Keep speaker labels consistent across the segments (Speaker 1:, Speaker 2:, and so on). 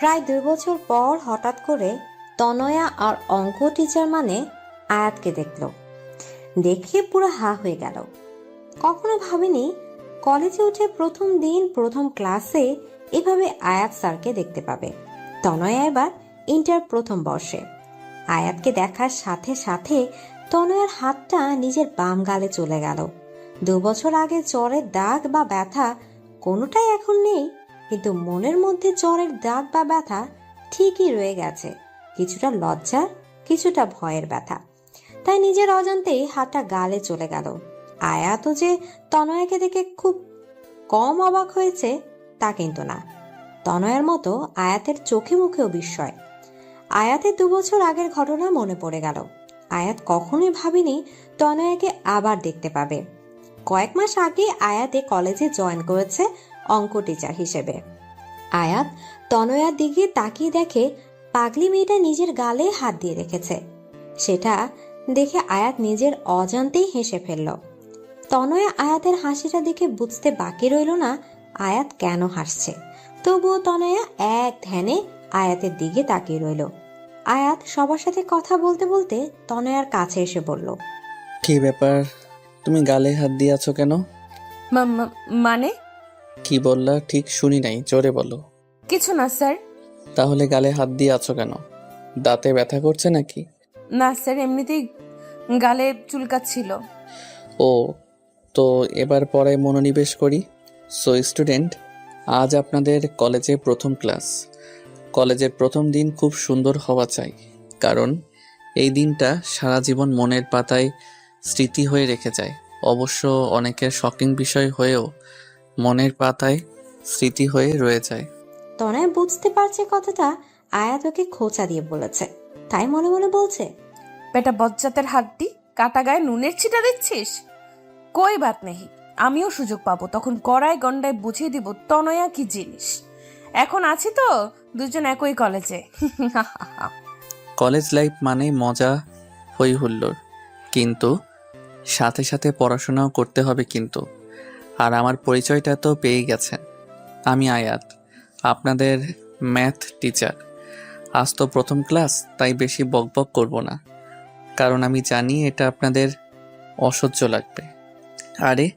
Speaker 1: প্রায় 2 বছর পর হঠাৎ করে তনয়া আর অঙ্ক টিচার মানে আয়াতকে দেখল। দেখে পুরো হা হয়ে গেল। কখনো ভাবেনি কলেজে উঠে প্রথম দিন প্রথম ক্লাসে এভাবে আয়াত স্যারকে দেখতে পাবে। তনয়া এবার ইন্টার প্রথম বর্ষে। আয়াতকে দেখার সাথে সাথে তনয়ার হাতটা নিজের বাম গালে চলে গেল। 2 বছর আগে জ্বরের দাগ বা ব্যথা কোনোটাই এখন নেই, কিন্তু মনের মধ্যে জ্বরের দাগ বা ব্যথা ঠিকই রয়ে গেছে। কিছুটা লজ্জার, কিছুটা ভয়ের ব্যথা। তাই নিজের অজান্তেই হাতটা গালে চলে গেল। আয়াতও যে তনয়াকে দেখে খুব কম অবাক হয়েছে তা কিন্তু না। তনয়ার মতো আয়াতের চোখে মুখেও বিস্ময়। আয়াতের 2 বছর আগের ঘটনা মনে পড়ে গেল। আয়াত কখনোই ভাবেনি তনয়াকে আবার দেখতে পাবে। কয়েক মাস আগে আয়াতে কলেজে জয়েন করেছে অঙ্ক টিচার হিসেবে। আয়াত তনয়ার দিকে তাকিয়ে দেখে পাগলি মেয়েটা নিজের গালে হাত দিয়ে রেখেছে। সেটা দেখে আয়াত নিজের অজান্তেই হেসে ফেলল। তনয়া আয়াতের হাসিটা দেখে বুঝতে বাকি রইল না আয়াত কেন হাসছে। তবুও তনয়া এক ধ্যানে আয়াতের দিকে তাকিয়ে রইল। আয়াত সবার সাথে কথা বলতে বলতে তনয়ার কাছে এসে বলল,
Speaker 2: কি ব্যাপার, তুমি গালে হাত দিয়ে আছো কেন?
Speaker 3: মানে
Speaker 2: কি বললা ঠিক শুনি নাই, জোরে বলো।
Speaker 3: কিছু না স্যার।
Speaker 2: তাহলে গালে হাত দিয়ে আছো কেন? দাঁতে ব্যথা করছে নাকি?
Speaker 3: না স্যার, এমনিতেই গালে চুলকাচ্ছিল।
Speaker 2: ও, তো এবার পড়ায় মনোনিবেশ করি। সো স্টুডেন্ট, আজ আপনাদের কলেজে প্রথম ক্লাস। কলেজের প্রথম দিন খুব সুন্দর হওয়া চাই, কারণ এই দিনটা সারা জীবন মনের পাতায় স্মৃতি হয়ে রেখে যায়। অবশ্য অনেকের শকিং বিষয় হয়েও মনের পাতায় স্মৃতি হয়ে রয়ে যায়।
Speaker 1: তনয় বুঝতে পারছে কথাটা আয়াত ওকে খোঁচা দিয়ে বলেছে, তাই মনে মনে বলছে,
Speaker 3: বেটা বজ্জাতের হাড্ডি, কাটা গায়ে নুনের ছিটা দিচ্ছিস। কই বাত নেই, আমিও সুযোগ পাবো, তখন কড়ায় গন্ডায় বুঝিয়ে দিব তনয়া কি জিনিস। এখন আছি তো দুজন একই কলেজে।
Speaker 2: কলেজ লাইফ মানে মজা, হই হুল্লোড়, কিন্তু সাথে সাথে পড়াশোনাও করতে হবে কিন্তু। আর আমার পরিচয়টা তো পেয়ে গেছেন, আমি আয়াত, আপনাদের ম্যাথ টিচার। আজ তো প্রথম ক্লাস, তাই বেশি বকবক করব না, কারণ আমি জানি এটা আপনাদের অসহ্য লাগবে। আরে,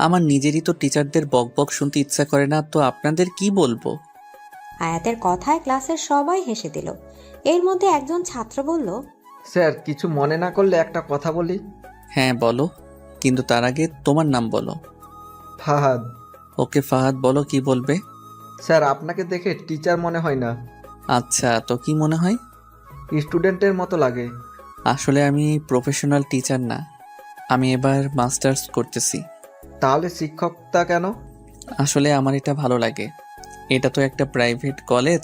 Speaker 2: আমার নিজেরই তো টিচারদের বকবক শুনতে ইচ্ছা করে না, তো আপনাদের কি বলবো?
Speaker 1: আয়াতের কথায় ক্লাসের সবাই হেসে দিল। এর মধ্যে একজন ছাত্র বলল,
Speaker 4: স্যার, কিছু মনে না করলে একটা কথা বলি।
Speaker 2: হ্যাঁ বলো, কিন্তু তার আগে তোমার নাম বলো।
Speaker 4: ফাহাদ।
Speaker 2: ওকে ফাহাদ, বলো কি বলবে।
Speaker 4: স্যার, আপনাকে দেখে টিচার মনে হয় না,
Speaker 2: আচ্ছা, তো কি মনে হয়?
Speaker 4: স্টুডেন্টের মতো লাগে।
Speaker 2: আসলে আমি প্রফেশনাল টিচার না, আমি এবার মাস্টার্স করতেছি।
Speaker 4: তাহলে শিক্ষকতা কেন?
Speaker 2: আসলে আমার এটা ভালো লাগে। এটা তো একটা প্রাইভেট কলেজ,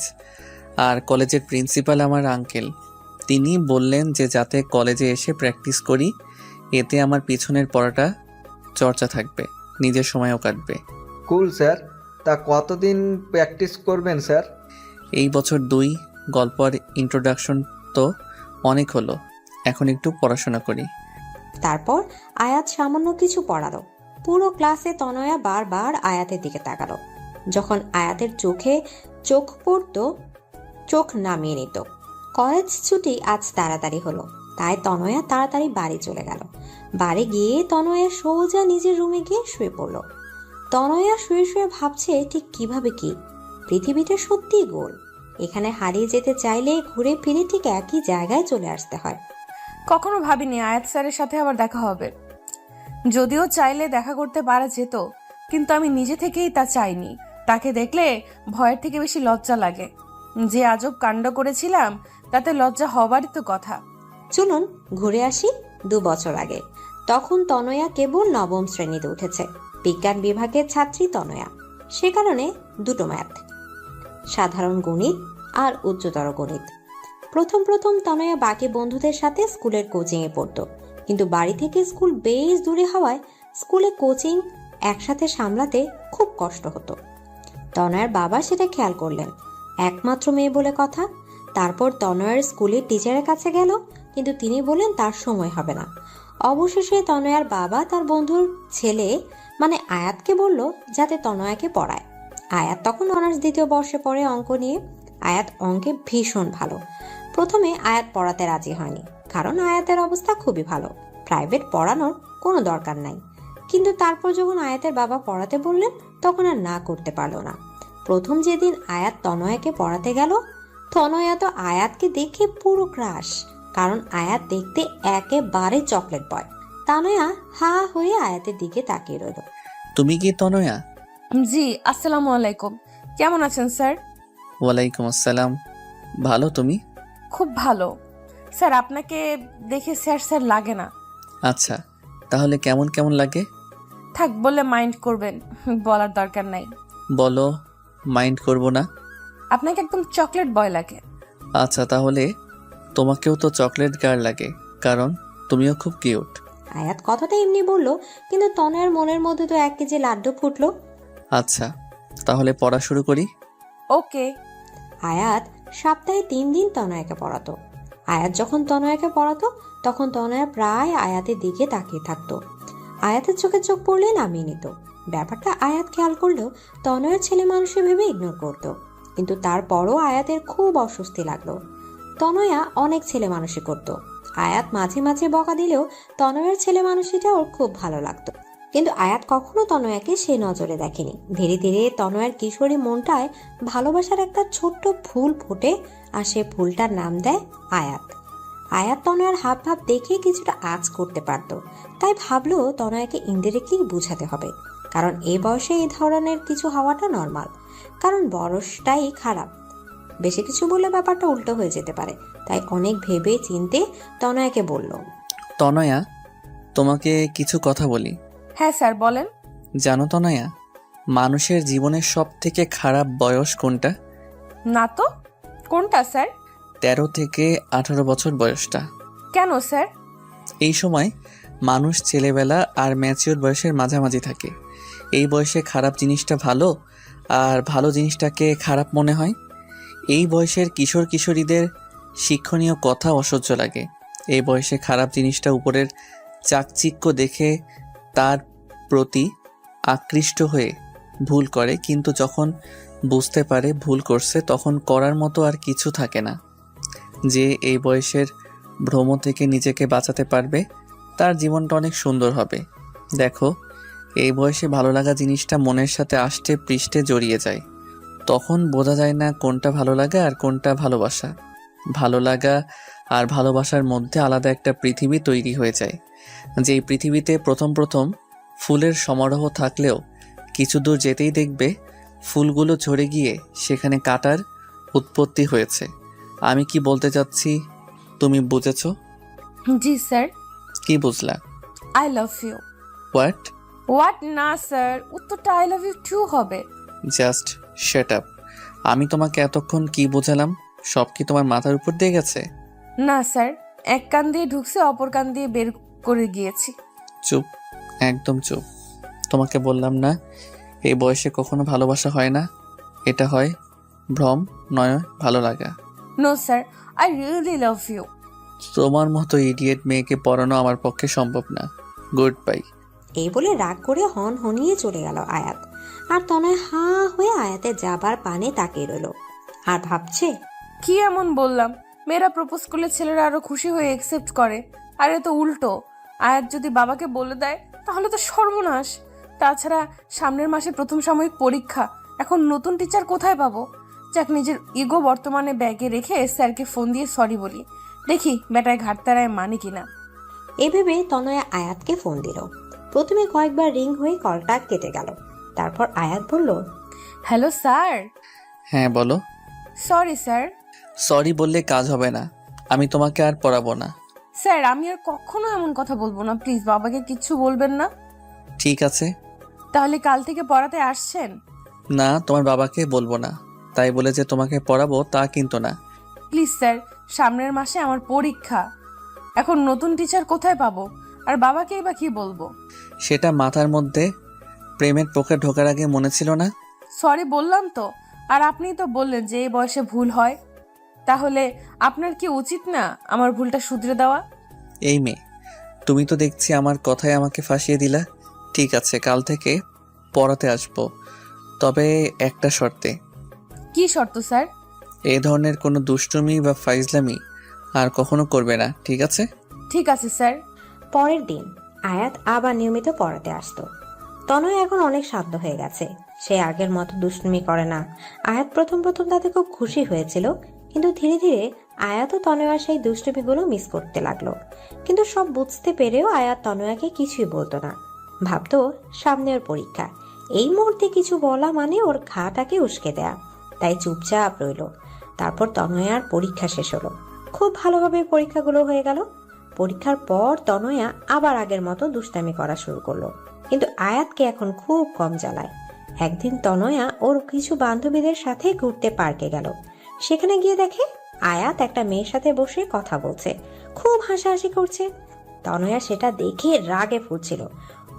Speaker 2: আর কলেজের প্রিন্সিপাল আমার আঙ্কেল। তিনি বললেন যে যাতে কলেজে এসে প্র্যাকটিস করি, এতে আমার পিছনের পড়াটা চর্চা থাকবে, নিজের সময়ও কাটবে।
Speaker 4: কুল স্যার। তা কতদিন প্র্যাকটিস করবেন স্যার?
Speaker 2: এই বছর 2, গল্প আর ইন্ট্রোডাকশন তো অনেক হলো, এখন একটু পড়াশোনা করি।
Speaker 1: তারপর আয়াত সামান্য কিছু পড়ালো। পুরো ক্লাসে তনয়া বারবার আয়াতের দিকে তাকালো। যখন আয়াতের চোখে চোখ পড়তো, চোখ নামিয়ে নিত। কলেজ ছুটি আজ তাড়াতাড়ি হলো, তাই তনয়া তাড়াতাড়ি বাড়ি চলে গেল। বাড়ি গিয়ে তনয়া সোজা নিজের রুমে গিয়ে শুয়ে পড়ল। তনয়া শুয়ে শুয়ে ভাবছে ঠিক কিভাবে কি পৃথিবীটা সত্যিই গোল। এখানে হারিয়ে যেতে চাইলে ঘুরে ফিরে ঠিক একই জায়গায় চলে আসতে হয়।
Speaker 3: কখনো ভাবিনি আয়াত স্যারের সাথে আবার দেখা হবে। যদিও চাইলে দেখা করতে পারা যেত, কিন্তু আমি নিজে থেকেই তা চাইনি। তাকে দেখলে ভয়ের থেকে বেশি লজ্জা লাগে। যে আজব কাণ্ড করেছিলাম তাতে লজ্জা হবারই তো কথা।
Speaker 1: চলুন ঘুরে আসি 2 বছর আগে। তখন তনয়া কেবল নবম শ্রেণীতে উঠেছে। বিজ্ঞান বিভাগের ছাত্রী তনয়া, সে কারণে দুটো ম্যাথ, সাধারণ গণিত আর উচ্চতর গণিত। প্রথম প্রথম তনয়া বাকি বন্ধুদের সাথে স্কুলের কোচিংয়ে পড়তো, কিন্তু বাড়ি থেকে স্কুল বেশ দূরে হওয়ায় স্কুলে কোচিং একসাথে সামলাতে খুব কষ্ট হতো। তনয়ার বাবা সেটা খেয়াল করলেন, একমাত্র মেয়ে বলে কথা। তারপর তনয়ার স্কুলের টিচারের কাছে গেল, কিন্তু তিনি বললেন তার সময় হবে না। অবশেষে তনয়ার বাবা তার বন্ধুর ছেলে মানে আয়াতকে বলল যাতে তনয়াকে পড়ায়। আয়াত তখন অনার্স 2য় বর্ষে পড়ে অঙ্ক নিয়ে। আয়াত অঙ্কে ভীষণ ভালো। প্রথমে আয়াত পড়াতে রাজি হয়নি, কারণ আয়াতের অবস্থা খুবই ভালো, প্রাইভেট পড়ানোর কোনো দরকার নাই। কিন্তু তারপর যখন আয়াতের বাবা পড়াতে বললেন, তখন আর না করতে পারলো না। প্রথম যেদিন আয়াত তনয়াকে পড়াতে গেল, তনয়া তো আয়াতকে দেখে পুরো ক্রাশ, কারণ আয়াত দেখতে একেবারে চকলেট বয়। তনয়া হা হয়ে আয়াতের দিকে তাকিয়ে রইল।
Speaker 2: তুমি কি তনয়া?
Speaker 3: জি, আসসালামু আলাইকুম। কেমন আছেন স্যার?
Speaker 2: ওয়ালাইকুম আসসালাম। ভালো, তুমি?
Speaker 3: খুব ভালো স্যার। আপনাকে দেখে স্যার স্যার লাগে না।
Speaker 2: আচ্ছা, তাহলে কেমন কেমন লাগে?
Speaker 3: থাক, বলে মাইন্ড করবেন, বলার দরকার নাই।
Speaker 2: বলো, মাইন্ড করব না।
Speaker 3: আপনাকে একদম চকলেট বয় লাগে।
Speaker 2: আচ্ছা, তাহলে তোমাকেও তো চকলেট গার্ল লাগে, কারণ তুমিও খুব কিউট।
Speaker 1: আয়াত কথাটা এমনি বলল, কিন্তু তনয়ার মনের মধ্যে তো 1 কেজি লাড্ডু ফুটলো।
Speaker 2: আচ্ছা, তাহলে পড়া শুরু করি।
Speaker 3: ওকে।
Speaker 1: আয়াত সপ্তাহে 3 দিন তনয়াকে পড়াতো। আয়াত যখন তনয়াকে পড়াতো, তখন তনয়া প্রায় আয়াতের দিকে তাকিয়ে থাকতো। আয়াতের চোখে চোখ পড়লে নামিয়ে নিত। ব্যাপারটা আয়াত খেয়াল করলেও তনয়ার ছেলে মানুষে ভেবে ইগনোর করতো। কিন্তু তারপরও আয়াতের খুব অস্বস্তি লাগলো। তনয়া অনেক ছেলে মানুষই করতো। আয়াত মাঝে মাঝে বকা দিলেও তনয়ার ছেলে মানুষিটা ওর খুব ভালো লাগতো। কিন্তু আয়াত কখনো তনয়াকে সে নজরে দেখেনি। ধীরে ধীরে তনয়ার কিশোরী মনটায় ভালোবাসার একটা ছোট্ট ফুল ফোটে, আর সে ফুলটার নাম দেয় আয়াত। আয়াত তনয়ার হাব ভাব দেখে কিছুটা আঁচ করতে পারত, তাই ভাবলো তনয়াকে ইনডিরেক্টলি বুঝাতে হবে, কারণ এই বয়সে এই ধরনের কিছু হওয়াটা নর্মাল, কারণ বয়সটাই খারাপ। বেশি কিছু বললে ব্যাপারটা উল্টো হয়ে যেতে পারে, তাই অনেক ভেবে চিনতে তনয়াকে বলল।
Speaker 2: তনয়া, তোমাকে কিছু কথা বলি।
Speaker 3: হ্যাঁ স্যার, বলেন।
Speaker 2: জানো তনয়া, মানুষের জীবনের সব থেকে খারাপ বয়স কোনটা?
Speaker 3: না তো, কোনটা স্যার?
Speaker 2: 13 থেকে 18 বছর বয়সটা।
Speaker 3: কেন স্যার?
Speaker 2: এই সময় মানুষ ছেলেবেলা আর ম্যাচিওর বয়সের মাঝামাঝি থাকে। এই বয়সে খারাপ জিনিসটা ভালো আর ভালো জিনিসটাকে খারাপ মনে হয়। এই বয়সের কিশোর কিশোরীদের শিক্ষণীয় কথা অসহ্য লাগে। এই বয়সে খারাপ জিনিসটা উপরের চাকচিক্য দেখে তার প্রতি আকৃষ্ট হয়ে ভুল করে, কিন্তু যখন বুঝতে পারে ভুল করছে, তখন করার মতো আর কিছু থাকে না। যে এই বয়সের ভ্রম থেকে নিজেকে বাঁচাতে পারবে, তার জীবনটা অনেক সুন্দর হবে। দেখো, এই বয়সে ভালো লাগা জিনিসটা মনের সাথে আষ্টে পৃষ্ঠে জড়িয়ে যায়। তখন বোঝা যায় না কোনটা ভালো লাগা আর কোনটা ভালোবাসা। ভালো লাগা আর ভালোবাসার মধ্যে আলাদা একটা পৃথিবী তৈরি হয়ে যায়। যেই পৃথিবীতে প্রথম প্রথম ফুলের সমারোহ থাকলেও কিছু দূর যেতেই দেখবে ফুলগুলো ঝরে গিয়ে সেখানে কাঁটার উৎপত্তি হয়েছে। আমি কি বলতে চাচ্ছি তুমি বুঝেছো?
Speaker 3: জি স্যার।
Speaker 2: কি বুঝলা?
Speaker 3: I love you.
Speaker 2: What?
Speaker 3: What না স্যার, উত্তরটা আই লাভ ইউ টু হবে।
Speaker 2: Just shut up. আমি তোমাকে এতক্ষণ কি বোঝালাম, সব কি তোমার মাথার উপর দিয়ে গেছে?
Speaker 3: না স্যার, এক কান দিয়ে ঢুকছে, অপর কান দিয়ে বের করে গিয়েছি।
Speaker 2: চুপ, একদম চুপ। তোমাকে বললাম না এই বয়সে কখনো ভালোবাসা হয় না, এটা হয় ভ্রম, নয় ভালো লাগা।
Speaker 3: No sir, I really love you.
Speaker 2: তোমার মতো ইডিয়েট মেয়েকে পড়ানো আমার পক্ষে সম্ভব না। Good bye.
Speaker 1: এই বলে রাগ করে হন হনিয়ে চলে গেল আয়াত। আর তনয় হা হয়ে আয়াতের যাবার পানে তাকিয়ে রইল আর ভাবছে,
Speaker 3: কি এমন বললাম মেয়েরা প্রপোজ করলে ছেলেরা আরো খুশি হয়ে একসেপ্ট করে, আর এ তো উল্টো। আয়াত যদি বাবাকে বলে দেয় তাহলে তো সর্বনাশ। তাছাড়া সামনের মাসে প্রথম সাময়িক পরীক্ষা, এখন নতুন টিচার কোথায় পাবো? যাক, নিজের ইগো বর্তমানে ব্যাগে রেখে স্যারকে ফোন দিয়ে সরি বলি, দেখি বেটায় ঘাটতারায় মানে কিনা।
Speaker 1: এভাবে তনয়া আয়াতকে ফোন দিল। প্রথমে কয়েকবার রিং হয়ে কলটা কেটে গেল। তারপর আয়াত বলল,
Speaker 3: হ্যালো স্যার।
Speaker 2: হ্যাঁ বলো।
Speaker 3: Sorry sir.
Speaker 2: সরি বললে কাজ হবে না, আমি তোমাকে আর পড়াবো না।
Speaker 3: স্যার, আমি আর কখনো এমন কথা বলবো না, প্লিজ বাবাকে কিচ্ছু বলবেন না।
Speaker 2: ঠিক আছে।
Speaker 3: তাহলে কাল থেকে পড়াতে আসছেন?
Speaker 2: না, তোমার বাবাকে বলবো না, তাই বলে যে তোমাকে পড়াবো তা কিন্তু না।
Speaker 3: প্লিজ স্যার, সামনের মাসে আমার পরীক্ষা, এখন নতুন টিচার কোথায় পাবো, আর বাবাকেই বা কি বলবো?
Speaker 2: সেটা মাথার মধ্যে প্রেমের পোকা ঢোকার আগে মনে ছিল না?
Speaker 3: সরি বললাম তো, আর আপনিই তো বললেন যে এই বয়সে ভুল হয়, তাহলে আপনার কি উচিত না আমার ভুলটা শুধরে দেওয়া?
Speaker 2: এই মেয়ে, তুমি তো দেখছি আমার কথায় আমাকে ফাঁসিয়ে দিলা। ঠিক আছে, কাল থেকে পড়াতে আসবো, তবে একটা শর্তে।
Speaker 3: কি শর্ত স্যার?
Speaker 2: এই ধরনের কোনো দুষ্টুমি বা ফাইজলামি আর কখনো করবে না, ঠিক আছে?
Speaker 3: ঠিক আছে স্যার।
Speaker 1: পরের দিন আয়াত আবার নিয়মিত পড়াতে আসতো। তনয় এখন অনেক শান্ত হয়ে গেছে, সে আগের মতো দুষ্টুমি করে না। আয়াত প্রথম প্রথম তাতে খুব খুশি হয়েছিল, কিন্তু ধীরে ধীরে আয়াত ও তনয়ার সেই দুষ্টুমিগুলো মিস করতে লাগলো। কিন্তু সব বুঝতে পেরেও আয়াত তনয়াকে কিছুই বলতো না, ভাবতো সামনে ওর পরীক্ষা, এই মুহূর্তে কিছু বলা মানে ওর ঘাটাকে উস্কে দেয়া, তাই চুপচাপ রইল। তারপর তনয়ার পরীক্ষা শেষ হলো, খুব ভালোভাবে পরীক্ষাগুলো হয়ে গেল। পরীক্ষার পর তনয়া আবার আগের মতো দুষ্টামি করা শুরু করলো, কিন্তু আয়াতকে এখন খুব কম জ্বালায়। একদিন তনয়া ওর কিছু বান্ধবীদের সাথে ঘুরতে পার্কে গেল। সেখানে গিয়ে দেখে আয়াত একটা মেয়ের সাথে বসে কথা বলছে, খুব হাসাহাসি করছে। তনয়া সেটা দেখে রাগে ফুটছিল,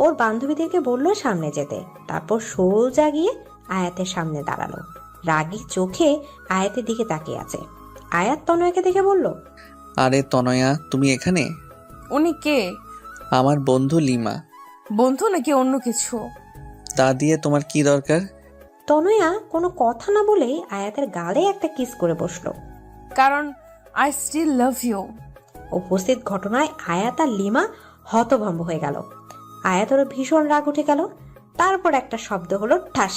Speaker 1: ওর বান্ধবীদেরকে বলল সামনে যেতে। তারপর সোজা গিয়ে আয়াতের সামনে দাঁড়ালো, রাগী চোখে আয়াতের দিকে তাকিয়ে আছে। আয়াত তনয়াকে দেখে বলল,
Speaker 2: আরে তনয়া, তুমি এখানে?
Speaker 3: উনি কে?
Speaker 2: আমার বন্ধু লিমা।
Speaker 3: বন্ধু নাকি অন্য কিছু?
Speaker 2: তা দিয়ে তোমার কি দরকার?
Speaker 1: তনয়া কোনো কথা না বলেই আয়াতের গালে একটা কিস করে বসলো।
Speaker 3: কারণ আই স্টিল লাভ ইউ।
Speaker 1: উপস্থিত ঘটনায় আয়াত আর লিমা হতভম্ব হয়ে গেল। আয়াতের ভীষণ রাগ উঠে গেল। তারপর একটা শব্দ হলো ঠাস।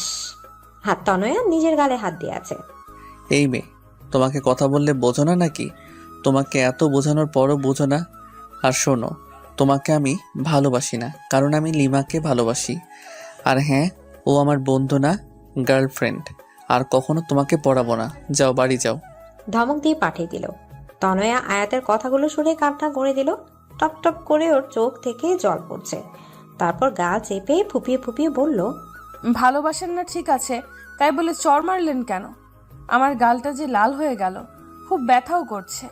Speaker 1: হাত তনয়া নিজের গালে হাত দিয়ে আছে।
Speaker 2: এই মেয়ে, তোমাকে কথা বললে বোঝো না নাকি? তোমাকে এত বোঝানোর পরও বোঝো না? আর শোনো, তোমাকে আমি ভালোবাসি না, কারণ আমি লিমাকে ভালোবাসি। আর হ্যাঁ, ও আমার বন্ধু না, গার্লফ্রেন্ড। আর কখনো তোমাকে পড়াবো না, যাও বাড়ি যাও।
Speaker 1: ধমক দিয়ে পাঠিয়ে দিল। তনয়া আয়াতের কথাগুলো শুনে কান্না করে দিল। টপ টপ করে ওর চোখ থেকে জল পড়ছে। তারপর গা চেপে ফুপিয়ে ফুপিয়ে বলল,
Speaker 3: ভালোবাসেন না ঠিক আছে, তাই বলে চর মারলেন কেন? আমার গালটা যে লাল হয়ে গেল, খুব ব্যথাও করছে।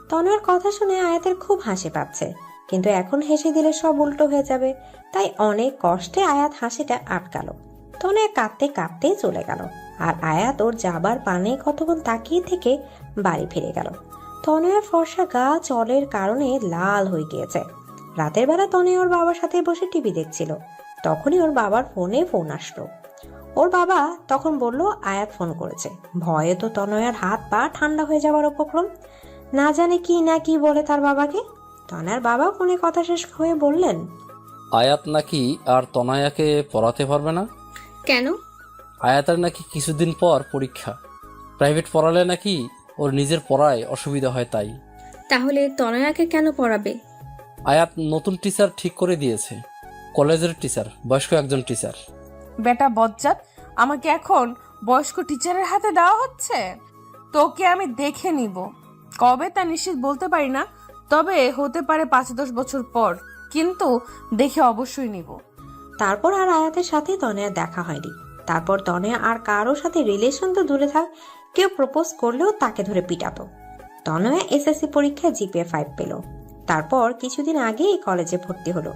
Speaker 1: তনয়ার কথা শুনে আয়াতের খুব হাসি পাচ্ছে, কিন্তু এখন হেসে দিলে সব উল্টো হয়ে যাবে, তাই অনেক কষ্টে আয়াত হাসিটা আটকালো। তনয়া কাঁদতে কাঁদতে চলে গেল, আর আয়াত ওর যাবার পানে কতক্ষণ তাকিয়ে থেকে বাড়ি ফিরে গেল। তনয়ার ফর্সা গা জলের কারণে লাল হয়ে গিয়েছে। রাতের বেলা তনয়া ওর বাবার সাথে বসে টিভি দেখছিল, তখনই ওর বাবার ফোন আসলো। ওর বাবা তখন বলল আয়াত ফোন করেছে। ভয়ে তো তনয়ার হাত পা ঠান্ডা হয়ে যাবার উপক্রম, না জানে কি না কি বলে তার বাবাকে। তনয়ার বাবা ফোনে কথা শেষ হয়ে বললেন,
Speaker 5: আয়াত নাকি আর তনয়াকে পড়াতে পারবে না।
Speaker 6: কেন?
Speaker 5: আয়াতের নাকি কিছুদিন পর পরীক্ষা, প্রাইভেট পড়ালে নাকি ওর নিজের পড়ায় অসুবিধা হয়, তাই।
Speaker 6: তাহলে তনয়াকে কেন পড়াবে?
Speaker 5: আয়াত নতুন টিচার ঠিক করে দিয়েছে, কলেজের টিচার, বয়স্ক একজন টিচার।
Speaker 3: বেটা বজ্জাত, আমাকে এখন বয়স্ক টিচারের হাতে দেওয়া হচ্ছে? তোকে আমি দেখে নিব, কবে তা নিশ্চিত বলতে পারি না, তবে হতে পারে 5-10 বছর পর, কিন্তু দেখে অবশ্যই নিব।
Speaker 1: তারপর আর আয়াতের সাথে তনয়ার দেখা হয়নি। তারপর তনয়া আর কারোর সাথে রিলেশন তো দূরে থাক, কেউ প্রপোজ করলেও তাকে ধরে পিটাতো। তনয়া এসএসসি পরীক্ষায় জিপিএ 5 পেল। তারপর কিছুদিন আগেই কলেজে ভর্তি হলো,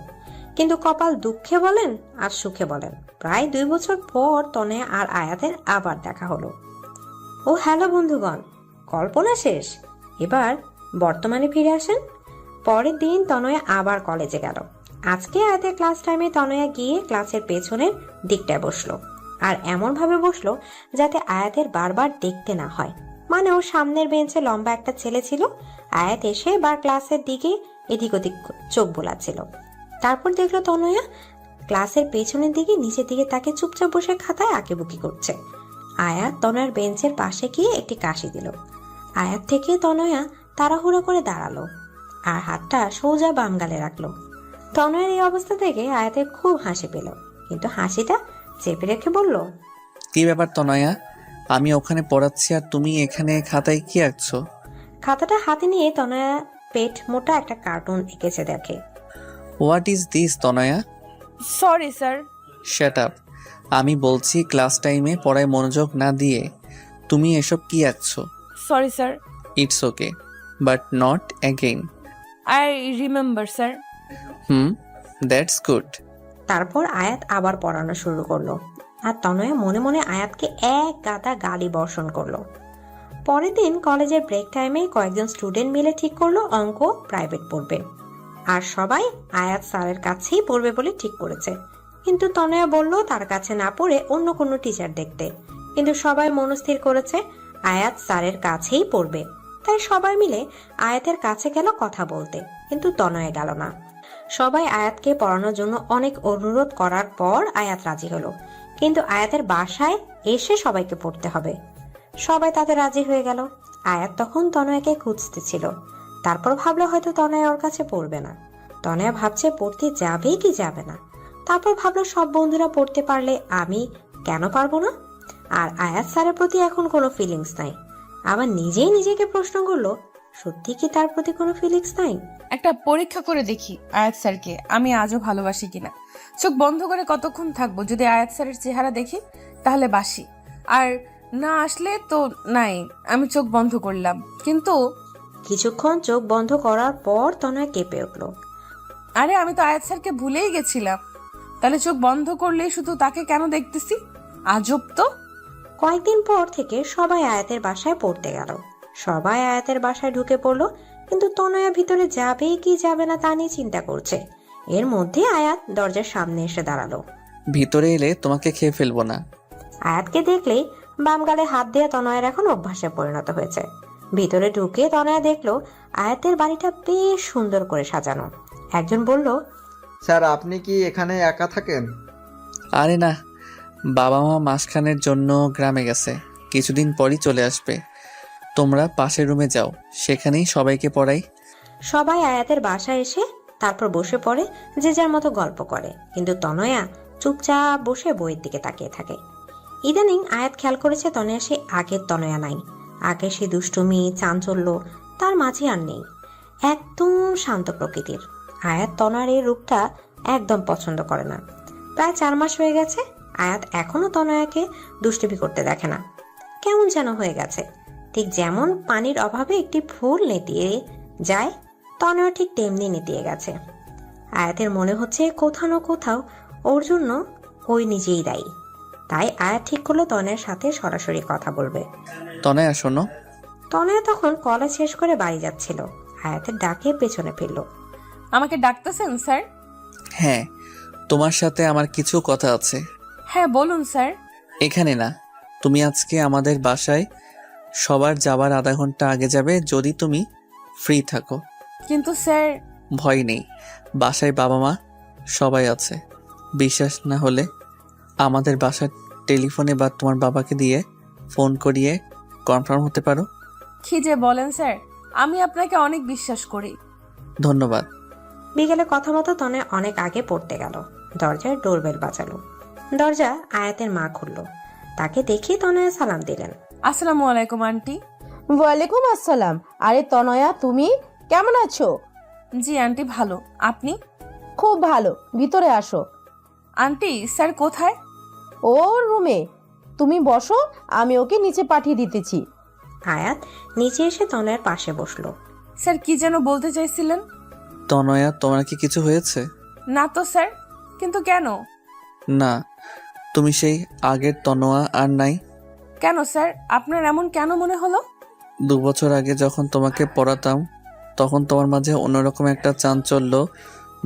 Speaker 1: কিন্তু কপাল দুঃখে বলেন আর সুখে বলেন, প্রায় 2 বছর পর তনয়া আর আয়াতের আবার দেখা হলো। ও হ্যালো বন্ধুগণ, কল্পনা শেষ, এবার বর্তমানে ফিরে আসেন। পরের দিন তনয়া আবার কলেজে গেল। আজকে আয়াতের ক্লাস টাইমে তনয়া গিয়ে ক্লাসের পেছনের দিকটায় বসলো, আর এমন ভাবে বসলো যাতে আয়াতের বারবার দেখতে না হয়। মানে ওর সামনের বেঞ্চে লম্বা একটা ছেলে ছিল, আয়াত এসে বার ক্লাসের দিকে এদিক ওদিক চোখ বোলাচ্ছিল। তারপর দেখলো তনয়া ক্লাসের পেছনের দিকে নিচের দিকে তাকে চুপচাপ বসে খাতায় আঁকিবুকি করছে। আয়াত তনয়ার বেঞ্চের পাশে গিয়ে একটি কাশি দিল। আয়াত থেকে তনয়া তাড়াহুড়ো করে দাঁড়ালো আর হাতটা সোজা বাম গালে রাখলো। তনয়ের এই অবস্থা থেকে আয়াতের খুব হাসি পেল, কিন্তু হাসিটা চেপে রেখে বলল,
Speaker 2: কি ব্যাপার তনয়া? আমি ওখানে পড়াচ্ছি আর তুমি এখানে খাতায় কি আঁকছো?
Speaker 1: খাতাটা হাতে নিয়ে তনয়া পেট মোটা একটা কার্টুন এঁকেছে দেখে।
Speaker 2: What is this Tanaya?
Speaker 3: Sorry sir.
Speaker 2: Shut up! আমি বলছি ক্লাস টাইমে পড়ায় মনোযোগ না দিয়ে তুমি এসব কি আঁকছো?
Speaker 3: Sorry sir.
Speaker 2: It's okay, but not again.
Speaker 3: I remember sir.
Speaker 2: That's good.
Speaker 1: তারপর আয়াত আবার পড়ানো শুরু করলো, আর তনয়া মনে মনে আয়াতকে এক গাদা গালি বর্ষণ করলো। পরের দিন কলেজের ব্রেক টাইমে কয়েকজন স্টুডেন্ট মিলে ঠিক করলো অঙ্ক প্রাইভেট পড়বে, আর সবাই আয়াত স্যারের কাছেই পড়বে বলে ঠিক করেছে। কিন্তু তনয়া বলল তার কাছে না পড়ে অন্য কোনো টিচার দেখতে, কিন্তু সবাই মনস্থির করেছে আয়াত স্যারের কাছেই পড়বে, তাই সবাই মিলে আয়াতের কাছে গেল কথা বলতে, কিন্তু তনয়া গেল না। সবাই আয়াতকে পড়ানোর জন্য অনেক অনুরোধ করার পর আয়াত রাজি হলো, কিন্তু আয়াতের বাসায় এসে সবাইকে পড়তে হবে। সবাই তাতে রাজি হয়ে গেল। আয়াত তখন তনয়াকে খুঁজতেছিল, তারপর ভাবলো হয়তো তনয়া ওর কাছে পড়বে না। তনয়া ভাবছে পড়তে যাবে কি যাবে না। তারপর ভাবলো সব বন্ধুরা পড়তে পারলে আমি কেন পারবো না। আর আয়াত স্যারের প্রতি এখন কোনো ফিলিংস নাই। আবার নিজেই নিজেকে প্রশ্ন করলো, সত্যি কি তার প্রতি কোনো ফিলিংস নাই?
Speaker 3: একটা পরীক্ষা করে দেখি আয়াত স্যারকে আমি আজও ভালোবাসি কিনা। চোখ বন্ধ করে কতক্ষণ থাকবো? যদি আয়াত স্যারের চেহারা দেখি তাহলে বাসি, আর না আসলে তো নাই। আমি চোখ বন্ধ করলাম, কিন্তু
Speaker 1: কিছুক্ষণ চোখ বন্ধ করার পর তনয়া কেঁপে উঠলো।
Speaker 3: আরে আমি তো আয়াত স্যারকে ভুলেই গেছিলাম। তাহলে চোখ বন্ধ করলেই শুধু তাকে কেন দেখতেছি? আজব তো।
Speaker 1: কয়েকদিন পর থেকে সবাই আয়াতের বাসায় পড়তে গেল। সবাই আয়াতের বাসায় ঢুকে পড়লো, কিন্তু তনয়া ভিতরে যাবে কি যাবে না তা নিয়ে চিন্তা করছে। এর মধ্যে আয়াত দরজার সামনে এসে দাঁড়ালো।
Speaker 2: ভিতরে এলে তোমাকে খেয়ে ফেলবো না।
Speaker 1: আয়াতকে দেখলেই বাম গালে হাত দেওয়া তনয়ের এখন অভ্যাসে পরিণত হয়েছে। ভিতরে ঢুকে তনয়া দেখলো আয়াতের বাড়িটা বেশ সুন্দর করে সাজানো। একজন বলল,
Speaker 4: স্যার আপনি কি এখানে একা থাকেন?
Speaker 2: আরে না, বাবা মা মাসখানের জন্য গ্রামে গেছে, কিছুদিন পরই চলে আসবে। তোমরা পাশের রুমে যাও, সেখানেই সবাইকে পড়াই।
Speaker 1: সবাই আয়াতের বাসায় এসে তারপর বসে পড়ে, যে যার মতো গল্প করে, কিন্তু তনয়া চুপচাপ বসে বইয়ের দিকে তাকিয়ে থাকে। ইদানিং আয়াত খেয়াল করেছে তনয়া সে আগের তনয়া নাই। আগে সে দুষ্টুমি চাঞ্চল্য তার মাঝে আর নেই, একদম শান্ত প্রকৃতির। আয়াত তনয়ার এই রূপটা একদম পছন্দ করে না। প্রায় 4 মাস হয়ে গেছে, আয়াত এখনো তনয়াকে দুষ্টুমি করতে দেখে না। কেমন যেন হয়ে গেছে, ঠিক যেমন পানির অভাবে একটি ফুল নেতিয়ে যায়, তনয়া ঠিক তেমনি নেতিয়ে গেছে। আয়াতের মনে হচ্ছে কোথাও না কোথাও ওর জন্য ওই নিজেই দায়ী। তাই আয়াত ঠিক করলো তনয়ের সাথে সরাসরি কথা বলবে।
Speaker 2: তনয়া শোনো।
Speaker 1: তনয়া তখন কলেজ শেষ করে বাড়ি যাচ্ছিল। আয়াতের ডাকে পেছনে ফিরল।
Speaker 3: আমাকে ডাকতেছেন স্যার?
Speaker 2: হ্যাঁ, তোমার সাথে আমার কিছু কথা আছে।
Speaker 3: হ্যাঁ বলুন স্যার।
Speaker 2: এখানে না, তুমি আজকে আমাদের বাসায় সবার যাবার আধা ঘন্টা আগে যাবে, যদি তুমি ফ্রি থাকো।
Speaker 3: কিন্তু স্যার।
Speaker 2: ভয় নেই, বাসায় বাবা মা সবাই আছে। বিশ্বাস না হলে আমাদের বাসার টেলিফোনে বা তোমার বাবাকে দিয়ে ফোন করিয়ে কনফার্ম হতে পারো।
Speaker 3: কি যে বলেন স্যার, আমি আপনাকে অনেক বিশ্বাস করি।
Speaker 2: ধন্যবাদ।
Speaker 1: বিকেলে কথা মতো তনয় অনেক আগে পড়তে গেল। দরজায় ডোরবেল বাজালো। দরজা আয়াতের মা খুলল। তাকে দেখে তনয়া সালাম দিলেন।
Speaker 3: আসসালামু আলাইকুম আন্টি।
Speaker 7: ওয়ালাইকুম আসসালাম। আরে তনয়া, তুমি কেমন আছো?
Speaker 3: জি আন্টি ভালো, আপনি?
Speaker 7: খুব ভালো, ভিতরে আসো।
Speaker 3: আন্টি স্যার কোথায়?
Speaker 7: ওর রুমে। তুমি বসো, আমি ওকে নিচে পাঠিয়ে দিতেছি।
Speaker 1: আয়াত নিচে এসে তনয়ের পাশে বসলো।
Speaker 3: স্যার কি যেন বলতে চাইছিলেন?
Speaker 2: তনয়া, তোমার কি কিছু হয়েছে?
Speaker 3: না তো স্যার। কিন্তু কেন?
Speaker 2: না, তুমি সেই আগের তনোয়া আর নাই।
Speaker 3: কেন স্যার, আপনার এমন কেন মনে হলো?
Speaker 2: 2 বছর আগে যখন তোমাকে পড়াতাম, তখন তোমার মাঝে অন্যরকম একটা চাঞ্চল্য,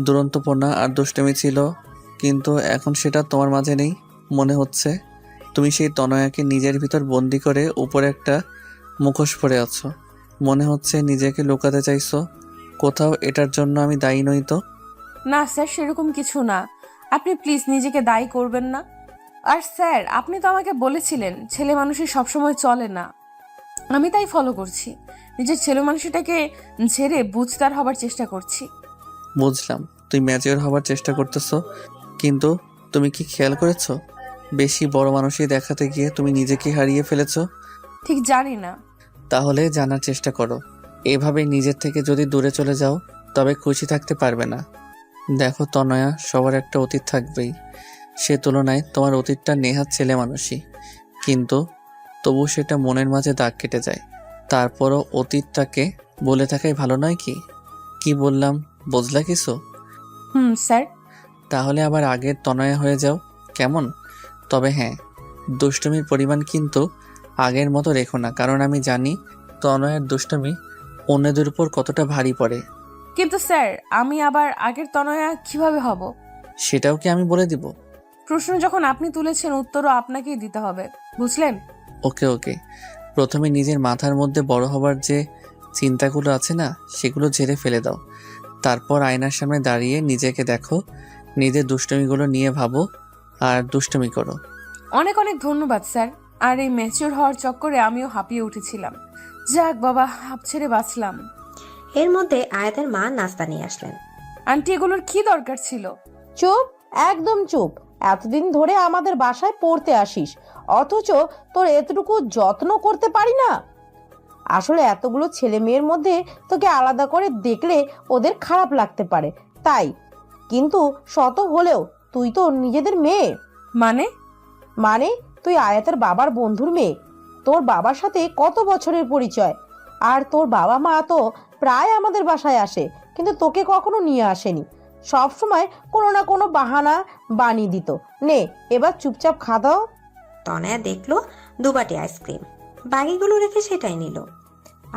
Speaker 2: দুরন্তপনা আর দুষ্টুমি ছিল, কিন্তু এখন সেটা তোমার মাঝে নেই। মনে হচ্ছে তুমি সেই তনয়াকে নিজের ভিতর বন্দি করে উপরে একটা মুখোশ পরে আছো। মনে হচ্ছে নিজেকে লুকাতে চাইছো কোথাও। এটার জন্য আমি দায়ী নই তো?
Speaker 3: না স্যার, সেরকম কিছু না। আপনি প্লিজ নিজেকে দায়ী করবেন না। আর স্যার, আপনি তো আমাকে বলেছিলেন ছেলে মানুষই সবসময় চলে না। আমি তাই ফলো করছি। নিজের ছেলে মানুষটাকে ঝেড়ে বুঝদার হবার চেষ্টা করছি।
Speaker 2: বুঝলাম তুই ম্যাচিওর হবার চেষ্টা করতেছো, কিন্তু তুমি কি খেয়াল করেছো বেশি বড় মানুষই দেখাতে গিয়ে তুমি নিজেকে হারিয়ে ফেলেছো?
Speaker 3: ঠিক জানি না।
Speaker 2: তাহলে জানার চেষ্টা করো। এভাবে নিজের থেকে যদি দূরে চলে যাও তবে খুশি থাকতে পারবে না। দেখো তনয়া, সবার একটা অতীত থাকবেই। সে তুলনায় তোমার অতীতটা নেহাত ছেলে মানুষই, কিন্তু তবু সেটা মনের মাঝে দাগ কেটে যায়। তারপরও অতীতটাকে বলে থাকাই ভালো নয় কি? কি বললাম বুঝলা কিছু?
Speaker 3: স্যার।
Speaker 2: তাহলে আবার আগের তনয়া হয়ে যাও, কেমন? তবে হ্যাঁ, দুষ্টুমির পরিমাণ কিন্তু আগের মতো রেখো না, কারণ আমি জানি তনয়ের দুষ্টুমি অন্যদের উপর কতটা ভারী পড়ে।
Speaker 3: কিন্তু স্যার, আমি আবার আগের তনয়া কিভাবে হব?
Speaker 2: সেটাও কি আমি বলে দিব?
Speaker 3: প্রশ্ন যখন আপনি তুলেছেন, উত্তরও আপনাকেই দিতে হবে, বুঝলেন?
Speaker 2: ওকে ওকে, প্রথমে নিজের মাথার মধ্যে বড় হবার যে চিন্তাগুলো আছে না, সেগুলো ঝেড়ে ফেলে দাও। তারপর আয়নার সামনে দাঁড়িয়ে নিজেকে দেখো, নিজের দুষ্টুমিগুলো নিয়ে ভাবো আর দুষ্টুমি করো।
Speaker 3: অনেক অনেক ধন্যবাদ স্যার। আর এই ম্যাচিওর হওয়ার চক্করে আমিও হাঁপিয়ে উঠেছিলাম। যাক বাবা, হাঁপ ছেড়ে বাঁচলাম।
Speaker 1: এর মধ্যে আয়াতের মা নাস্তা নিয়ে আসলেন।
Speaker 3: আন্টি, এগুলোর কি দরকার ছিল?
Speaker 7: চুপ, একদম চুপ। এতদিন ধরে আমাদের বাসায় পড়তে আসিস, অথচ তোর এতটুকু যত্ন করতে পারি না। আসলে এতগুলো ছেলে মেয়ের মধ্যে তোকে আলাদা করে দেখলে ওদের খারাপ লাগতে পারে, তাই। কিন্তু শত হলেও তুই তো নিজেদের মেয়ে।
Speaker 3: মানে?
Speaker 7: মানে তুই আয়াতের বাবার বন্ধুর মেয়ে। তোর বাবার সাথে কত বছরের পরিচয়। আর তোর বাবা মা তো প্রায় আমাদের বাসায় আসে, কিন্তু তোকে কখনো নিয়ে আসেনি। সব সময় কোনো না কোনো বাহানা বানিয়ে দিত। নে, এবার চুপচাপ খা দাও।
Speaker 1: তনয়া দেখলো 2 বাটি আইসক্রিম, বাকিগুলো রেখে সেটাই নিল।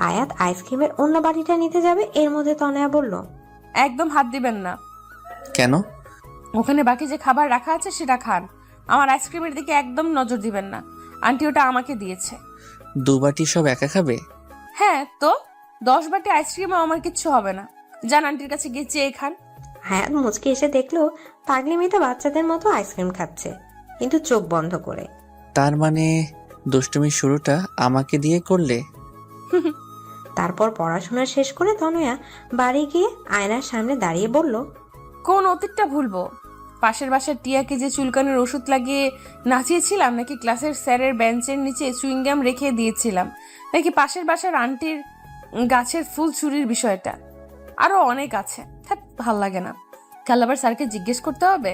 Speaker 1: আয়াত আইসক্রিমের অন্য বাটিটা নিতে যাবে, এর মধ্যে তনয়া বলল,
Speaker 3: একদম হাত দিবেন না।
Speaker 2: কেন?
Speaker 3: ওখানে বাকি যে খাবার রাখা আছে সেটা খান। আমার আইসক্রিমের দিকে একদম নজর দিবেন না। আন্টি ওটা আমাকে দিয়েছে।
Speaker 2: 2 বাটি সব একা খাবে?
Speaker 3: হ্যাঁ তো, 10 বাটি আইসক্রিমও আমার কিচ্ছু হবে না। যান আন্টির কাছে গিয়ে চেয়ে খান।
Speaker 1: হায়াত মুচকে এসে দেখলো পাগলি মেয়েটা বাচ্চাদের মতো আইসক্রিম খাচ্ছে, কিন্তু চোখ বন্ধ করে।
Speaker 2: তার মানে দুষ্টুমির শুরুটা আমাকে দিয়ে করলে?
Speaker 1: তারপর পড়াশোনা শেষ করে তনয়া বাড়ি গিয়ে আয়নার সামনে দাঁড়িয়ে বলল,
Speaker 3: কোন অতীতটা ভুলবো? পাশের বাসার টিয়াকে যে চুলকানির ওষুধ লাগিয়ে নাচিয়েছিলাম, নাকি ক্লাসের স্যারের বেঞ্চের নিচে চুইংগাম রেখে দিয়েছিলাম, নাকি পাশের বাসার আন্টির গাছের ফুল চুরির বিষয়টা? আরো অনেক আছে। ভাল লাগে না। কাল আবার স্যারকে জিজ্ঞেস করতে হবে।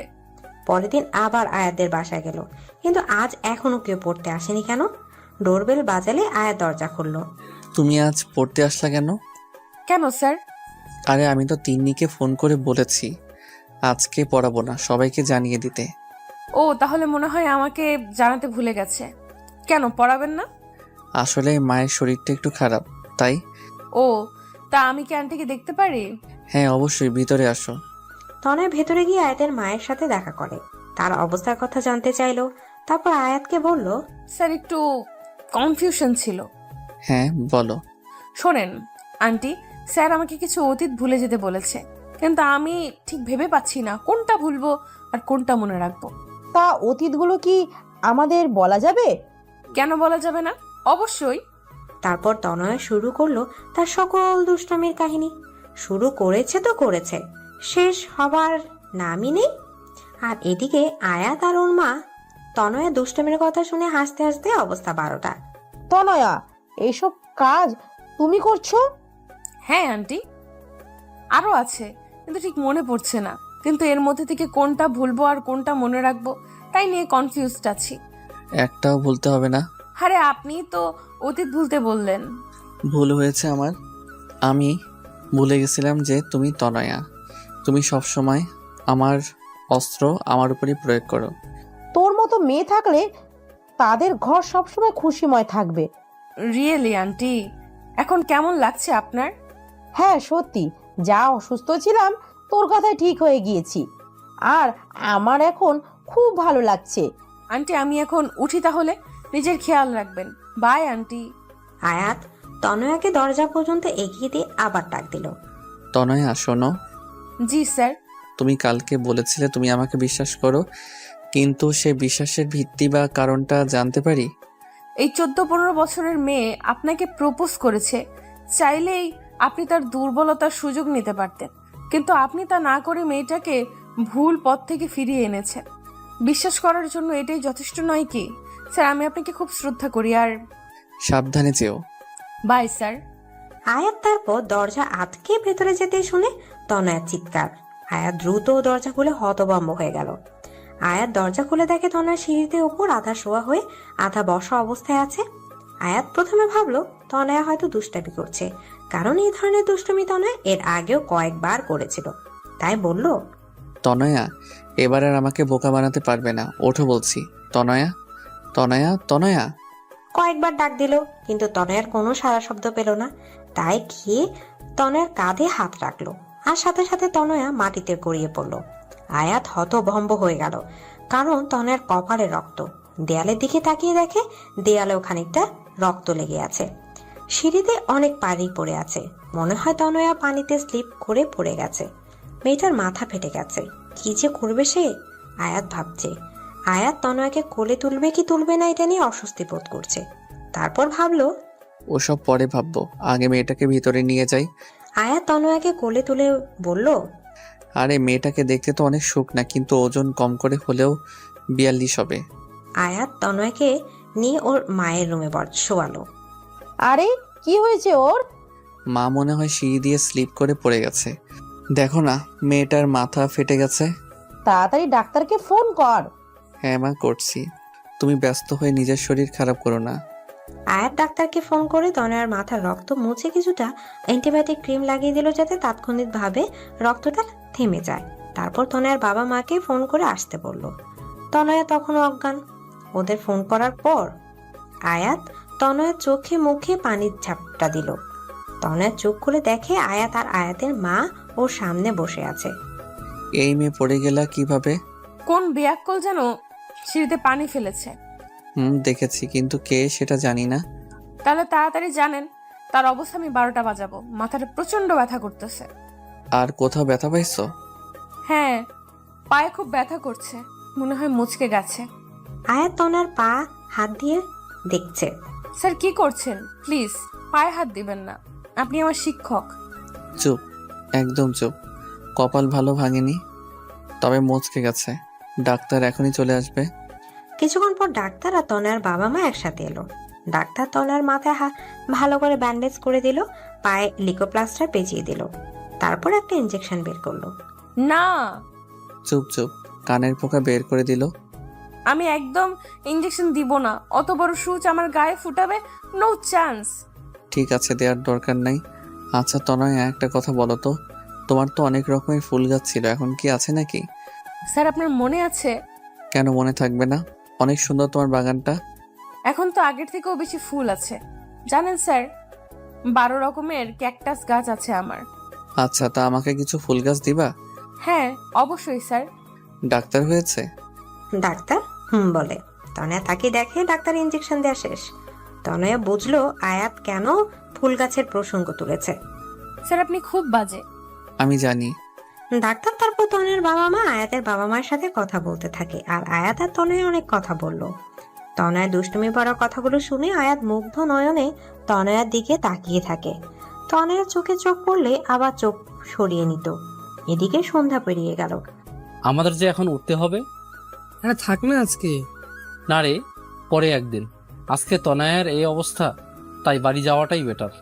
Speaker 1: পরের দিন আবার আয়াতদের বাসায় গেল, কিন্তু আজ এখনো কেউ পড়তে আসেনি কেন? ডোরবেল বাজালে আয়াত দরজা খুললো।
Speaker 2: তুমি আজ পড়তে আসলা কেন?
Speaker 3: কেন স্যার?
Speaker 2: আরে আমি তো তিন্নিকে ফোন করে বলেছি আজকে পড়াবো না, সবাইকে জানিয়ে দিতে।
Speaker 3: ও, তাহলে মনে হয় আমাকে জানাতে ভুলে গেছে। কেন পড়াবেন না?
Speaker 2: আসলে মায়ের শরীরটা একটু খারাপ, তাই।
Speaker 3: ও, তা আমি কি আন্টিকে দেখতে পারি?
Speaker 2: হ্যাঁ অবশ্যই, ভিতরে আসো।
Speaker 1: তনয় ভেতরে গিয়ে আয়াতের মায়ের সাথে দেখা করে, তার অবস্থার কথা জানতে চাইলো। তারপর আয়াতকে বলল,
Speaker 3: স্যার, একটু কনফিউশন ছিল।
Speaker 2: হ্যাঁ বলো।
Speaker 3: শোনেন আন্টি, স্যার আমাকে কিছু অতীত ভুলে যেতে বলেছে, কিন্তু আমি ঠিক ভেবে পাচ্ছি না কোনটা ভুলবো আর কোনটা মনে রাখবো।
Speaker 7: তা অতীতগুলো কি আমাদের বলা যাবে?
Speaker 3: কেন বলা যাবে না? অবশ্যই।
Speaker 1: তারপর তনয় শুরু করলো তার সকল দুষ্টামির কাহিনী। শুরু করেছে তো করেছে, শেষ হবার নামই নেই। আর এদিকে আয়াত আর ওর মা তনয়ের দুষ্টামির কথা শুনে হাসতে হাসতে অবস্থা 12টা।
Speaker 7: তনয়া, এইসব কাজ তুমি করছো?
Speaker 3: হ্যাঁ আন্টি, আরো আছে, কিন্তু ঠিক মনে পড়ছে না। কিন্তু এর মধ্যে থেকে কোনটা ভুলবো আর কোনটা মনে রাখবো তাই নিয়ে কনফিউজড আছি।
Speaker 2: একটাও ভুলতে হবে না।
Speaker 3: আরে আপনি তো অতীত ভুলতে বললেন।
Speaker 2: ভুল হয়েছে আমার। আমি ভুলে গেছিলাম যে তুমি তনয়া। তুমি সবসময় আমার অস্ত্র আমার উপরই প্রয়োগ করো।
Speaker 7: তোর মতো মেয়ে থাকলে তাদের ঘর সবসময় খুশিময় থাকবে।
Speaker 3: রিয়েলি আন্টি, এখন কেমন লাগছে আপনার?
Speaker 7: হ্যাঁ সত্যি, যা অসুস্থ ছিলাম তোর কথায় ঠিক হয়ে গিয়েছি। আর আমার এখন খুব ভালো লাগছে।
Speaker 3: আন্টি আমি এখন উঠি তাহলে। নিজের খেয়াল রাখবেন। By aunty.
Speaker 1: আয়াত তনয়াকে দরজা পর্যন্ত এগিয়ে দিয়ে আবার ডাক দিল।
Speaker 2: তনয়া শোনো,
Speaker 3: জি স্যার।
Speaker 2: তুমি কালকে বলেছিলে তুমি আমাকে বিশ্বাস করো, কিন্তু সে বিশ্বাসের ভিত্তি বা কারণটা জানতে পারি?
Speaker 3: এই 14-15 বছরের মেয়ে আপনাকে প্রপোজ করেছে, চাইলেই আপনি তার দুর্বলতার সুযোগ নিতে পারতেন, কিন্তু আপনি তা না করে মেয়েটাকে ভুল পথ থেকে ফিরিয়ে এনেছেন। বিশ্বাস করার জন্য এটাই যথেষ্ট নয় কি? স্যার আমি আপনাকে খুব শ্রদ্ধা করি। আর
Speaker 2: সাবধানে যেও।
Speaker 3: Bye sir.
Speaker 1: আয়াত তারপর দরজা আটকে ভেতরে যেতে শুনে তনয়ার চিৎকার। আয়াত দ্রুত দরজা খুলে হতভম্ব হয়ে গেল। আয়াত দরজা খুলে দেখে তনয়া সিঁড়িতে উপর আধা শোয়া হয়ে আধা বসা অবস্থায় আছে। আয়াত প্রথমে ভাবলো তনয়া হয়তো দুষ্টামি করছে, কারণ এই ধরনের দুষ্টুমি তনয়া এর আগেও কয়েকবার করেছিল। তাই বলল,
Speaker 2: তনয়া এবার আর আমাকে বোকা বানাতে পারবে না, ওঠো বলছি। তনয়া, তনয়া, তনয়া।
Speaker 1: কয়েকবার ডাক দিল, কিন্তু তনয়ার কোনো সাড়া শব্দ পেল না। তাই গিয়ে তনয়ার কাঁধে হাত রাখলো, আর সাথে সাথে তনয়া মাটিতে গড়িয়ে পড়ল। আয়াত হতভম্ব হয়ে গেল, কারণ তনয়ার কপালে রক্ত। দেয়ালের দিকে তাকিয়ে দেখে দেয়ালেও খানিকটা রক্ত লেগে আছে। সিঁড়িতে অনেক পানি পড়ে আছে, মনে হয় তনয়া পানিতে স্লিপ করে পড়ে গেছে। মেয়েটার মাথা ফেটে গেছে, কি যে করবে সে। আয়াত ভাবছে। আয়াত তনয়াকে কোলে তুলবে কি তুলবে না এটা নিয়ে অস্বস্তি বোধ করছে। তারপর ভাবলো
Speaker 2: ওসব পরে ভাববো, আগে মেয়েটাকে ভিতরে নিয়ে যাই।
Speaker 1: আয়াত তনয়াকে কোলে তুলে বলল,
Speaker 2: আরে মেয়েটাকে দেখতে তো অনেক শুকনা, কিন্তু ওজন কম করে হলেও 42 হবে।
Speaker 1: আয়াত তনয়াকে নিয়ে ওর মায়ের রুমে শোয়ালো।
Speaker 7: আরে কি হয়েছে ওর?
Speaker 2: মা মনে হয় সিঁড়ি দিয়ে স্লিপ করে পড়ে গেছে। দেখো না, মেয়েটার মাথা ফেটে গেছে।
Speaker 7: তাড়াতাড়ি ডাক্তারকে ফোন কর।
Speaker 2: হ্যাঁ মা, করছি। তুমি ব্যস্ত হয়ে নিজের শরীর খারাপ করো না।
Speaker 1: আয়াত ডাক্তারকে ফোন করে তনয়ার মাথার রক্ত মুছে কিছুটা অ্যান্টিবায়োটিক ক্রিম লাগিয়ে দিল, যাতে তাৎক্ষণিকভাবে রক্তটা থেমে যায়। তারপর তনয়ার বাবা মাকে ফোন করে আসতে বলল। তনয়া তখনও অজ্ঞান। ওদের ফোন করার পর আয়াত তনয়ার চোখে মুখে পানির ঝাপটা দিল। তনয়ার চোখ খুলে দেখে আয়াত আর আয়াতের মা ওর সামনে বসে আছে।
Speaker 2: এই মেয়ে পড়ে গেলা কিভাবে?
Speaker 3: কোন বেয়াক্কল যেন সিঁড়িতে পানি ফেলেছে।
Speaker 2: দেখেছি, কিন্তু কে সেটা জানি না।
Speaker 3: তাহলে তাড়াতাড়ি জানেন। তার অবস্থা আমি 12টা বাজাবো। মাথাটা প্রচন্ড ব্যথা করতেছে।
Speaker 2: আর কোথাও ব্যথা পাইছো?
Speaker 3: হ্যাঁ, পায়ে খুব ব্যথা করছে, মনে হয় মুচকে গেছে।
Speaker 1: আয়াত তনয়ার পা হাত দিয়ে দেখছে।
Speaker 3: স্যার কি করছেন? প্লিজ পায়ে হাত দিবেন না, আপনি আমার শিক্ষক।
Speaker 2: চুপ, একদম চুপ। কপাল ভালো ভাঙেনি, তবে মুচকে গেছে। ডাক্তার এখনই চলে আসবে।
Speaker 1: কিছুক্ষণ পর ডাক্তার আর তনয়ার বাবা মা একসাথে এলো। ডাক্তার তনয়ার মাথায় ভালো করে ব্যান্ডেজ করে দিল, পায়ে লিকোপ্লাস্টার পেঁচিয়ে দিল, তারপর একটা ইনজেকশন বের করলো।
Speaker 3: না,
Speaker 2: চুপ চুপ, কানের পোকা বের করে দিল।
Speaker 3: আমি একদম ইঞ্জেকশন দিব না। অত বড় সূচ আমার গায়ে ফুটাবে, নো চান্স।
Speaker 2: ঠিক আছে, দেওয়ার দরকার নাই। আচ্ছা তনয়, একটা কথা বলো তো, তোমার তো অনেক রকমের ফুল গাছ ছিল, এখন কি আছে নাকি?
Speaker 3: স্যার আপনার মনে আছে?
Speaker 2: কেন মনে থাকবে না? অনেক সুন্দর তোমার বাগানটা।
Speaker 3: এখন তো আগের থেকেও বেশি ফুল আছে। জানেন স্যার, 12 রকমের ক্যাকটাস গাছ আছে আমার।
Speaker 2: আচ্ছা, তা আমাকে কিছু ফুল গাছ দিবা?
Speaker 3: হ্যাঁ অবশ্যই স্যার।
Speaker 2: ডাক্তার হয়েছে?
Speaker 1: ডাক্তার বলে। তনয়া তাকে দেখে ডাক্তার ইনজেকশন দেওয়া শেষ। তনয়া বুঝলো আয়াত কেন ফুল গাছের প্রসঙ্গ তুলেছে।
Speaker 3: স্যার আপনি খুব বাজে।
Speaker 2: আমি জানি।
Speaker 1: ডাক্তার তারপর তনয়ার বাবা মা আয়াতের বাবা মায়ের সাথে কথা বলতে থাকে, আর আয়াত আর তনয় অনেক কথা বলল। তনয়া দুষ্টুমি পড়া কথাগুলো শুনে আয়াত মুগ্ধ নয়নে তনয়ার দিকে তাকিয়ে থাকে। তনয়ার চোখে চোখ পড়লে আবার চোখ সরিয়ে নিত। এদিকে সন্ধ্যা পেরিয়ে গেল।
Speaker 5: আমাদের যে এখন উঠতে হবে।
Speaker 8: আরে থাক না আজকে।
Speaker 5: না রে, পরে একদিন। আজকে তনয়ের এই অবস্থা, তাই বাড়ি যাওয়াটাই বেটার।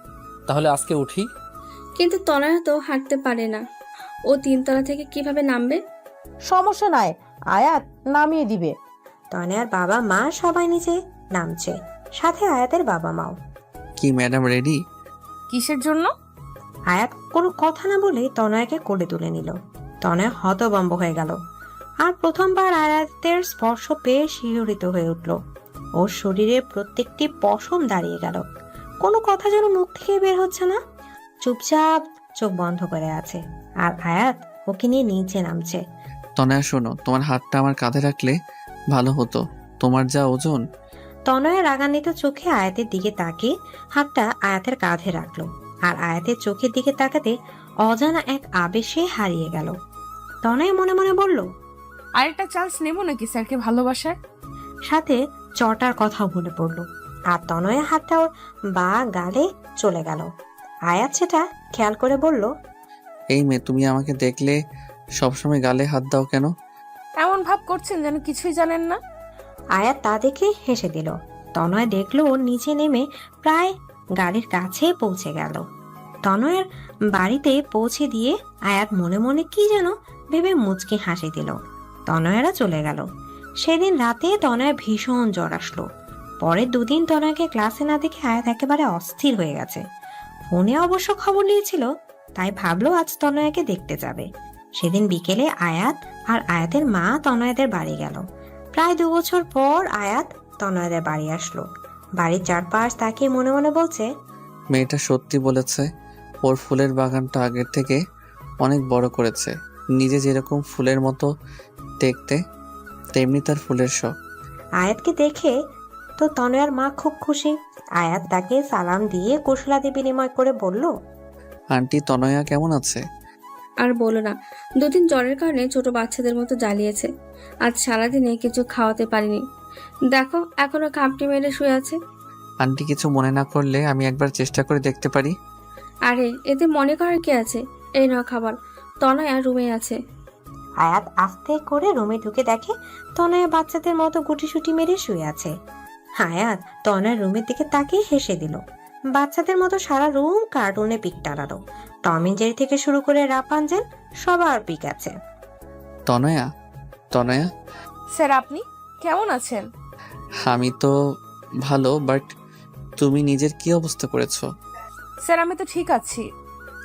Speaker 5: তাহলে আজকে উঠি।
Speaker 6: কিন্তু তনয়া তো হাঁটতে পারে না, ও 3 তলা থেকে কিভাবে নামবে?
Speaker 7: সমস্যা নাই, আয়াত নামিয়ে দিবে।
Speaker 1: তনয়ার বাবা মা সবাই নিচে নামছে, সাথে আয়াতের বাবা মাও।
Speaker 2: কি ম্যাডাম রেডি?
Speaker 3: কিসের জন্য?
Speaker 1: আয়াত কোনো কথা না বলে তনয়াকে কোলে তুলে নিল। তনয়া হতভম্ব হয়ে গেল, আর প্রথমবার আয়াতের স্পর্শ পেয়ে শিহরিত হয়ে উঠল। ওর শরীরের প্রত্যেকটি পশম দাঁড়িয়ে গেল। কোনো কথা যেন মুখ থেকে বের হচ্ছে না, চুপচাপ চোখ বন্ধ করে আছে। আর আয়াত ওকে নিয়ে নিচে নামছে।
Speaker 2: তনয়া শোনো, তোমার হাতটা আমার কাঁধে রাখলে ভালো হতো, তোমার যা ওজন।
Speaker 1: তনয়া রাগান্বিত চোখে আয়াতের দিকে তাকিয়ে হাতটা আয়াতের কাঁধে রাখলো, আর আয়াতের চোখের দিকে তাকাতে অজানা এক আবেশে হারিয়ে গেল। তনয়া মনে মনে বলল,
Speaker 3: আরেকটা চান্স নেব নাকি স্যারকে ভালোবাসার?
Speaker 1: সাথে চটার কথাও মনে পড়ল। আর তনয়া হাতটা ওর বা গালে চলে গেল। আয়াত সেটা খেয়াল করে বলল,
Speaker 2: এই মেয়ে, তুমি আমাকে দেখলে সবসময় গালে হাত দাও কেন?
Speaker 3: এমন ভাব করছেন যেন কিছুই জানেন না।
Speaker 1: আয়াত তা দেখে হেসে দিল। তনয় দেখলো ওর নিচে নেমে প্রায় গাড়ির কাছে পৌঁছে গেল। তনয়ের বাড়িতে পৌঁছে দিয়ে আয়াত মনে মনে কি যেন ভেবে মুচকি হাসি দিল। তনয়েরা চলে গেল। সেদিন রাতে তনয়ের ভীষণ জ্বর আসলো। পরের 2 দিন তনয়কে ক্লাসে না দেখে আয়াত একেবারে অস্থির হয়ে গেছে। ফোনে অবশ্য খবর নিয়েছিল, তাই ভাবলো আজ তনয়াকে দেখতে যাবে। সেদিন বিকেলে আয়াত আর আয়াতের মা তনয়াদের বাড়ি গেল। প্রায় 2 বছর পর আয়াত তনয়াদের বাড়ি আসলো। বাড়ির চারপাশ তাকিয়ে মনে মনে বলছে,
Speaker 2: মেয়েটা সত্যি বলেছে, ওর ফুলের বাগানটা আগের থেকে অনেক বড় করেছে। নিজে যেরকম ফুলের মতো দেখতে, তেমনি তার ফুলের শখ।
Speaker 1: আয়াতকে দেখে তো তনয়ার মা খুব খুশি। আয়াত তাকে সালাম দিয়ে কুশলাদি বিনিময় করে বলল,
Speaker 2: আন্টি তনয়া কেমন আছে?
Speaker 6: আর বলো না, দুদিন জ্বরের কারণে ছোট বাচ্চাদের মতো জ্বালিয়েছে। আজ সারাদিনে কিছু খাওয়াতে পারিনি। দেখো এখনো খামটি মেরে শুয়ে আছে।
Speaker 2: আন্টি কিছু মনে না করলে আমি একবার চেষ্টা করে দেখতে পারি?
Speaker 6: আরে এতে মনে করার কি আছে, এই নাও খাবার। তনয়া রুমে আছে।
Speaker 1: আয়াত আস্তে করে রুমে ঢুকে দেখে তনয়া বাচ্চাদের মতো গুটিসুটি মেরে শুয়ে আছে। আয়াত তনয়ার রুমের দিকে তাকিয়ে হেসে দিল। বাচ্চাদের মতো সারা রুম কার্টুনে পিক টানানো। টম এন্ড জেরি থেকে শুরু করে রাপাঞ্জেল সবার পিক আছে।
Speaker 2: তনয়া, তনয়া,
Speaker 3: স্যার আপনি কেমন আছেন?
Speaker 2: আমি তো ভালো, বাট তুমি নিজের কি অবস্থা করেছো?
Speaker 3: স্যার আমি তো ঠিক আছি।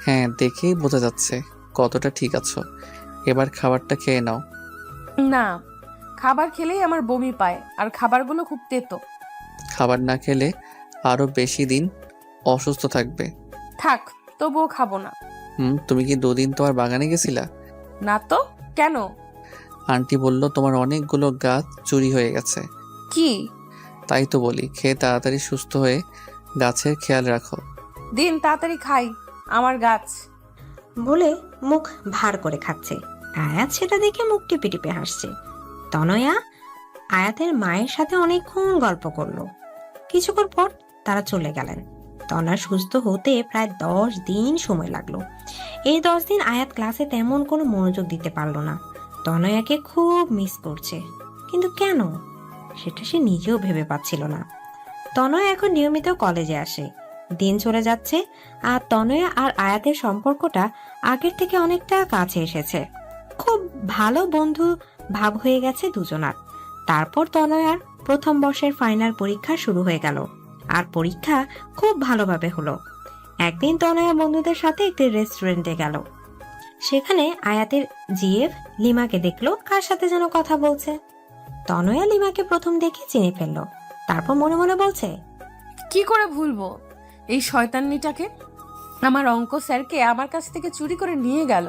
Speaker 2: হ্যাঁ, দেখেই বোঝা যাচ্ছে কতটা ঠিক আছো। এবার খাবারটা খেয়ে নাও।
Speaker 3: না, খাবার খেলেই আমার বমি পায়, আর খাবারগুলো খুব তেতো।
Speaker 2: খাবার না খেলে আরো বেশি দিন অসুস্থ থাকবে।
Speaker 3: থাক, তবুও খাবো না।
Speaker 2: তুমি কি 2 দিন তোমার বাগানে গেছিলা?
Speaker 3: না তো, কেন?
Speaker 2: আন্টি বলল তোমার অনেকগুলো গাছ চুরি হয়ে গেছে।
Speaker 3: কি?
Speaker 2: তাই তো বলি, খেয়ে তাড়াতাড়ি সুস্থ হয়ে গাছের খেয়াল রাখো।
Speaker 3: দিন তাড়াতাড়ি খাই, আমার গাছ।
Speaker 1: বলে মুখ ভার করে খাচ্ছে। আয়াত সেটা দেখে মুখ টিপে টিপে হাসছে। তনয়া আয়াতের মায়ের সাথে অনেকক্ষণ গল্প করলো। কিছুক্ষণ পর তারা চলে গেলেন। তনয়া সুস্থ হতে প্রায় 10 দিন সময় লাগলো। এই 10 দিন আয়াত ক্লাসে তেমন কোনো মনোযোগ দিতে পারলো না। তনয়াকে খুব মিস করছে, কিন্তু কেন সেটা সে নিজেও ভেবে পাচ্ছিল না। তনয়া এখন নিয়মিত কলেজে আসে। দিন চলে যাচ্ছে আর তনয়া আর আয়াতের সম্পর্কটা আগের থেকে অনেকটা কাছে এসেছে। খুব ভালো বন্ধু ভাব হয়ে গেছে দুজনার। তারপর তনয়ার প্রথম বর্ষের ফাইনাল পরীক্ষা শুরু হয়ে গেল, আর পরীক্ষা খুব ভালোভাবে হলো। একদিন তনয়া বন্ধুদের সাথে একটি রেস্টুরেন্টে গেল। সেখানে আয়াতের জিএফ লিমাকে দেখলো কার সাথে যেন কথা বলছে। তনয়া লিমাকে প্রথম দেখে চিনে ফেললো। তারপর মনে মনে বলছে,
Speaker 3: কি করে ভুলবো এই শয়তান্নিটাকে? আমার অঙ্ক স্যারকে আমার কাছ থেকে চুরি করে নিয়ে গেল,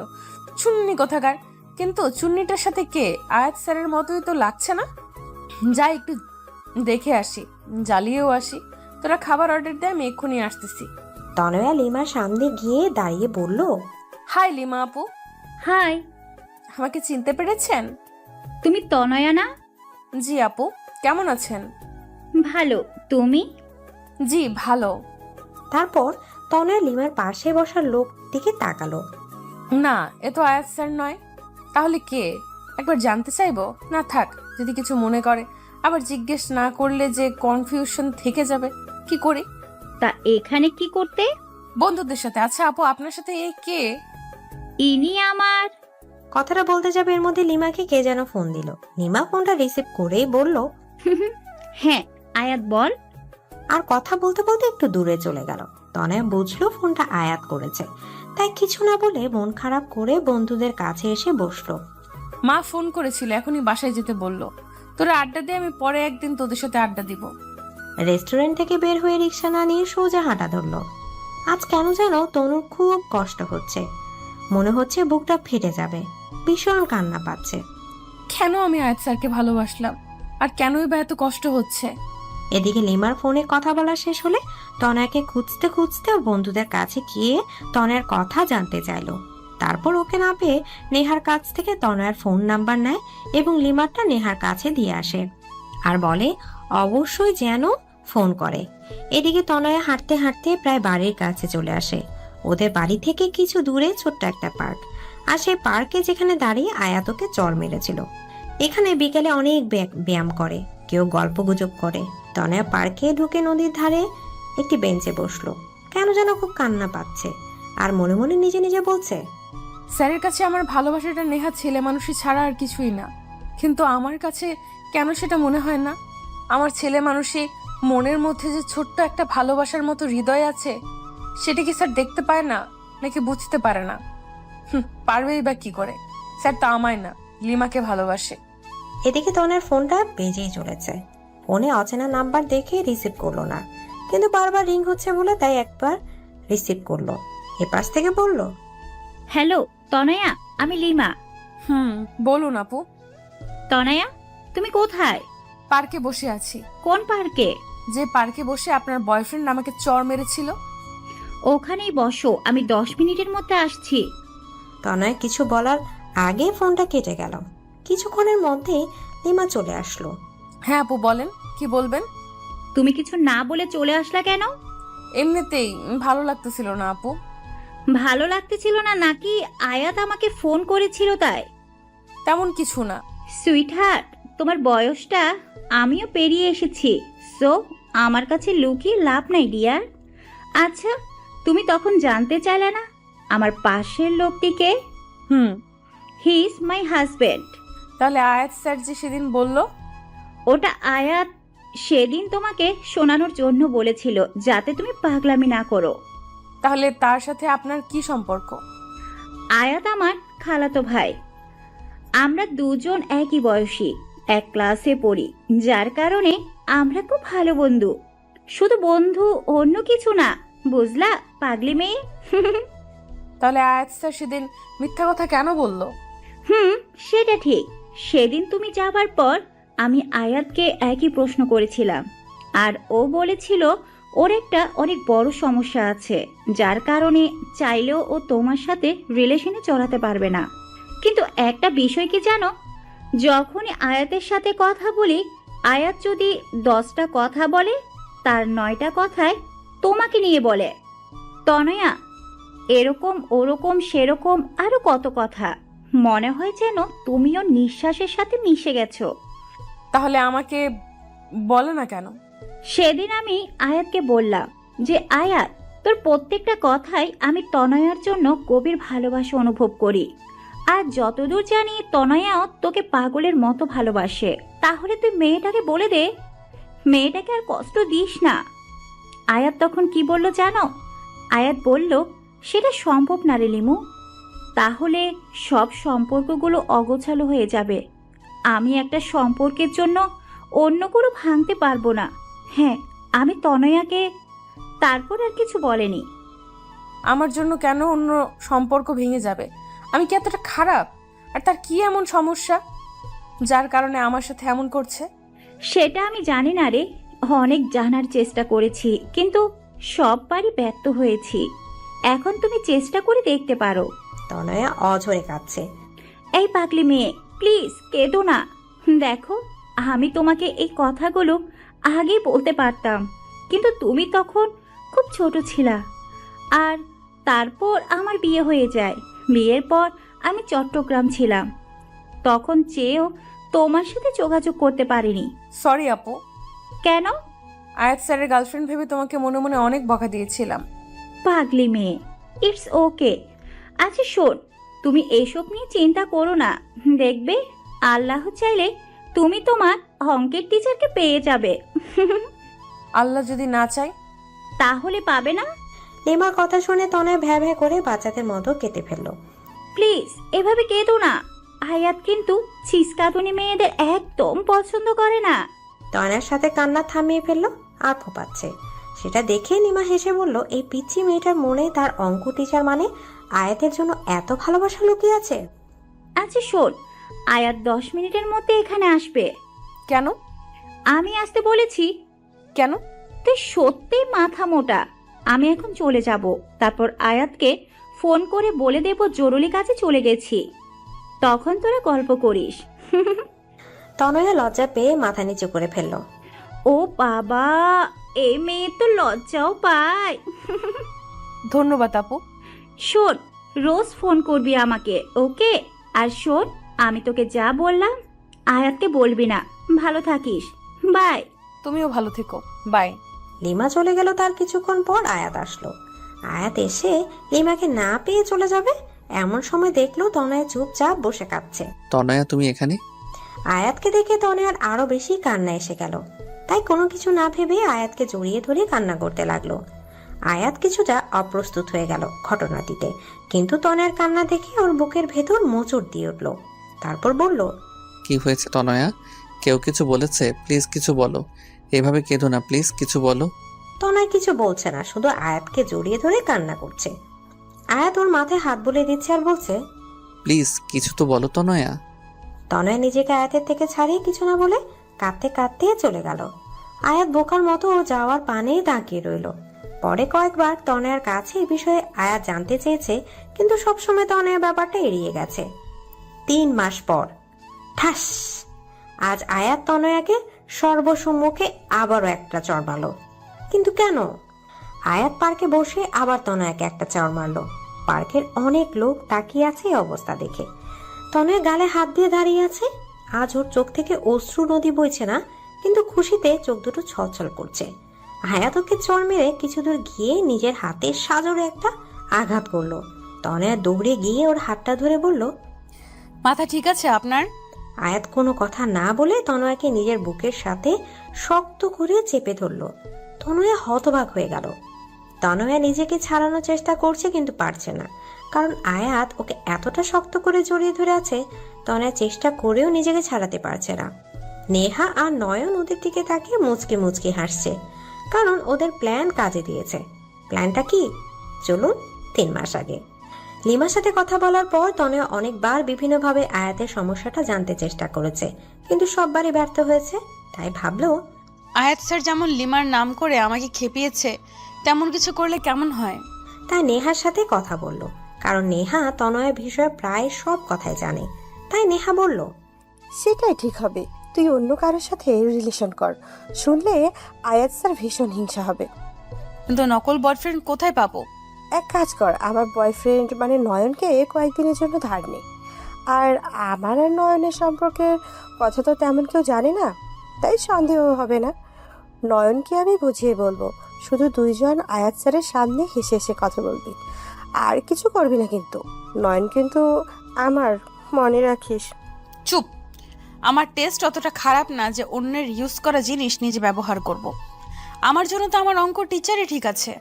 Speaker 3: চুন্নি কোথাকার। কিন্তু চুন্নিটার সাথে কে? আয়াত স্যারের মতোই তো লাগছে না। যাই একটু দেখে আসি, জ্বালিয়েও আসি। তোরা খাবার অর্ডার দে, আমি এক্ষুনি আসতেছি।
Speaker 1: তনয়া লিমার সামনে গিয়ে দাঁড়িয়ে বলল,
Speaker 3: হাই লিমা আপু।
Speaker 9: হাই,
Speaker 3: আমাকে চিনতে পেরেছেন?
Speaker 9: তুমি তনয়া না?
Speaker 3: জি আপু, কেমন আছেন?
Speaker 9: ভালো, তুমি?
Speaker 3: জি ভালো।
Speaker 1: তারপর তনয়া লিমার পাশে বসার লোক দিকে তাকালো।
Speaker 3: না, এ তো আয়াত স্যার নয়। তাহলে কে? একবার জানতে চাইবো। না থাক, যদি কিছু মনে করে, আবার জিজ্ঞেস না করলে যে কনফিউশন থেকে যাবে। কি করি?
Speaker 9: তা এখানে কি করতে?
Speaker 3: বন্ধুদের সাথে। আচ্ছা আপু, আপনার সাথে এ কে?
Speaker 9: ইনি আমার।
Speaker 1: কথাটা বলতে যাবে এর মধ্যে লিমাকে কে যেন ফোন দিল। লিমা ফোনটা রিসিভ করেই বলল,
Speaker 9: হ্যাঁ আয়াত বল।
Speaker 1: আর কথা বলতে বলতে একটু দূরে চলে গেল। তনয়া বুঝলো ফোনটা আয়াত করেছে, তাই কিছু না বলে মন খারাপ করে বন্ধুদের কাছে এসে বসলো।
Speaker 3: মা ফোন করেছিল, এখনই বাসায় যেতে বললো। তোরা আড্ডা দিয়ে, আমি পরে একদিন তোদের সাথে আড্ডা দিব।
Speaker 1: রেস্টুরেন্ট থেকে বের হয়ে রিক্সা না নিয়ে সোজা হাঁটা ধরলো। আজ কেন যেন তনুর খুব কষ্ট হচ্ছে। মনে হচ্ছে বুকটা ফেটে যাবে। ভীষণ কান্না পাচ্ছে।
Speaker 3: কেন আমি আয়াত স্যারকে ভালোবাসলাম, আর কেনই বা এত কষ্ট হচ্ছে?
Speaker 1: এদিকে লিমার ফোনে কথা বলা শেষ হলে তনয়াকে খুঁজতে খুঁজতে ওর বন্ধুদের কাছে গিয়ে তনয়ার কথা জানতে চাইলো। তারপর ওকে না পেয়ে নেহার কাছ থেকে তনয়ার ফোন নাম্বার নেয় এবং লিমারটা নেহার কাছে দিয়ে আসে, আর বলে অবশ্যই যেন ফোন করে। এদিকে তনয়া হাঁটতে হাঁটতে প্রায় বাড়ির কাছে চলে আসে। ওদের বাড়ি থেকে কিছু দূরে ছোট্ট একটা পার্ক, আর সেই পার্কে যেখানে দাঁড়িয়ে আয়াতকে চড় মেরেছিল। এখানে বিকেলে অনেক ব্যায়াম করে, কেউ গল্প গুজব করে। তনয়া পার্কে ঢুকে নদীর ধারে একটি বেঞ্চে বসলো। কেন যেন খুব কান্না পাচ্ছে, আর মনে মনে নিজে নিজে বলছে,
Speaker 3: স্যারের কাছে আমার ভালোবাসাটা নেহা ছেলে মানুষই ছাড়া আর কিছুই না, কিন্তু আমার কাছে কেন সেটা মনে হয় না? আমার ছেলে মানুষই মনের মধ্যে যে ছোট্ট একটা ভালোবাসার মতো হৃদয় আছে, সেটা কি স্যার দেখতে পায় না, নাকি বুঝতে পারে না? পারবেই বা কি করে? স্যার তো আমায় না, লিমাকে ভালোবাসে।
Speaker 1: এদিকে তনয়ার ফোনটা বেজেই চলেছে। ফোনে অচেনা নাম্বার দেখে রিসিভ করলো না, কিন্তু বারবার রিং হচ্ছে বলে তাই একবার রিসিভ করলো। এপাশ থেকে বলল,
Speaker 9: হ্যালো তনয়া, আমি লিমা।
Speaker 3: বলুন আপু।
Speaker 9: তনয়া তুমি কোথায়?
Speaker 3: পার্কে বসে আছি।
Speaker 9: কোন পার্কে?
Speaker 3: যে পার্কে বসে আপনার বয়ফ্রেন্ড আমাকে চড় মেরেছিল।
Speaker 9: ওখানেই বসো, আমি 10 মিনিটের মধ্যে আসছি।
Speaker 1: তনয় কিছু বলার আগে ফোনটা কেটে গেল। কিছুক্ষণের মধ্যেই লিমা চলে আসলো।
Speaker 3: হ্যাঁ আপু বলেন, কি বলবেন?
Speaker 9: তুমি কিছু না বলে চলে আসলা কেন?
Speaker 3: এমনিতেই ভালো লাগতেছিল না আপু।
Speaker 9: ভালো লাগতেছিল না নাকি আয়াত আমাকে ফোন করেছিল তাই?
Speaker 3: তেমন কিছু না।
Speaker 9: সুইটহার্ট, তোমার বয়সটা আমিও পেরিয়ে এসেছি, সো আমার কাছে লুকিয়ে লাভ নাই ডিয়ার। আচ্ছা, তুমি তখন জানতে চাইলে না আমার পাশের লোকটিকে? He is my husband.
Speaker 3: তাহলে আয়াত স্যার যে সেদিন বলল?
Speaker 9: ওটা আয়াত সেদিন তোমাকে শোনানোর জন্য বলেছিল, যাতে তুমি পাগলামি না করো।
Speaker 3: তাহলে তার সাথে আপনার কি সম্পর্ক?
Speaker 9: আয়াত আমার খালাতো ভাই। আমরা দুজন একই বয়সী, এক ক্লাসে পড়ি, যার কারণে আমরা খুব ভালো বন্ধু। শুধু বন্ধু, অন্য কিছু না, বুঝলা পাগলি মেয়ে?
Speaker 3: তাহলে আয়াত স্যার সেদিন মিথ্যা কথা কেন বলল?
Speaker 9: সেটা ঠিক। সেদিন তুমি যাবার পর আমি আয়াতকে একই প্রশ্ন করেছিলাম, আর ও বলেছিল ওর একটা অনেক বড় সমস্যা আছে, যার কারণে চাইলেও ও তোমার সাথে রিলেশনে জড়াতে পারবে না। কিন্তু একটা বিষয় কি জানো, যখনই আয়াতের সাথে কথা বলি, আয়াত যদি 10টা কথা বলে, তার 9টা কথায় তোমাকে নিয়ে বলে। তনয়া, এরকম ওরকম সেরকম আরো কত কথা। মনে হয় যেন তুমিও নিঃশ্বাসের সাথে মিশে গেছো।
Speaker 3: তাহলে আমাকে বলে না কেন?
Speaker 9: সেদিন আমি আয়াতকে বললাম যে আয়াত, তোর প্রত্যেকটা কথাই আমি তনয়ার জন্য গভীর ভালোবাসা অনুভব করি, আর যতদূর জানি তনয়াও তোকে পাগলের মতো ভালোবাসে। তাহলে তুই মেয়েটাকে বলে দে, মেয়েটাকে আর কষ্ট দিস না। আয়াত তখন কি বলল জানো? আয়াত বলল, সেটা সম্ভব না রে লিমু, তাহলে সব সম্পর্কগুলো অগোছালো হয়ে যাবে। আমি একটা সম্পর্কের জন্য অন্য কোনো ভাঙতে পারবো না। হ্যাঁ, আমি তনয়াকে। তারপর আর কিছু বলেনি।
Speaker 3: আমার জন্য কেন অন্য সম্পর্ক ভেঙে যাবে? আমি কি এতটা খারাপ? আর তার কি এমন সমস্যা যার কারণে আমার সাথে এমন করছে?
Speaker 9: সেটা আমি জানি না রে, অনেক জানার চেষ্টা করেছি, কিন্তু সববারই ব্যর্থ হয়েছি। এখন তুমি চেষ্টা করে দেখতে পারো।
Speaker 1: তনয়া অঝরে কাঁদছে।
Speaker 9: এই পাগলি মেয়ে, প্লিজ কেঁদো না। দেখো, আমি তোমাকে এই কথাগুলো আগেই বলতে পারতাম, কিন্তু তুমি তখন খুব ছোট ছিলা। আর তারপর আমার বিয়ে হয়ে যায়। বিয়ের পর আমি চট্টগ্রাম ছিলাম, তখন চেয়েও তোমার সাথে যোগাযোগ করতে পারিনি।
Speaker 3: সরি আপু।
Speaker 9: কেন?
Speaker 3: আয়াত স্যারের গার্লফ্রেন্ড ভেবে তোমাকে মনে মনে অনেক বকা দিয়েছিলাম।
Speaker 9: পাগলি মেয়ে, ইটস ওকে। আচ্ছা শোন, তুমি এসব নিয়ে চিন্তা করো না। দেখবে আল্লাহ চাইলে তুমি তোমার অঙ্কের টিচারকে পেয়ে যাবে।
Speaker 3: আল্লাহ যদি না চায়?
Speaker 9: তাহলে পাবে না।
Speaker 1: লিমার কথা শুনে তনয় ভ্যা ভ্যা করে বাচ্চাদের মতো কেটে ফেললো।
Speaker 9: প্লিজ এভাবে কেঁদো না। আয়াত কিন্তু ছিসকাতুনি মেয়েদের একদম পছন্দ করে না।
Speaker 1: তনয়ার সাথে কান্না থামিয়ে ফেললো আর ফোপাচ্ছে। সেটা দেখে লিমা হেসে বলল, এই পিচ্চি মেয়েটার মনে তার অঙ্ক টিচার মানে আয়াতের জন্য এত ভালোবাসা লুকিয়ে আছে।
Speaker 9: আচ্ছা শোন, আয়াত 10 মিনিটের মধ্যে এখানে আসবে।
Speaker 3: কেন?
Speaker 9: আমি আসতে বলেছি।
Speaker 3: কেন?
Speaker 9: তুই সত্যিই মাথা মোটা। আমি এখন চলে যাব, তারপর আয়াতকে ফোন করে বলে দেব জরুরি কাজে চলে গেছি, তখন তোরা গল্প করিস।
Speaker 1: তনয়া লজ্জা পেয়ে মাথা নিচু করে ফেললো।
Speaker 9: ও বাবা, এই মেয়ে তো লজ্জাও পায়।
Speaker 3: ধন্যবাদ আপু।
Speaker 9: শোন, রোজ ফোন করবি আমাকে, ওকে? আর শোন, আমি তোকে যা বললাম আয়াতকে বলবি না। ভালো থাকিস, বাই।
Speaker 3: তুমিও ভালো থেকো, বাই।
Speaker 1: লিমা চলে গেল। তার কিছুক্ষণ পর আয়াত আসলো। আয়াত এসে লিমাকে না পেয়ে চলে যাবে এমন সময় দেখলো তনয়া চুপচাপ বসে কাঁদছে।
Speaker 2: তনয়া, তুমি এখানে?
Speaker 1: আয়াতকে দেখে তনয়ার আরো বেশি কান্না এসে গেল। তাই কোনো কিছু না ভেবে আয়াতকে জড়িয়ে ধরে কান্না করতে লাগলো। আয়াত কিছুটা অপ্রস্তুত হয়ে গেল ঘটনাটিতে, কিন্তু তনয়ার কান্না দেখে ওর বুকের ভেতর মোচড় দিয়ে উঠল। তারপর বলল,
Speaker 2: কি হয়েছে তনয়া? কেউ কিছু বলেছে? প্লিজ কিছু বলো। এভাবে কেঁদো না, প্লিজ কিছু বলো।
Speaker 1: তনয় কিছু বলছে না, শুধু আয়াতকে জড়িয়ে ধরে কান্না করছে। আয়াত ওর মাথায় হাত বুলিয়ে দিচ্ছে আর বলছে,
Speaker 2: প্লিজ কিছু তো বলো তনয়া।
Speaker 1: তনয় নিজেকে আয়াতের থেকে ছাড়িয়ে কিছু না বলে কাঁদতে কাঁদতে চলে গেল। আয়াত বোকার মতো ও যাওয়ার পানে তাকিয়ে রইল। পরে কয়েকবার তনয়ার কাছে এই বিষয়ে আয়াত জানতে চেয়েছে, কিন্তু সবসময় তনয়া ব্যাপারটা এড়িয়ে গেছে। 3 মাস পর ঠাস, আজ আয়াত তনয়াকে সর্বসম্মুখে আবারও একটা চড় মারল। কিন্তু কেন? আয়াত পার্কে বসে আবার তনয়াকে একটা চড় মারল। পার্কের অনেক লোক তাকিয়ে আছে এই অবস্থা দেখে। তনয়া গালে হাত দিয়ে দাঁড়িয়ে আছে। আজ ওর চোখ থেকে অশ্রু নদী বইছে না, কিন্তু খুশিতে চোখ দুটো ছলছল করছে। আয়াত ওকে চড় মেরে কিছু দূর গিয়ে নিজের হাতের সাজরে একটা আঘাত করলো। তনয়া দৌড়ে গিয়ে ওর হাতটা ধরে বলল,
Speaker 3: মাথা ঠিক আছে আপনার?
Speaker 1: আয়াত কোনো কথা না বলে তনয়াকে নিজের বুকের সাথে শক্ত করে চেপে ধরল। তনয়া হতবাক হয়ে গেল। তনয়া নিজেকে ছাড়ানোর চেষ্টা করছে, কিন্তু পারছে না, কারণ আয়াত ওকে এতটা শক্ত করে জড়িয়ে ধরে আছে। তনয়া চেষ্টা করেও নিজেকে ছাড়াতে পারছে না। নেহা আর নয়ন ওদের দিকে তাকিয়ে মুচকি মুচকি হাসছে, কারণ ওদের প্ল্যান কাজে দিয়েছে। প্ল্যানটা কি? চলুন 3 মাস আগে। লিমার সাথে কথা বলার পর তনয়া অনেকবার বিভিন্নভাবে আয়াতের সমস্যাটা জানতে চেষ্টা করেছে, কিন্তু সববারই ব্যর্থ হয়েছে। তাই ভাবলো,
Speaker 3: আয়াত স্যার যেমন লিমার নাম করে আমাকে খেপিয়েছে, তেমন কিছু করলে কেমন হয়?
Speaker 1: তাই নেহার সাথে কথা বলল, কারণ নেহা তনয়ের বিষয়ে প্রায় সব কথাই জানে। তাই নেহা বলল,
Speaker 10: সেটাই ঠিক হবে, তুই অন্য কারোর সাথে রিলেশন কর, শুনলে আয়াত স্যার ভীষণ হিংসা হবে।
Speaker 3: কিন্তু নকল বয়ফ্রেন্ড কোথায় পাবো?
Speaker 10: এক কাজ কর, আমার বয়ফ্রেন্ড মানে নয়নকে কয়েকদিনের জন্য ধার নে। আর আমার আর নয়নের সম্পর্কের কথা তো তেমন কেউ জানে না, তাই সন্দেহ হবে না। নয়নকে আমি বুঝিয়ে বলবো, শুধু দুইজন আয়াত স্যারের সামনে হেসে হেসে কথা বলবি, আর কিছু করবি না। কিন্তু নয়ন কিন্তু আমার, মনে রাখিস।
Speaker 3: চুপ! আমার টেস্ট অতটা খারাপ না যে অন্যের ইউজ করা জিনিস নিজে ব্যবহার করব। আমার জন্য তো আমার অঙ্ক টিচারই ঠিক আছে।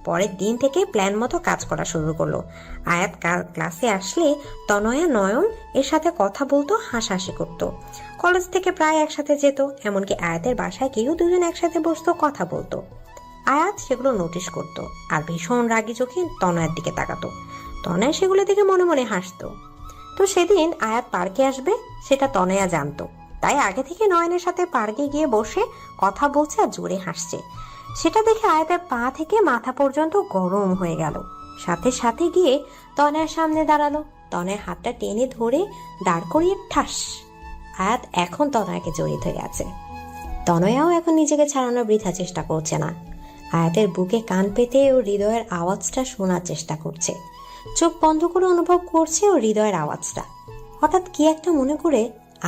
Speaker 1: পরের দিন থেকে প্ল্যান মতো কাজ করা শুরু করলো। আয়াত ক্লাসে আসলে তনয়া নয়ন এর সাথে কথা বলতো, হাসাহাসি করতো। কলেজ থেকে প্রায় একসাথে যেত, এমনকি আয়াতের বাসায় কেউ দুজন একসাথে বসতো, কথা বলতো। আয়াত সেগুলো নোটিশ করতো আর ভীষণ রাগী চোখে তনয়ার দিকে তাকাতো। তনয়া সেগুলো দেখে মনে মনে হাসতো। তো সেদিন আয়াত পার্কে আসবে সেটা তনয়া জানতো, তাই আগে থেকে নয়নের সাথে পার্কে গিয়ে বসে কথা বলছে আর জোরে হাসছে। সেটা দেখে আয়াতের পা থেকে মাথা পর্যন্ত গরম হয়ে গেল। সাথে সাথে গিয়ে তনয়ার সামনে দাঁড়ালো। তনয়ার হাতটা টেনে ধরে দাঁড় করিয়ে ঠাস। আয়াত এখন তনয়াকে জড়িয়ে ধরে আছে। তনয়াও এখন নিজেকে ছাড়ানোর বৃথা চেষ্টা করছে না। আয়াতের বুকে কান পেতে ও হৃদয়ের আওয়াজটা শোনার চেষ্টা করছে। চোখ বন্ধ করে অনুভব করছে ও হৃদয়ের আওয়াজটা। হঠাৎ কি একটা মনে করে